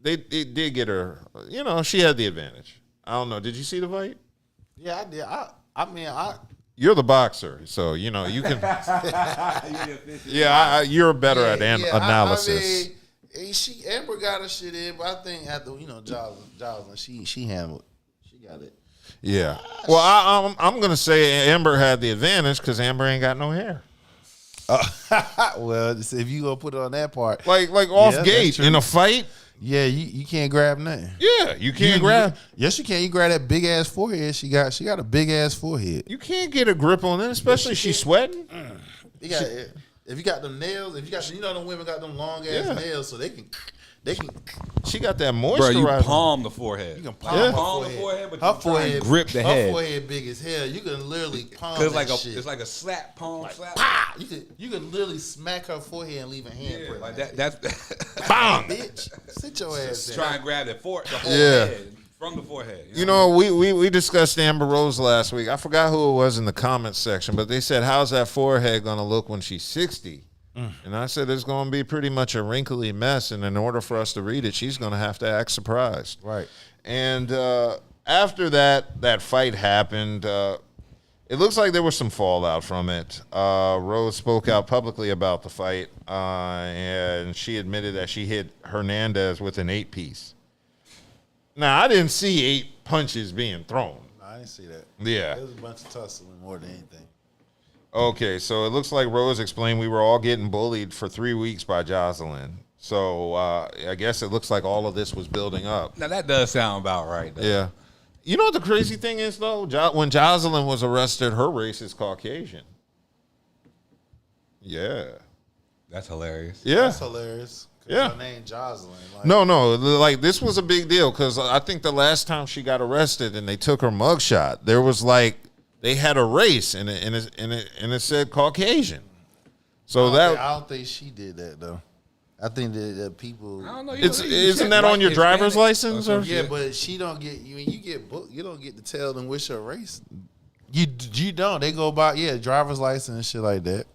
S1: get her. You know, she had the advantage. I don't know. Did you see the fight?
S2: Yeah, I did.
S1: You're the boxer, so you know you can. You're better at analysis.
S2: Amber got her shit in, but I think after Jocelyn, she handled it. She got it.
S1: Yeah. Well, I'm gonna say Amber had the advantage because Amber ain't got no hair.
S2: Well, if you gonna put it on that part,
S1: Like off gate in a fight.
S2: Yeah, you can't grab nothing.
S1: Yeah, you can't grab.
S2: Yes, you can. You grab that big ass forehead. She got a big ass forehead.
S1: You can't get a grip on it, especially she's sweating.
S2: If you got them nails, them women got them long ass nails, so they can.
S1: She got that moisturizer.
S4: Bro, you palm the forehead.
S2: You can palm
S4: the forehead, but
S2: her
S4: you
S2: forehead
S4: grip the head.
S2: Her forehead big as hell. You can literally palm
S4: Cause
S2: that shit.
S4: it's like a slap, palm slap.
S2: Pah! You can literally smack her forehead and leave a handprint.
S4: Yeah, like that. That's
S1: Bang!
S2: Bitch, sit your ass down.
S4: try and grab the whole head from the forehead.
S1: You know, we discussed Amber Rose last week. I forgot who it was in the comments section, but they said, "How's that forehead gonna look when she's 60?" And I said, it's going to be pretty much a wrinkly mess, and in order for us to read it, she's going to have to act surprised.
S2: Right.
S1: And after that fight happened, it looks like there was some fallout from it. Rose spoke out publicly about the fight, and she admitted that she hit Hernandez with an 8-piece. Now, I didn't see 8 punches being thrown.
S2: No, I didn't see that.
S1: Yeah.
S2: It was a bunch of tussling more than anything.
S1: Okay, so it looks like Rose explained we were all getting bullied for 3 weeks by Jocelyn. So I guess it looks like all of this was building up.
S4: Now that does sound about right, though.
S1: Yeah. You know what the crazy thing is, though? When Jocelyn was arrested, her race is Caucasian. Yeah.
S4: That's hilarious.
S1: Yeah.
S2: That's hilarious.
S1: Yeah.
S2: Her name Jocelyn. Like,
S1: No, like this was a big deal because I think the last time she got arrested and they took her mugshot, there was like they had a race and it said Caucasian. So
S2: I don't think she did that though. I think that people.
S4: I don't know.
S1: Isn't that on your driver's license? Or?
S2: Yeah, but she don't get you. When you get booked, you don't get to tell them which her race. You don't. They go by driver's license and shit like that.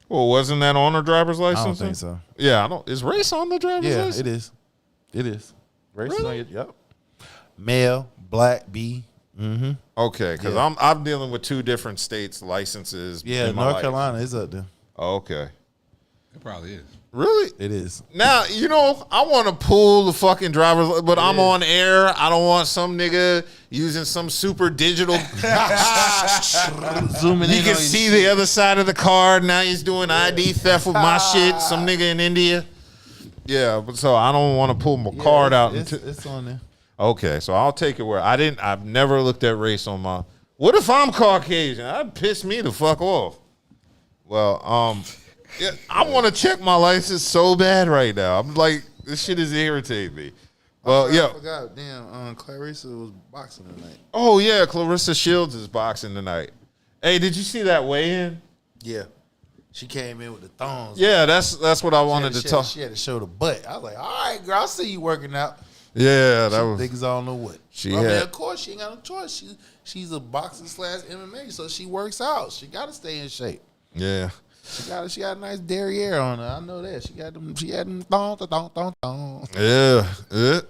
S1: Well, wasn't that on her driver's license?
S2: I don't think so.
S1: Yeah, I don't. Is race on the driver's license?
S2: Yeah, it is. It is. Race is
S1: Really?
S2: on your, yep. Male, black, B. Mm-hmm.
S1: Okay, because I'm dealing with 2 different states' licenses.
S2: Yeah,
S1: in my
S2: North
S1: life.
S2: Carolina is up there.
S1: Oh, okay.
S4: It probably is.
S1: Really?
S2: It is.
S1: Now, I want to pull the fucking driver's, but I'm on air. I don't want some nigga using some super digital.
S2: Zooming in.
S1: You can see the other side of the card. Now he's doing ID theft with my shit. Some nigga in India. Yeah, but so I don't want to pull my card out.
S2: It's on there.
S1: Okay, so I'll take it where I've never looked at race on my. What if I'm Caucasian? That'd piss me the fuck off. Well, yeah, I want to check my license so bad right now. I'm like, this shit is irritating me. Well,
S2: I
S1: yeah.
S2: forgot. Damn, Clarissa was boxing tonight.
S1: Oh yeah, Clarissa Shields is boxing tonight. Hey, did you see that weigh-in?
S2: Yeah, she came in with the thongs.
S1: Yeah, that's what I wanted to talk.
S2: She had to show the butt. I was like, all right, girl, I see you working out.
S1: Yeah, that was.
S2: Niggas I don't know what.
S1: She
S2: I mean,
S1: had-
S2: of course, she ain't got no choice. She's a boxer / MMA, so she works out. She got to stay in shape.
S1: Yeah.
S2: She got a nice derriere on her. I know that. She had them thong.
S1: Yeah.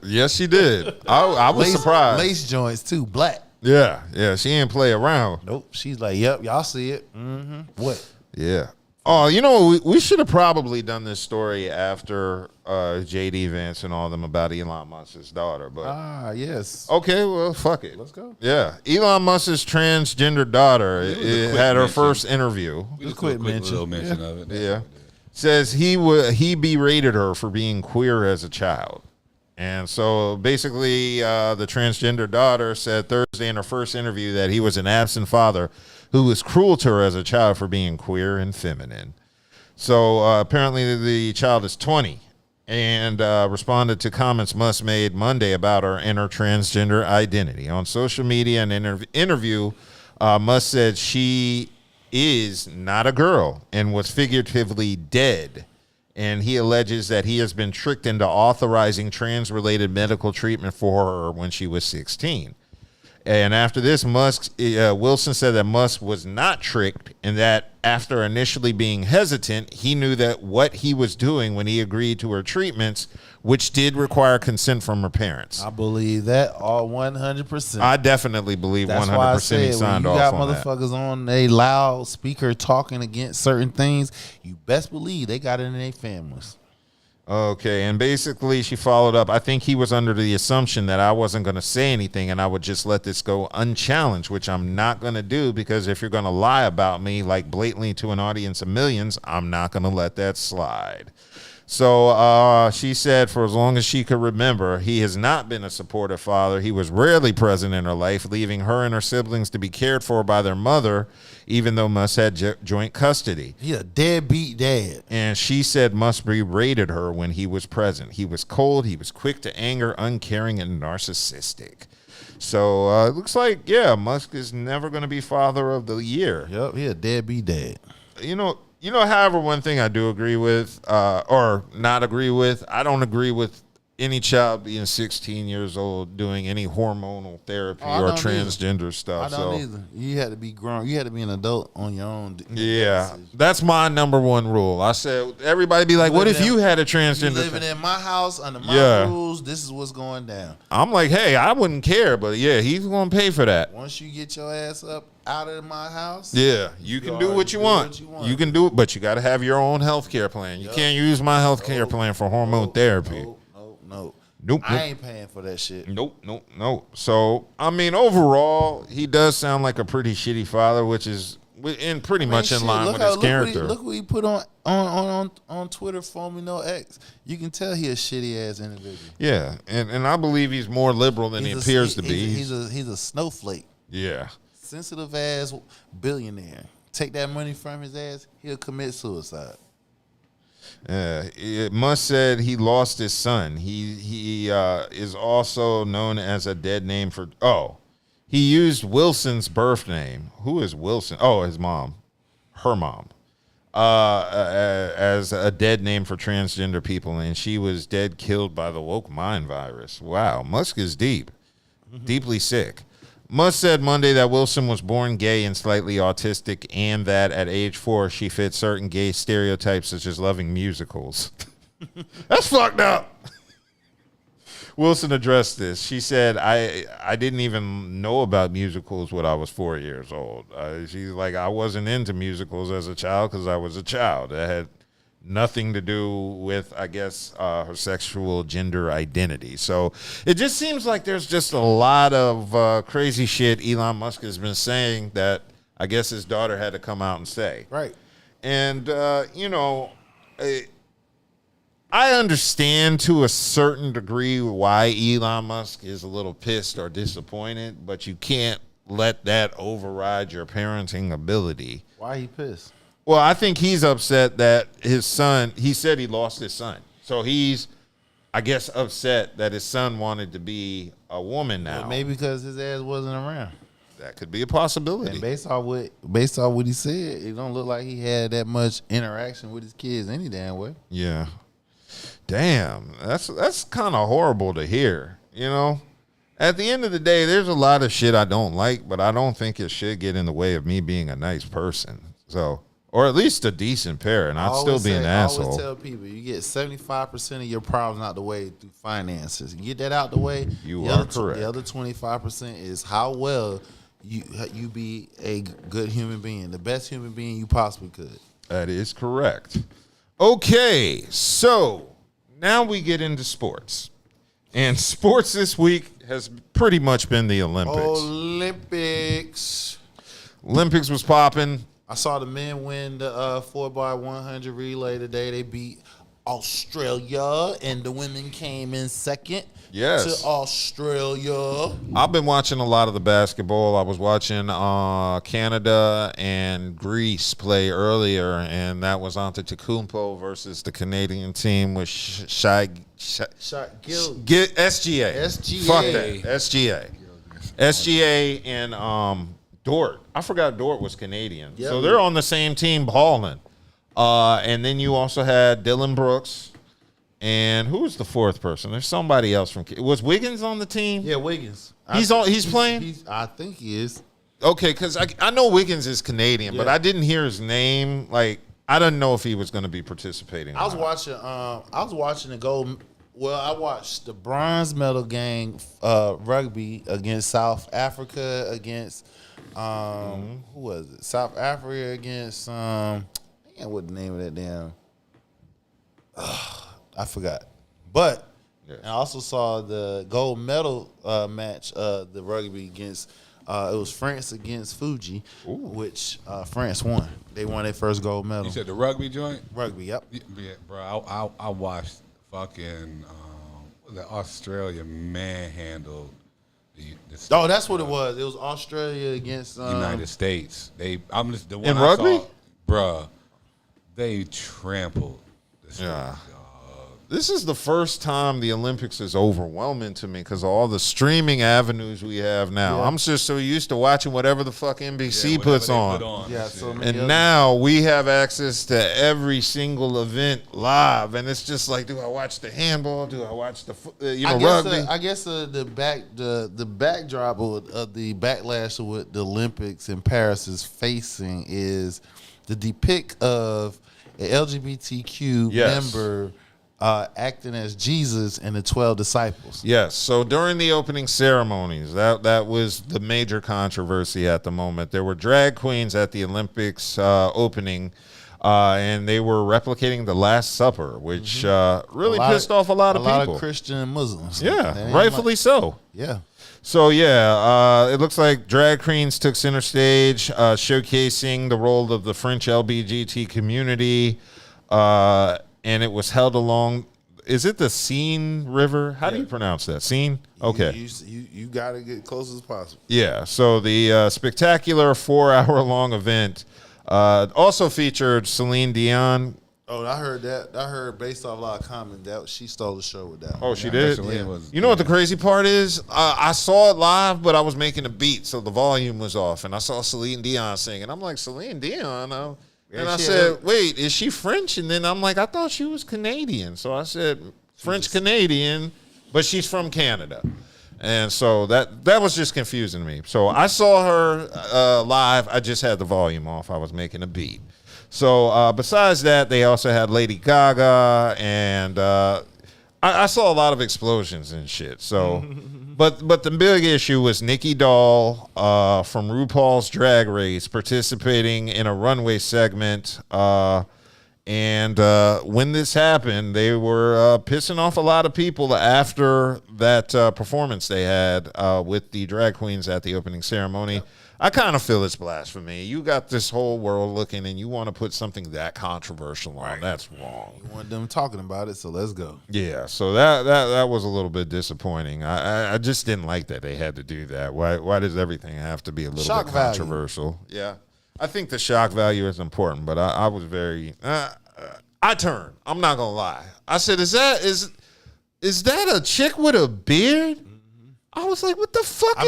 S1: Yes, she did. I was surprised.
S2: Lace joints too, black.
S1: Yeah. She didn't play around.
S2: Nope. She's like, yep, y'all see it. Mm-hmm. What?
S1: Yeah. Oh, we should have probably done this story after JD Vance and all them about Elon Musk's daughter, but
S2: Yes.
S1: okay, well, fuck it.
S2: Let's go.
S1: Yeah, Elon Musk's transgender daughter had her
S4: mention.
S1: first interview.
S4: We just
S2: quick
S4: do a quick
S2: mention.
S4: little mention of it.
S1: Yeah, says he berated her for being queer as a child, and so basically the transgender daughter said Thursday in her first interview that he was an absent father who was cruel to her as a child for being queer and feminine. So apparently the child is 20 and responded to comments Musk made Monday about her and her transgender identity. On social media and interview, Musk said she is not a girl and was figuratively dead. And he alleges that he has been tricked into authorizing trans-related medical treatment for her when she was 16. And after this, Wilson said that Musk was not tricked and that after initially being hesitant, he knew that what he was doing when he agreed to her treatments, which did require consent from her parents.
S2: I believe that all 100%.
S1: I definitely believe 100%
S2: That's why I
S1: he
S2: said
S1: signed
S2: when you
S1: off
S2: got
S1: on that.
S2: motherfuckers on a loudspeaker talking against certain things, you best believe they got it in their families.
S1: Okay, and basically she followed up. I think he was under the assumption that I wasn't going to say anything and I would just let this go unchallenged, which I'm not going to do because if you're going to lie about me like blatantly to an audience of millions, I'm not going to let that slide. So she said for as long as she could remember, he has not been a supportive father. He was rarely present in her life, leaving her and her siblings to be cared for by their mother, even though Musk had joint custody.
S2: He a deadbeat dad.
S1: And she said Musk berated her when he was present. He was cold, he was quick to anger, uncaring, and narcissistic. So it looks like, Musk is never going to be father of the year.
S2: Yep, he a deadbeat dad.
S1: However, one thing I do agree with, or not agree with, I don't agree with any child being 16 years old doing any hormonal therapy or transgender stuff.
S2: I don't either. You had to be grown. You had to be an adult on your own.
S1: Yeah, that's my number one rule. I said, everybody be like, what if you had a
S2: You
S1: transgender?
S2: living in my house under my rules. This is what's going down.
S1: I'm like, hey, I wouldn't care, but yeah, he's going to pay for that.
S2: Once you get your ass up out of my house,
S1: Yeah, you can do what you want. You can do it, but you got to have your own health care plan. You can't use my health care plan for hormone therapy. Nope.
S2: I ain't paying for that shit.
S1: Nope. So, I mean, overall, he does sound like a pretty shitty father, which is pretty much in line with his character.
S2: Look what he put on Twitter, Formula X. You can tell he a shitty ass individual.
S1: Yeah, and I believe he's more liberal than he appears to be.
S2: He's a snowflake.
S1: Yeah.
S2: Sensitive ass billionaire. take that money from his ass, he'll commit suicide.
S1: Musk said he lost his son. He is also known as a dead name for. Oh, he used Wilson's birth name. Who is Wilson? Oh, his mom, her mom, as a dead name for transgender people, and she was dead, killed by the woke mind virus. Wow, Musk is deeply sick. Musk said Monday that Wilson was born gay and slightly autistic, and that at age 4 she fit certain gay stereotypes such as loving musicals. That's fucked up. Wilson addressed this. She said, I didn't even know about musicals when I was 4 years old. She's like, I wasn't into musicals as a child because I was a child. It had nothing to do with, I guess, her sexual gender identity. So it just seems like there's just a lot of crazy shit Elon Musk has been saying that I guess his daughter had to come out and say.
S2: Right.
S1: And, I understand to a certain degree why Elon Musk is a little pissed or disappointed, but you can't let that override your parenting ability.
S2: Why he pissed?
S1: Well, I think he's upset that his son, he said he lost his son. So he's, I guess, upset that his son wanted to be a woman now.
S2: Well, maybe because his ass wasn't around.
S1: That could be a possibility.
S2: And based off what he said, it don't look like he had that much interaction with his kids any damn way.
S1: Yeah. Damn, that's kind of horrible to hear, you know? At the end of the day, there's a lot of shit I don't like, but I don't think it should get in the way of me being a nice person. So, or at least a decent parent. I'd still be an asshole.
S2: I always tell people, you get 75% of your problems out the way through finances. You get that out the way,
S1: you are correct.
S2: The other 25% is how well you be a good human being, the best human being you possibly could.
S1: That is correct. Okay, so now we get into sports. And sports this week has pretty much been the Olympics. Olympics was popping.
S2: I saw the men win the 4x100 relay today. They beat Australia, and the women came in second
S1: Yes.
S2: to Australia.
S1: I've been watching a lot of the basketball. I was watching Canada and Greece play earlier, and that was Antetokounmpo versus the Canadian team with SGA. Fuck that. SGA and Dort. I forgot Dort was Canadian.
S2: Yep.
S1: So they're on the same team balling. And then you also had Dylan Brooks. And who was the fourth person? There's somebody else from. Was Wiggins on the team?
S2: Yeah, Wiggins.
S1: He's playing.
S2: I think he is.
S1: Okay, because I know Wiggins is Canadian, but I didn't hear his name. Like I didn't know if he was going to be participating.
S2: I was watching the gold. Well, I watched the bronze medal game rugby against South Africa against who was it? South Africa against what the name of that damn. I forgot. But I also saw the gold medal match, the rugby against, it was France against Fuji, which France won. They won their first gold medal.
S4: You said the rugby joint?
S2: Rugby, yep.
S4: Yeah, bro, I watched fucking the Australia manhandled the
S2: Oh, that's what it was. It was Australia against
S4: United States. I'm just the one
S1: in
S4: I
S1: rugby?
S4: saw, bro. They trampled the
S1: Yeah. This is the first time the Olympics is overwhelming to me because of all the streaming avenues we have now. I'm just so used to watching whatever the fuck NBC puts on.
S2: Yeah, so
S1: And now we have access to every single event live, and it's just like, do I watch the handball? Do I watch the rugby?
S2: I guess the backdrop of the backlash of what the Olympics in Paris is facing is the depict of an LGBTQ member acting as Jesus and the 12 disciples.
S1: Yes. So during the opening ceremonies, that was the major controversy at the moment. There were drag queens at the Olympics opening, and they were replicating the Last Supper, which really pissed off a lot of people.
S2: A lot of Christian and Muslims.
S1: Yeah, rightfully so.
S2: Yeah.
S1: So, it looks like drag queens took center stage, showcasing the role of the French LGBT community, and it was held along, is it the Seine River? How do you pronounce that? Seine? Okay.
S2: You got to get close as possible.
S1: Yeah, so the spectacular 4-hour-long event Also featured Celine Dion.
S2: Oh, I heard that. I heard based off a lot of comments that she stole the show with that.
S1: Oh, she did?
S4: Yeah.
S1: You know what the crazy part is? I saw it live, but I was making a beat, so the volume was off. And I saw Celine Dion singing. I'm like, Celine Dion? And I said, wait, is she French? And then I'm like, I thought she was Canadian. So I said, French-Canadian, but she's from Canada. And so that was just confusing me. So I saw her live. I just had the volume off. I was making a beat. So besides that, they also had Lady Gaga, and I saw a lot of explosions and shit. So, but the big issue was Nikki Doll from RuPaul's Drag Race participating in a runway segment. And when this happened, they were pissing off a lot of people after that performance they had with the drag queens at the opening ceremony. Yep. I kind of feel it's blasphemy. You got this whole world looking, and you want to put something that controversial on. That's wrong.
S2: You want them talking about it, so let's go.
S1: Yeah, so that was a little bit disappointing. I just didn't like that they had to do that. Why does everything have to be a little bit controversial? Value. Yeah. I think the shock value is important, but I was very I turned. I'm not gonna lie. I said, "Is that a chick with a beard?" I was like, "What the fuck?"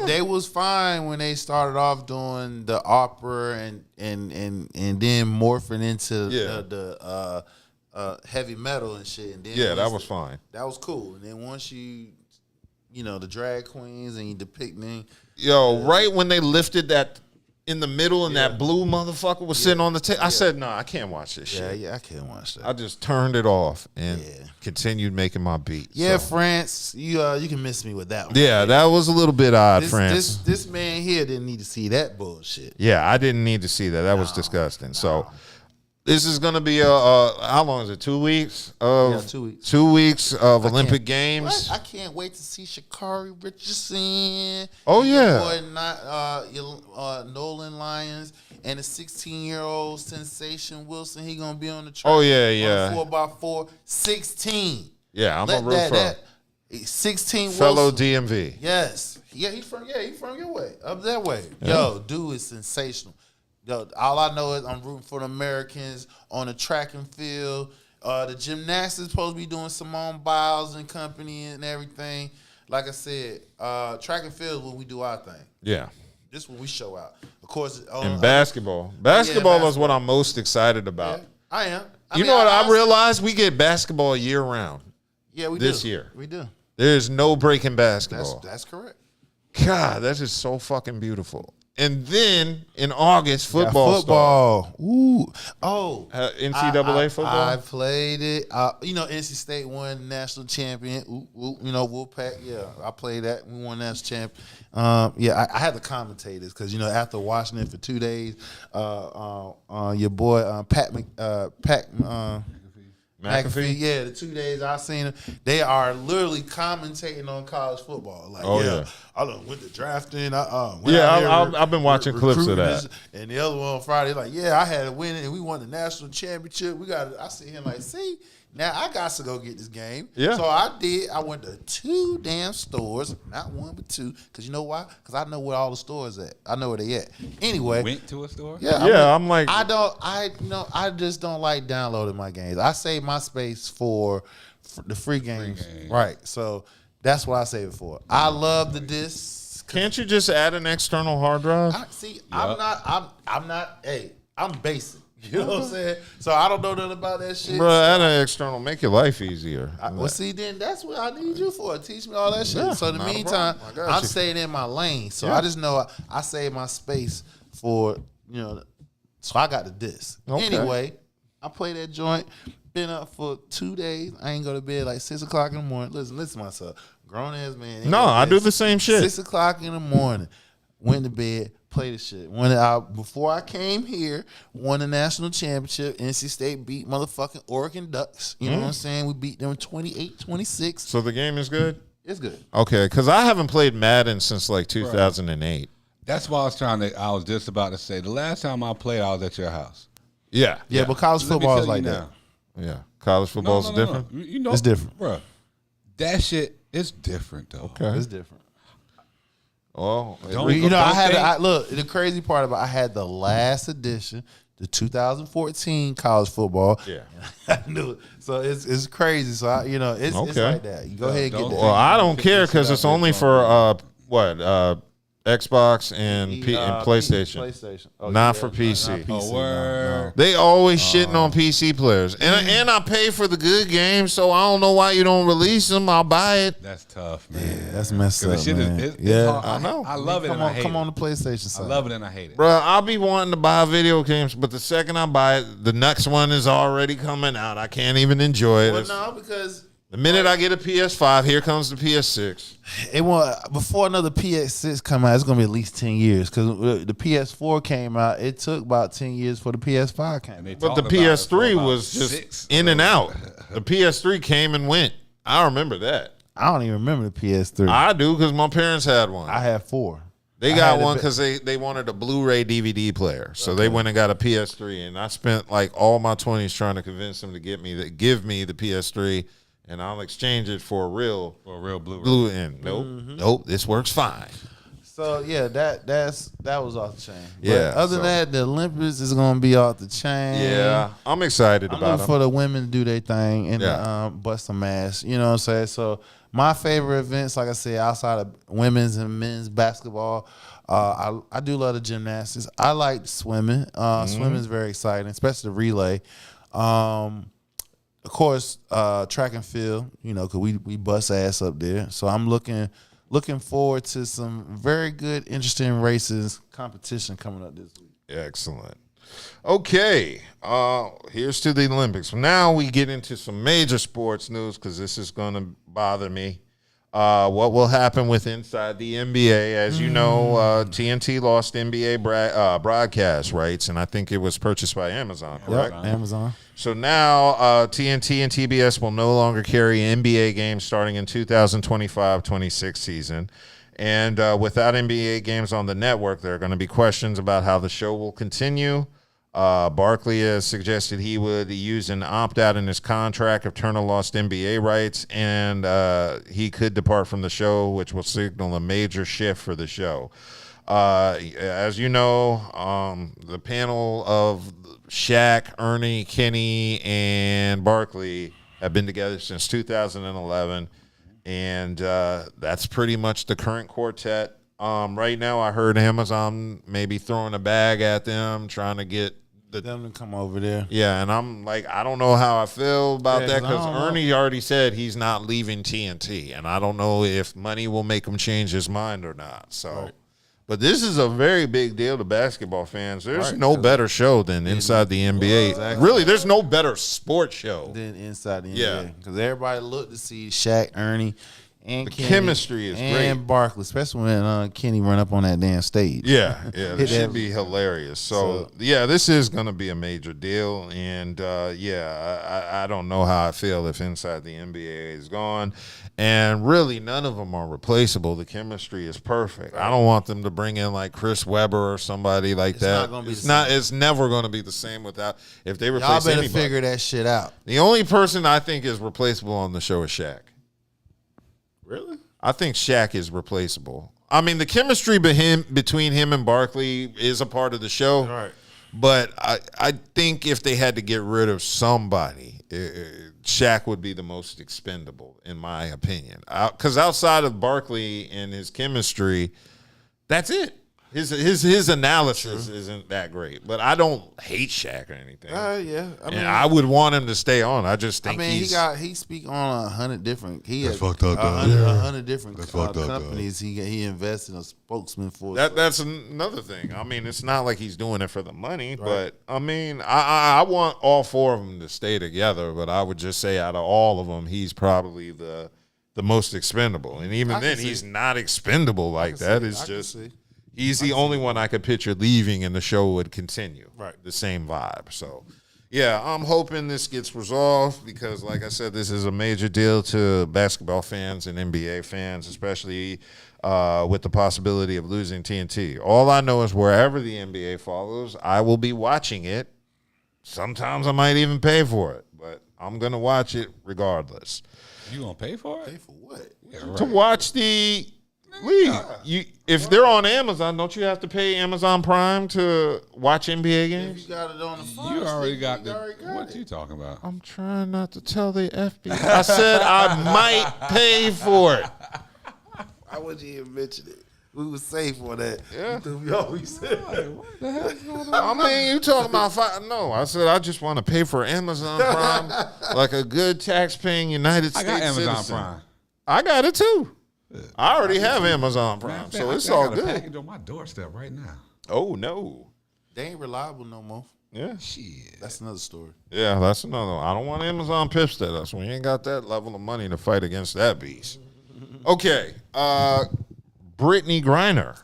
S2: They was fine when they started off doing the opera and then morphing into the heavy metal and shit. And then
S1: that was fine.
S2: That was cool. And then once you know, the drag queens and you depicting,
S1: right when they lifted that. In the middle, and that blue motherfucker was sitting on the table. I said, "No, I can't watch this shit."
S2: Yeah, I can't watch that.
S1: I just turned it off and continued making my beat.
S2: Yeah, so. France, you can miss me with that one.
S1: Yeah, that was a little bit odd, France.
S2: This man here didn't need to see that bullshit.
S1: Yeah, I didn't need to see that. That was disgusting. So this is going to be how long is it? 2 weeks?
S2: 2 weeks.
S1: 2 weeks of Olympic Games.
S2: What? I can't wait to see Sha'Carri Richardson.
S1: Oh, yeah.
S2: Nolan Lyons and the 16-year-old sensation Wilson. He going to be on the track.
S1: Oh, yeah.
S2: 4x4. 16.
S1: Yeah, I'm a real fan.
S2: 16
S1: fellow
S2: Wilson.
S1: DMV.
S2: Yes. Yeah, he's from your way. Up that way. Yeah. Yo, dude is sensational. Yo, all I know is I'm rooting for the Americans on the track and field. The gymnastics supposed to be doing Simone Biles and company and everything. Like I said, track and field is when we do our thing.
S1: Yeah.
S2: This is when we show out. Of course.
S1: And basketball. Basketball is what I'm most excited about.
S2: Yeah, I am.
S1: I realized we get basketball year round.
S2: Yeah, we
S1: this
S2: do.
S1: year.
S2: We do.
S1: There's no break in basketball.
S2: That's correct.
S1: God, that is so fucking beautiful. And then in August, football.
S2: Ooh. Oh.
S1: NCAA football?
S2: I played it. NC State won national champion. Wolfpack. Yeah, I played that. We won national champ. I had to commentate this because, after watching it for 2 days, your boy Pat McAfee. Yeah, the 2 days I seen them, they are literally commentating on college football. Like, I done went to drafting.
S1: I've been watching clips of that.
S2: And the other one on Friday, like, I had to win it, and we won the national championship. I see him like, now I got to go get this game.
S1: Yeah.
S2: So I did. I went to 2 damn stores, not one but 2. Because you know why? Because I know where all the stores at. I know where they at. Anyway,
S4: went to a store.
S2: Yeah.
S1: I'm like,
S2: I just don't like downloading my games. I save my space for the free games. Right. So that's what I save it for. I love the disc.
S1: Can't you just add an external hard drive?
S2: I'm basic. You know what I'm saying? So I don't know nothing about that shit.
S1: Bro, add an external. Make your life easier.
S2: Then that's what I need you for. Teach me all that shit. Yeah, so in the meantime, I'm staying in my lane. So I just know I save my space for, so I got the disc. Okay. Anyway, I play that joint. Been up for 2 days. I ain't go to bed like 6 o'clock in the morning. Listen to myself. Grown ass man.
S1: No, I do the same shit.
S2: 6 o'clock in the morning. Went to bed. Play the shit. Before I came here, won the national championship. NC State beat motherfucking Oregon Ducks. You know what I'm saying? We beat them 28-26.
S1: So the game is good?
S2: It's good.
S1: Okay, because I haven't played Madden since like 2008.
S4: That's why I was just about to say, the last time I played, I was at your house.
S1: Yeah.
S2: Yeah, but college football is like that.
S1: Yeah. College football is different?
S2: It's different.
S4: Bro, that shit is different, though.
S1: Okay.
S2: It's different.
S1: Oh,
S2: Look, the crazy part about I had the last edition, the 2014 college football.
S1: Yeah.
S2: I knew it. So it's crazy. So it's like that. You go ahead and get that.
S1: Well, I don't care because it's only for Xbox and PlayStation.
S2: PlayStation. Oh,
S1: Not for PC.
S2: Not PC,
S4: word.
S1: They always shitting on PC players, and I pay for the good games, so I don't know why you don't release them. I'll buy it.
S4: That's tough, man.
S2: Yeah, that's messed up,
S4: The shit
S2: man.
S4: is,
S1: I know.
S4: I love it and I hate
S2: Come
S4: it.
S2: on the PlayStation side.
S4: I love it and I hate it.
S1: Bro, I'll be wanting to buy video games, but the second I buy it, the next one is already coming out. I can't even enjoy it.
S2: Well, no, because
S1: The minute I get a PS5, here comes the PS6.
S2: Before another PS6 come out, it's gonna be at least 10 years because the PS4 came out. It took about 10 years for the PS5 came out.
S1: But the PS3 was just in and out. The PS3 came and went. I remember that.
S2: I don't even remember the PS3.
S1: I do because my parents had one.
S2: I had 4.
S1: They got one because they wanted a Blu-ray DVD player, so they went and got a PS3. And I spent like all my 20s trying to convince them to give me the PS3. And I'll exchange it for a real Blu-ray. Nope, this works fine.
S2: So yeah, that was off the chain.
S1: Yeah.
S2: But other than that, the Olympics is gonna be off the chain.
S1: Yeah, I'm excited
S2: I'm
S1: about
S2: looking
S1: it.
S2: for the women to do their thing and bust some ass. You know what I'm saying? So my favorite events, like I said, outside of women's and men's basketball, I do love the gymnastics. I like swimming. Swimming is very exciting, especially the relay. Of course, track and field, because we bust ass up there. So I'm looking forward to some very good, interesting races, competition coming up this week.
S1: Excellent. Okay, here's to the Olympics. Now we get into some major sports news because this is going to bother me. What will happen with Inside the NBA? As you know, TNT lost NBA broadcast rights, and I think it was purchased by Amazon, correct?
S2: Yep, Amazon.
S1: So now TNT and TBS will no longer carry NBA games starting in 2025-26 season. And without NBA games on the network, there are going to be questions about how the show will continue. Barkley has suggested he would use an opt-out in his contract if Turner lost NBA rights, and he could depart from the show, which will signal a major shift for the show. As you know, the panel of Shaq, Ernie, Kenny, and Barkley have been together since 2011, and that's pretty much the current quartet. Right now, I heard Amazon maybe throwing a bag at them, trying to get
S2: them to come over there.
S1: Yeah, and I'm like, I don't know how I feel about that because
S2: I
S1: Ernie already said he's not leaving TNT, and I don't know if money will make him change his mind or not. So, but this is a very big deal to basketball fans. There's no better show than Inside the NBA. Exactly. Really, there's no better sports show
S2: than Inside the NBA because everybody looked to see Shaq, Ernie, and
S1: the
S2: Kenny
S1: chemistry is great.
S2: And Barkley, especially when Kenny run up on that damn stage.
S1: Yeah, it should be hilarious. So, this is going to be a major deal. And, I don't know how I feel if Inside the NBA is gone. And really, none of them are replaceable. The chemistry is perfect. I don't want them to bring in like Chris Webber or somebody like that. It's never going to be the same without if they replace
S2: Y'all better
S1: anybody.
S2: figure that shit out.
S1: The only person I think is replaceable on the show is Shaq.
S2: Really?
S1: I think Shaq is replaceable. I mean, the chemistry between him and Barkley is a part of the show.
S2: Right.
S1: But I think if they had to get rid of somebody, Shaq would be the most expendable, in my opinion. Because outside of Barkley and his chemistry, that's it. His analysis isn't that great, but I don't hate Shaq or anything. I would want him to stay on. I just think
S2: he speak on 100 different. He has
S4: fucked up,
S2: 100 different
S4: companies.
S2: He invested in a spokesman for.
S1: That's another thing. I mean, it's not like he's doing it for the money, but I mean, I want all 4 of them to stay together. But I would just say, out of all of them, he's probably the most expendable, and even then, he's not expendable like that. It's just. He's the only one I could picture leaving and the show would continue.
S2: Right.
S1: The same vibe. So, I'm hoping this gets resolved because, like I said, this is a major deal to basketball fans and NBA fans, especially with the possibility of losing TNT. All I know is wherever the NBA follows, I will be watching it. Sometimes I might even pay for it, but I'm going to watch it regardless.
S4: You going to pay for it?
S2: Pay for what?
S1: Yeah, right. To watch the Lee, if they're on Amazon, don't you have to pay Amazon Prime to watch NBA
S2: If
S1: games?
S2: you got it on the phone,
S4: You already got the.
S2: already got
S4: What
S2: it.
S4: you talking about?
S1: I'm trying not to tell the FBI. I said I might pay for it.
S2: I wouldn't even mention it. We was safe on that.
S1: Yeah.
S2: We always said.
S4: What the hell's going on?
S1: I mean, you talking about no? I said I just want to pay for Amazon Prime like a good tax-paying United
S4: I
S1: States
S4: got Amazon
S1: citizen.
S4: Prime.
S1: I got it too. I already have Amazon Prime,
S4: Man,
S1: so
S4: I
S1: it's
S4: got
S1: all
S4: a
S1: good.
S4: package on my doorstep right now.
S1: Oh no,
S2: They ain't reliable no more.
S1: yeah,
S4: Shit.
S2: That's another story.
S1: yeah. That's another one. I don't want Amazon pissed at us. We ain't got that level of money to fight against that beast. Okay, Brittany Griner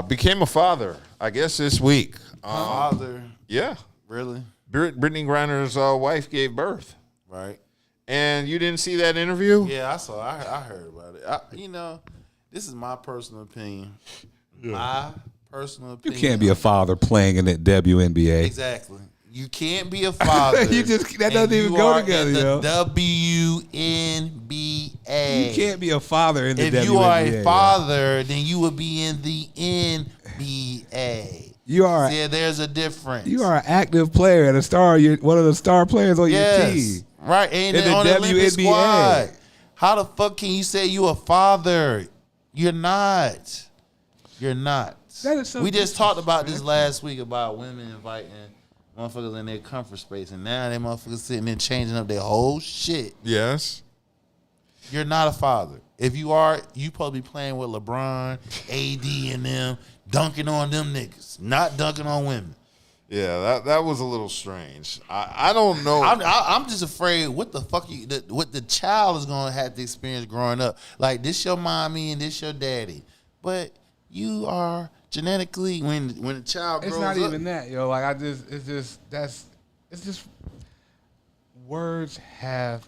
S1: became a father, I guess this week.
S2: Father,
S1: Yeah,
S2: really?
S1: Brittany Griner's wife gave birth.
S2: Right?
S1: And you didn't see that interview?
S2: Yeah, I saw. I heard about it. This is my personal opinion. My personal
S4: You
S2: opinion.
S4: can't be a father playing in that WNBA.
S2: Exactly. You can't be a father.
S4: That doesn't
S2: and
S4: even
S2: you
S4: go
S2: are
S4: together,
S2: in the
S4: yo.
S2: WNBA.
S4: You can't be a father in the
S2: If
S4: WNBA.
S2: you are a
S4: yo.
S2: father, then you would be in the NBA.
S4: You are.
S2: Yeah, there's a difference.
S4: You are an active player and a star. You're one of the star players on your
S2: yes,
S4: team.
S2: right. And
S4: In the
S2: on the Olympic
S4: WNBA.
S2: squad. How the fuck can you say you a father? You're not. You're not.
S4: That is so
S2: we just talked about this last week about women inviting motherfuckers in their comfort space, and now they motherfuckers sitting there changing up their whole shit.
S1: Yes.
S2: You're not a father. If you are, you supposed to be playing with LeBron, AD, and them, dunking on them niggas, not dunking on women.
S1: Yeah, that was a little strange. I don't know.
S2: I'm just afraid what the fuck what the child is gonna have to experience growing up. Like, this your mommy and this your daddy, but you are genetically when the child grows
S4: It's not
S2: up,
S4: even that, yo. Like it's just words have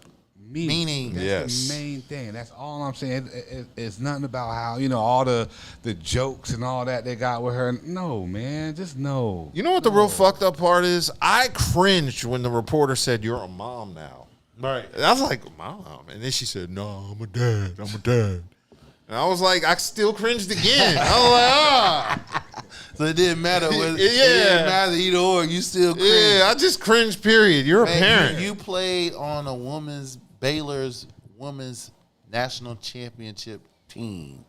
S4: meaning. That's
S1: Yes.
S4: the main thing. That's all I'm saying. It's nothing about how all the jokes and all that they got with her. No, man, just no.
S1: You know what the real fucked up part is? I cringed when the reporter said, "You're a mom now."
S2: right?
S1: And I was like, "Mom," and then she said, "No, I'm a dad. I'm a dad." And I was like, I still cringed again. I was like, ah.
S2: So it didn't matter whether
S1: Yeah.
S2: it didn't matter either or. You still cringe.
S1: Yeah, I just cringed, period. You're
S2: Man,
S1: a parent.
S2: You played on a Baylor's women's national championship team.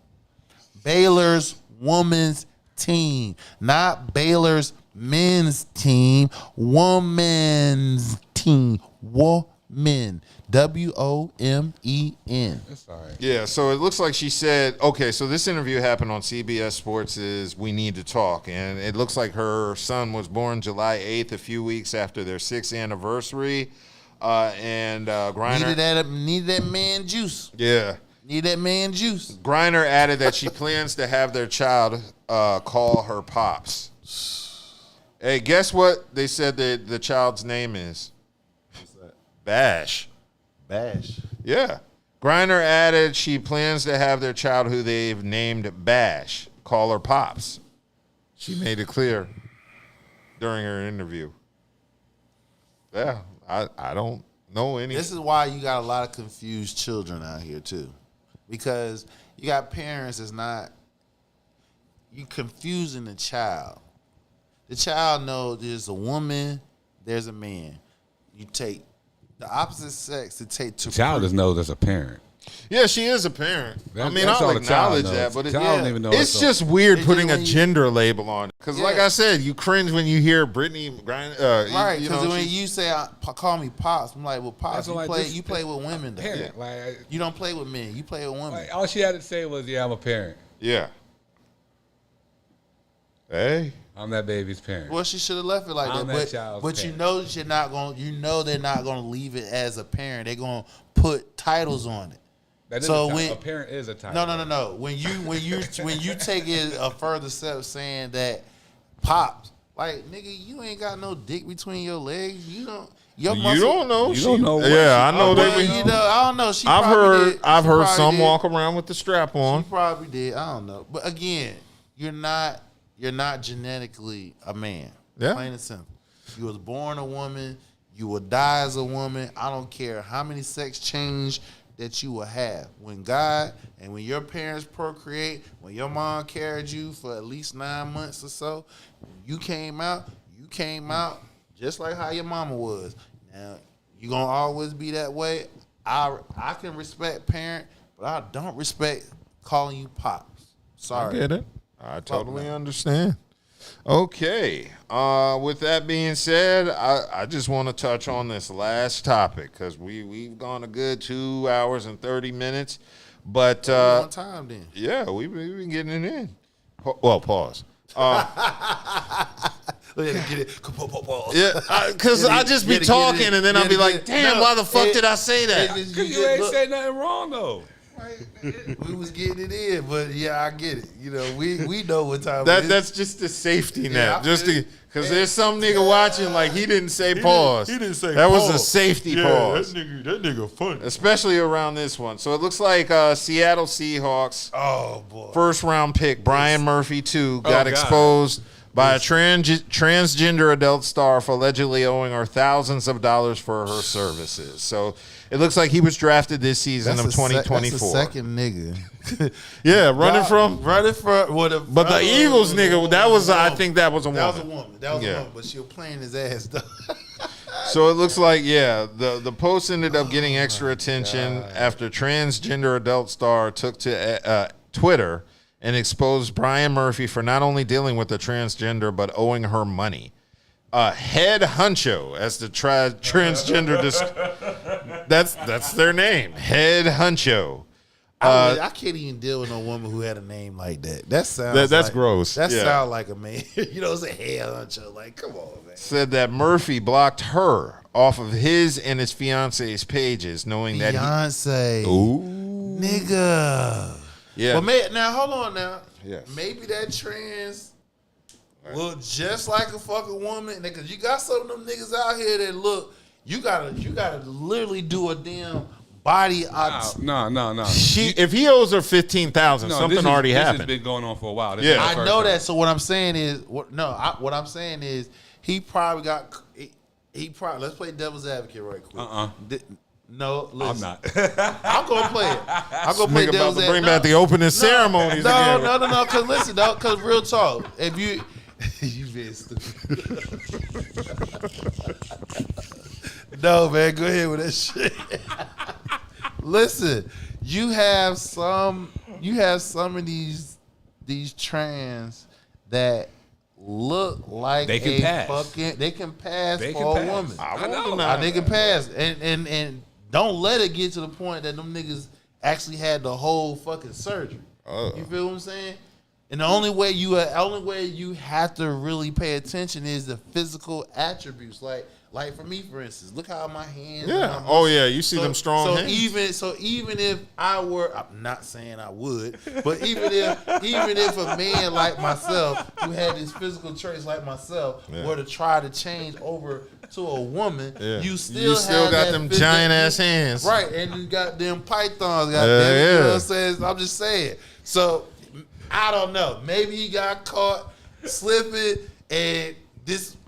S2: Baylor's women's team, not Baylor's men's team. Women's team. Women. WOMEN.
S4: It's all right.
S1: Yeah, so it looks like she said, okay, so this interview happened on CBS Sports' We Need to Talk, and it looks like her son was born July 8th, a few weeks after their 6th anniversary, and Griner...
S2: Needed that man juice.
S1: Yeah.
S2: Need that man juice.
S1: Griner added that she plans to have their child call her Pops. Hey, guess what they said the child's name is?
S2: What's that?
S1: Bash.
S2: Bash.
S1: Yeah. Griner added she plans to have their child, who they've named Bash, call her Pops. She made it clear during her interview. Yeah, I don't know any.
S2: This is why you got a lot of confused children out here too, because you got parents that's not. You confusing the child. The child knows there's a woman, there's a man. You take the opposite sex to take to.
S4: The child just knows as a parent.
S1: Yeah, she is a parent. I mean,
S4: that's all
S1: I'll
S4: the child
S1: acknowledge that,
S4: knows.
S1: but
S4: The child don't even know
S1: it's
S4: it's
S1: just weird
S2: They
S1: putting
S2: do
S1: a
S2: when you-
S1: gender label on it. Because, like
S2: Yeah.
S1: I said, you cringe when you hear Brittany Griner.
S2: Right,
S1: you
S2: because
S1: know,
S2: when
S1: she's-
S2: you say call me Pops, I'm like, well, Pops,
S4: That's
S2: you
S4: like
S2: play
S4: this-
S2: you play with women. Though.
S4: Parent, like
S2: You don't play with men. You play with women.
S4: all she had to say was, "Yeah, I'm a parent.
S1: Yeah. Hey.
S4: I'm that baby's parent."
S2: Well, she should have left it like
S4: I'm
S2: that.
S4: that
S2: But
S4: child's
S2: you
S4: parent.
S2: know you're not going. You know they're not going to leave it as a parent. They're going to put titles on it.
S4: That is
S2: So
S4: a title.
S2: when-
S4: A parent is a title.
S2: No. When you take it a further step, saying that Pops, like, nigga, you ain't got no dick between your legs. You don't. Your
S1: You
S2: muscle,
S1: don't know.
S4: You don't know what
S1: Yeah, I
S4: she-
S1: know
S2: Oh,
S1: they
S2: well,
S1: be.
S2: you know, I don't know. She
S1: I've
S2: probably did.
S1: heard
S2: She probably
S1: some
S2: did.
S1: walk around with the strap
S2: She
S1: on.
S2: probably did. I don't know. But again, you're not genetically a man.
S1: Yeah.
S2: Plain and simple. You was born a woman. You will die as a woman. I don't care how many sex change that you will have when God and when your parents procreate, when your mom carried you for at least 9 months or so, when you came out just like how your mama was. Now, you gonna always be that way. I can respect parent, but I don't respect calling you pops. Sorry.
S1: I get it. I totally understand. Okay. With that being said, I just want to touch on this last topic because we've gone a good 2 hours and 30 minutes. But
S2: on time then.
S1: Yeah, we've been getting it in. Well, pause.
S2: Get it. Pause.
S1: Yeah, because I just be talking and then I'll be like, damn, why the fuck did I say that?
S4: You ain't say nothing wrong though.
S2: We was getting it in, but yeah, I get it. You know, we know what time it is.
S1: That's just a safety net,
S2: Yeah,
S1: because there's some nigga watching like he didn't say pause.
S2: He didn't say
S1: that
S2: pause.
S1: was a safety pause.
S2: That nigga funny.
S1: Especially around this one. So it looks like Seattle Seahawks
S2: Oh boy.
S1: first round pick Brian Murphy got exposed by a transgender adult star for allegedly owing her thousands of dollars for her services. So it looks like he was drafted this season of 2024.
S2: That's the second nigga.
S1: Yeah, running from.
S2: But
S1: the Eagles nigga, that was I think that was a woman.
S2: That was a woman. But she was playing his ass though.
S1: So it looks like, the post ended up getting extra attention after transgender adult star took to Twitter and exposed Brian Murphy for not only dealing with the transgender but owing her money. Head Huncho, as the transgender, that's their name, Head Huncho.
S2: I can't even deal with no woman who had a name like that. That's
S1: like, gross.
S2: That sounds like a man. You know, it's a head huncho. Like, come on, man.
S1: Said that Murphy blocked her off of his and his fiance's pages, knowing that
S2: Beyonce.
S1: Ooh.
S2: Nigga.
S1: Yeah.
S2: But now, hold on now.
S1: Yes.
S2: Maybe that trans look just like a fucking woman. Because you got some of them niggas out here that look, you gotta literally do a damn body.
S4: No.
S1: If he owes her $15,000, something already happened.
S4: This has been going on for a while.
S2: I know that. So what I'm saying is, what I'm saying is, he probably got. He probably. Let's play devil's advocate right quick. No, listen.
S4: I'm not.
S2: I'm gonna play it. I'm gonna play devil's advocate.
S1: Bring back the opening ceremonies.
S2: No. Because listen, though. Because real talk, if you been stupid. No, man, go ahead with that shit. Listen, you have some of these trans that look like
S4: they can pass.
S2: They can pass for a woman.
S1: I know.
S2: They can pass, and don't let it get to the point that them niggas actually had the whole fucking surgery. You feel what I'm saying? And the only way you have to really pay attention is the physical attributes. Like for me, for instance, look how my hands.
S1: Yeah. You see them strong hands.
S2: Even if I were, I'm not saying I would, but even if a man like myself who had these physical traits like myself were to try to change over to a woman, you still
S1: got them giant ass hands,
S2: right? And you got them pythons. You know what I'm saying? I'm just saying. So I don't know. Maybe he got caught slipping, and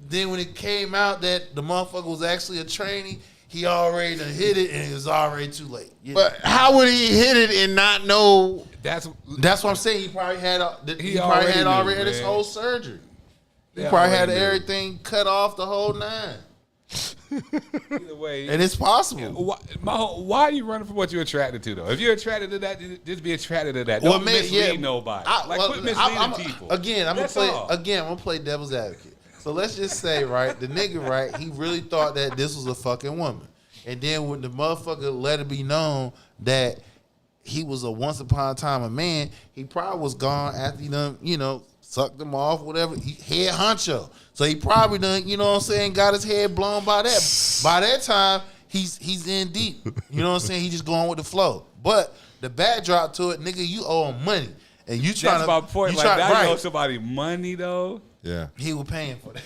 S2: then when it came out that the motherfucker was actually a trainee, he already done hit it, and it was already too late.
S1: But how would he hit it and not know?
S4: That's
S2: what I'm saying. He probably had already his whole surgery. He probably had everything cut off, the whole nine.
S4: Either way,
S2: and it's possible.
S4: Why are you running from what you're attracted to, though? If you're attracted to that, just be attracted to that. Don't mislead nobody. Quit misleading people.
S2: Again, I'm gonna play devil's advocate. So let's just say, right, the nigga, right, he really thought that this was a fucking woman. And then when the motherfucker let it be known that he was a once upon a time a man, he probably was gone after he done, sucked him off, whatever. He head honcho. So he probably done, got his head blown by that. By that time, he's in deep. You know what I'm saying? He just going with the flow. But the backdrop to it, nigga, you owe him money. And you trying to... That's my point.
S4: You owe somebody money, though.
S1: Yeah,
S2: he was paying for that.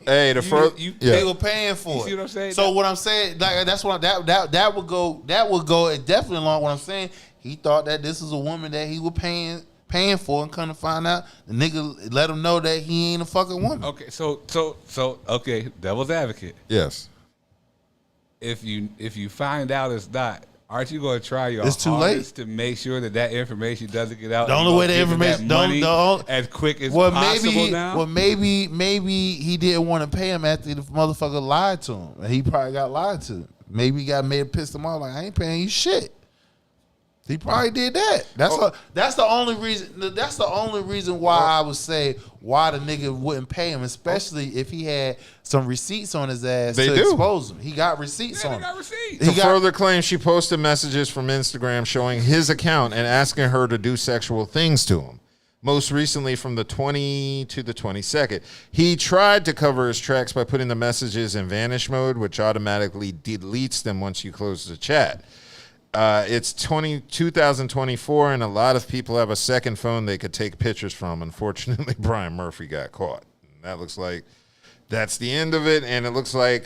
S1: Hey,
S2: they were paying for it.
S4: You see what I'm saying?
S2: So what I'm saying, that's what that would go definitely along what I'm saying. He thought that this was a woman that he was paying for, and come to find out, the nigga let him know that he ain't a fucking woman.
S4: Okay, so devil's advocate.
S1: Yes.
S4: If you find out it's not, Aren't you going to try your
S2: It's too
S4: hardest to make sure that information doesn't get out?
S2: The only way the information don't
S4: as quick as
S2: well,
S4: possible now.
S2: Well, maybe he didn't want to pay him after the motherfucker lied to him. And he probably got lied to. Maybe he got made pissed him off. Like, I ain't paying you shit. He probably did that. That's the only reason. That's the only reason why I would say why the nigga wouldn't pay him, especially if he had some receipts on his ass to expose him. He got receipts on him.
S4: Got receipts.
S1: To further claim, she posted messages from Instagram showing his account and asking her to do sexual things to him. Most recently, from the 20 to the 22nd, he tried to cover his tracks by putting the messages in vanish mode, which automatically deletes them once you close the chat. It's 2024, and a lot of people have a second phone they could take pictures from. Unfortunately, Brian Murphy got caught. And that looks like that's the end of it, and it looks like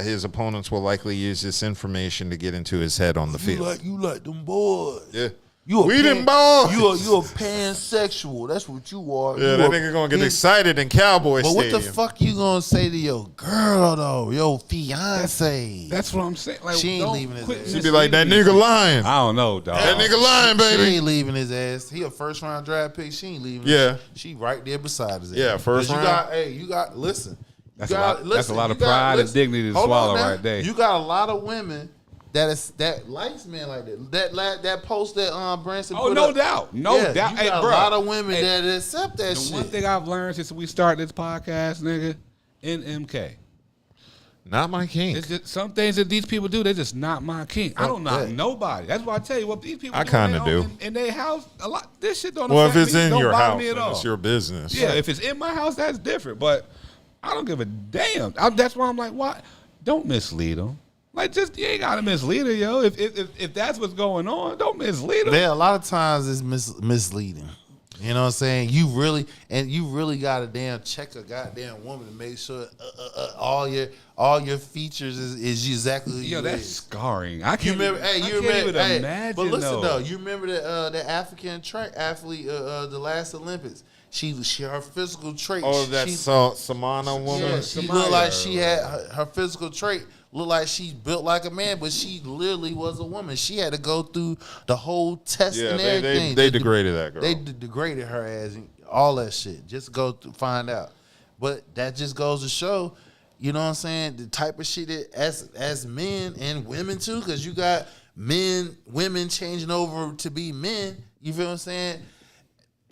S1: his opponents will likely use this information to get into his head on the field.
S2: You like them boys.
S1: Yeah.
S2: We
S1: them boys.
S2: You a pansexual. That's what you are.
S1: Yeah, that nigga gonna get excited in Cowboy Stadium.
S2: But what the fuck you gonna say to your girl though? Your fiance.
S4: That's what I'm saying. Like,
S2: She ain't leaving his ass.
S1: She be like, that nigga lying.
S4: I don't know, dog.
S1: That nigga lying, baby.
S2: She ain't leaving his ass. He a first round draft pick. She ain't leaving.
S1: Yeah.
S2: She right there beside his ass.
S1: Yeah, first round.
S2: You got listen.
S4: That's a lot of pride and dignity to swallow right there.
S2: You got a lot of women that likes men like that. That post that Branson put
S4: no
S2: up.
S4: doubt. No doubt.
S2: You
S4: Hey,
S2: got
S4: bro,
S2: a lot of women that accept that shit.
S4: The one thing I've learned since we started this podcast, nigga, NMK.
S1: Not my king.
S4: It's just some things that these people do, they're just not my king. I don't knock nobody. That's why I tell you what these people
S1: I kinda do.
S4: in their house. A lot. This shit don't.
S1: Well, if
S4: affect
S1: it's
S4: me.
S1: in
S4: Don't
S1: your
S4: bother
S1: house,
S4: me at all.
S1: it's your business.
S4: Yeah, if it's in my house, that's different. But I don't give a damn. That's why I'm like, why? Don't mislead them. Like, just you ain't gotta mislead her, yo. If that's what's going on, don't mislead her.
S2: Man, a lot of times it's misleading. You know what I'm saying? You really got to damn check a goddamn woman to make sure all your features is exactly who you
S4: that's
S2: is.
S4: scarring. I can't
S2: Even
S4: imagine.
S2: but listen
S4: though,
S2: you remember the African track athlete the last Olympics. She her physical trait.
S1: Oh, that Samana woman.
S2: Yeah, she looked like she had her physical trait. Looked like she built like a man, but she literally was a woman. She had to go through the whole test and everything.
S1: They degraded that girl.
S2: They degraded her ass and all that shit. Just go to find out. But that just goes to show, you know what I'm saying, the type of shit that as men and women too, because you got women changing over to be men. You feel what I'm saying?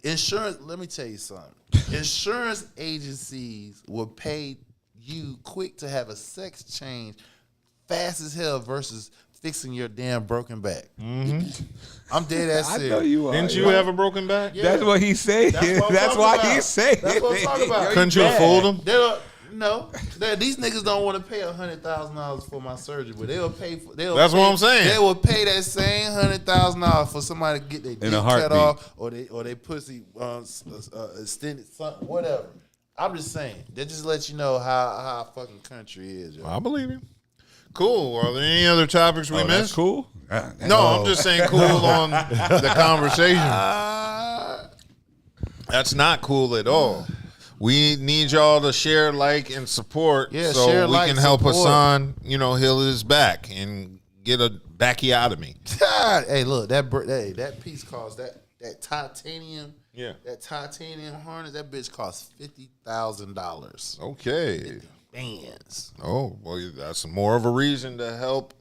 S2: Insurance, let me tell you something. Insurance agencies will pay you quick to have a sex change fast as hell versus fixing your damn broken back. Mm-hmm. I'm dead ass serious.
S4: I know you are.
S1: Didn't you have a broken back?
S2: Yeah.
S4: That's what he said. That's why he said.
S2: That's what I'm talking about.
S1: Couldn't you afford them?
S2: No, these niggas don't want to pay $100,000 for my surgery, but they'll pay.
S1: That's what I'm saying.
S2: They will pay that same $100,000 for somebody to get their dick cut off or they pussy extended, something, whatever. I'm just saying. That just lets you know how our fucking country is. Yo.
S1: I believe you. Cool. Are there any other topics we missed?
S4: That's cool.
S1: No, I'm just saying cool on the conversation. That's not cool at all. We need y'all to share, like, and support so
S2: share,
S1: we can help Hassan, heal his back and get a backiotomy.
S2: God, hey, look, that piece cost that titanium.
S1: Yeah.
S2: That titanium harness, that bitch cost $50,000.
S1: Okay.
S2: Bands.
S1: Oh, well, that's more of a reason to help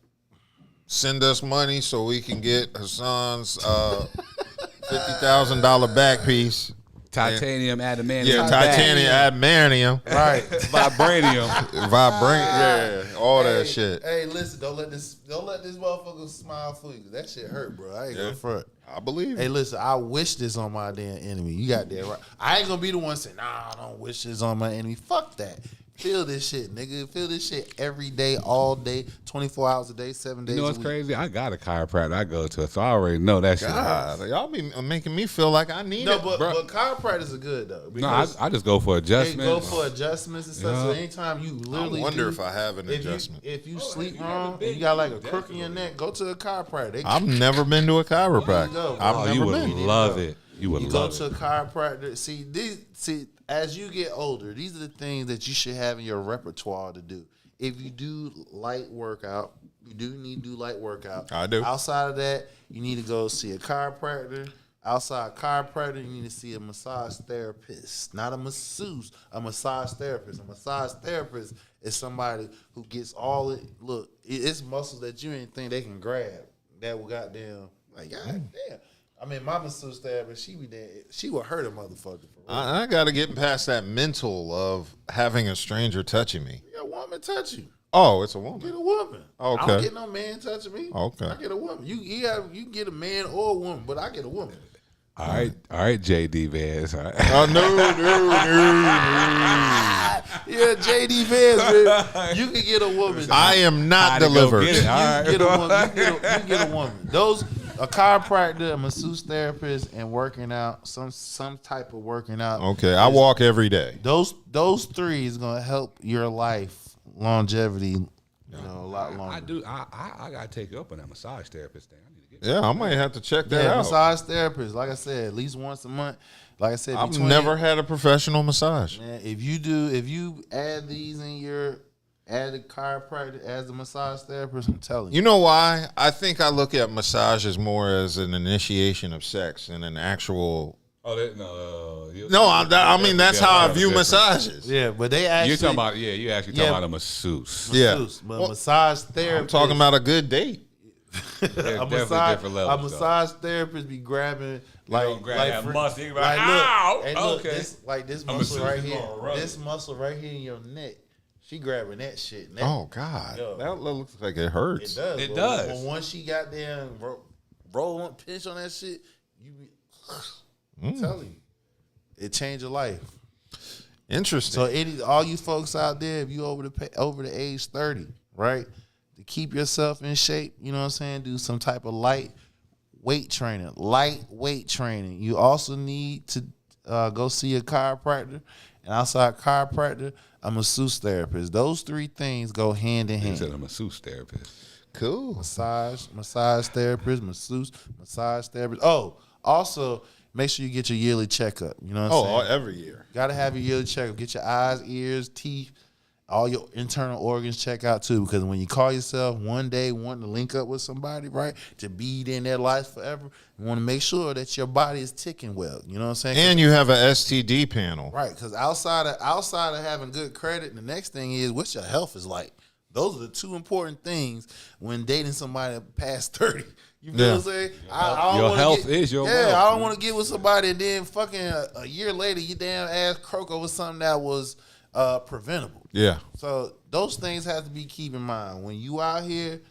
S1: send us money so we can get Hassan's $50,000 back piece.
S4: Titanium, adamantium.
S1: Yeah, titanium, adamantium.
S2: Right.
S4: Vibranium.
S1: Yeah, all that shit.
S2: Hey, listen, don't let this motherfucker smile for you. That shit hurt, bro. I ain't gonna front.
S1: I believe
S2: Hey,
S1: it.
S2: listen, I wish this on my damn enemy. You got that right. I ain't gonna be the one saying, nah, I don't wish this on my enemy. Fuck that. Feel this shit, nigga. Feel this shit every day, all day, 24 hours a day, 7 days
S4: You know
S2: a
S4: what's
S2: week.
S4: crazy? I got a chiropractor I go to, so I already know that shit.
S1: God, y'all be making me feel like I need
S2: No,
S1: it.
S2: but chiropractors are good, though.
S4: No, I just go for
S2: They
S4: adjustments.
S2: go for adjustments and stuff. So anytime you literally
S1: I wonder if I have an
S2: if
S1: adjustment.
S2: if you sleep wrong and you got like a crook in your neck, go to a chiropractor.
S1: I've never been to a chiropractor.
S2: go, bro.
S1: I've
S4: you
S1: never
S4: would
S1: been.
S4: love it. You would
S2: You go
S4: love
S2: to a
S4: it.
S2: chiropractor. See, as you get older, these are the things that you should have in your repertoire to do. If you do light workout, You do need to do light workout.
S1: I do.
S2: Outside of that, you need to go see a chiropractor. Outside chiropractor, you need to see a massage therapist, not a masseuse, a massage therapist. A massage therapist is somebody who gets all it. Look, it's muscles that you ain't think they can grab. That will goddamn, like, goddamn. I mean, my masseuse therapist, she would hurt a motherfucker. For real.
S1: I got to get past that mental of having a stranger touching me.
S2: Yeah, a woman touch you.
S1: Oh, it's a woman.
S2: Get a woman.
S1: Okay.
S2: I don't get no man touching me.
S1: Okay.
S2: I get a woman. You can get a man or a woman, but I get a woman.
S4: All right, JD Vance. All right.
S1: Oh, no.
S2: Yeah, JD Vance, man. You can get a woman.
S1: I am not delivered.
S2: You can get a woman. You can get a woman. A chiropractor, a masseuse therapist, and working out, some type of working out.
S1: Okay, I walk every day.
S2: Those three is gonna help your life longevity, a lot longer.
S4: I do. I gotta take you up on that massage therapist thing. I need to get.
S1: Yeah, I might have to check that out.
S2: Massage therapist, like I said, at least once a month. Like I said,
S1: I've never had a professional massage.
S2: Man, if you add these in add the chiropractor as a massage therapist, I'm telling you.
S1: You know why? I think I look at massage as more as an initiation of sex than an actual.
S4: Oh, no.
S1: No, I mean that's how I view massages.
S2: Yeah, but they actually.
S4: You're talking about you actually talking about a masseuse.
S2: Masseuse, but
S1: Well,
S2: massage therapist.
S1: I'm talking about a good date.
S2: a massage therapist be grabbing
S4: muscle.
S2: Like,
S4: ow!
S2: Look, and look,
S4: Okay.
S2: this muscle right here. This muscle right here in your neck. She grabbing that shit.
S1: Oh God, that looks like it hurts.
S2: It does. But once she got down, pinch on that shit, I'm telling you, it changed your life.
S1: Interesting.
S2: So all you folks out there, if you over the age 30, right, to keep yourself in shape, you know what I'm saying, do some type of light weight training. You also need to go see a chiropractor, and outside chiropractor, a masseuse therapist. Those three things go hand in hand.
S4: You said a masseuse therapist.
S1: Cool.
S2: Massage therapist, masseuse, massage therapist. Oh, also make sure you get your yearly checkup. You know what I'm saying?
S1: Every year.
S2: Got to have your yearly checkup. Get your eyes, ears, teeth, all your internal organs checked out too. Because when you call yourself one day wanting to link up with somebody, right, to be in their life forever, you want to make sure that your body is ticking well. You know what I'm saying?
S1: And you have a STD panel.
S2: Right, because outside of having good credit, the next thing is what your health is like. Those are the two important things when dating somebody past 30. You feel what I'm saying?
S4: Your health is your wealth.
S2: Yeah, I don't want to get with somebody and then fucking a year later you damn ass croak over something that was preventable.
S1: Yeah.
S2: So those things have to be keep in mind. When you out here,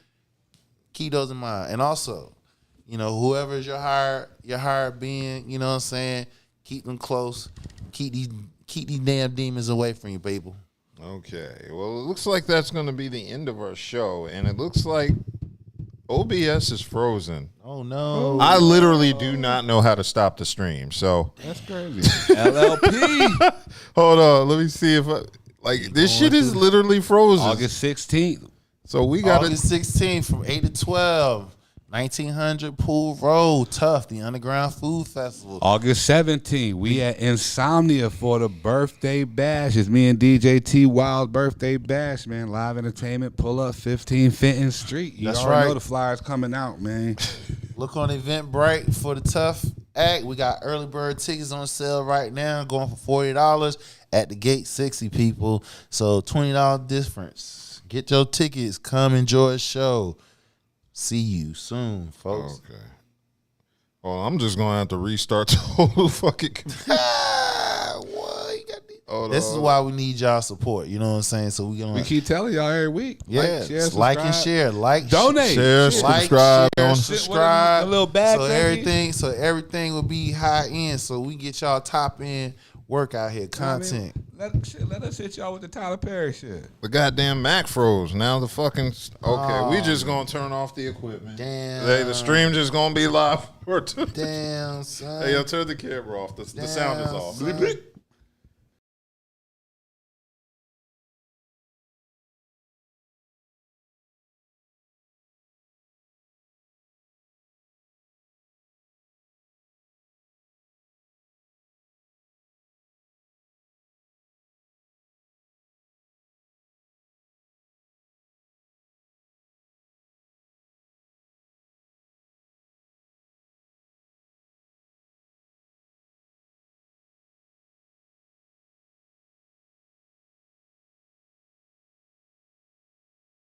S2: keep those in mind. And also, whoever is your hired being, you know what I'm saying, keep them close. Keep these damn demons away from you, people.
S1: Okay. Well, it looks like that's going to be the end of our show, and it looks like OBS is frozen.
S2: Oh no!
S1: I literally do not know how to stop the stream. So
S4: that's crazy. LLP.
S1: Hold on. Let me see if this shit is literally frozen.
S4: August 16th.
S1: So we got
S2: August 16th from 8 to 12. 1900 Pool Road, Tough, the Underground Food Festival.
S4: August 17th, we at Insomnia for the birthday bash. It's me and DJ T Wild birthday bash, man. Live entertainment, pull up 15 Fenton Street. You already know the flyers coming out, man.
S2: Look on Eventbrite for the Tough act. We got early bird tickets on sale right now, going for $40 at the gate. 60 people, so $20 difference. Get your tickets. Come enjoy the show. See you soon, folks.
S1: Okay. Well, I'm just gonna have to restart the whole fucking computer.
S2: This is why we need y'all support. You know what I'm saying? So
S4: we keep telling y'all every week.
S2: Yeah, like and share,
S1: donate, share, subscribe,
S2: subscribe.
S4: A little bag.
S2: So everything will be high end. So we get y'all top end work out here, content.
S4: Let us hit y'all with the Tyler Perry shit.
S1: The goddamn Mac froze. Now the fucking we just gonna turn off the equipment.
S2: Damn.
S1: The stream just gonna be live for
S2: Damn, son.
S1: Hey, yo, turn the camera off. The sound is off.
S2: Son.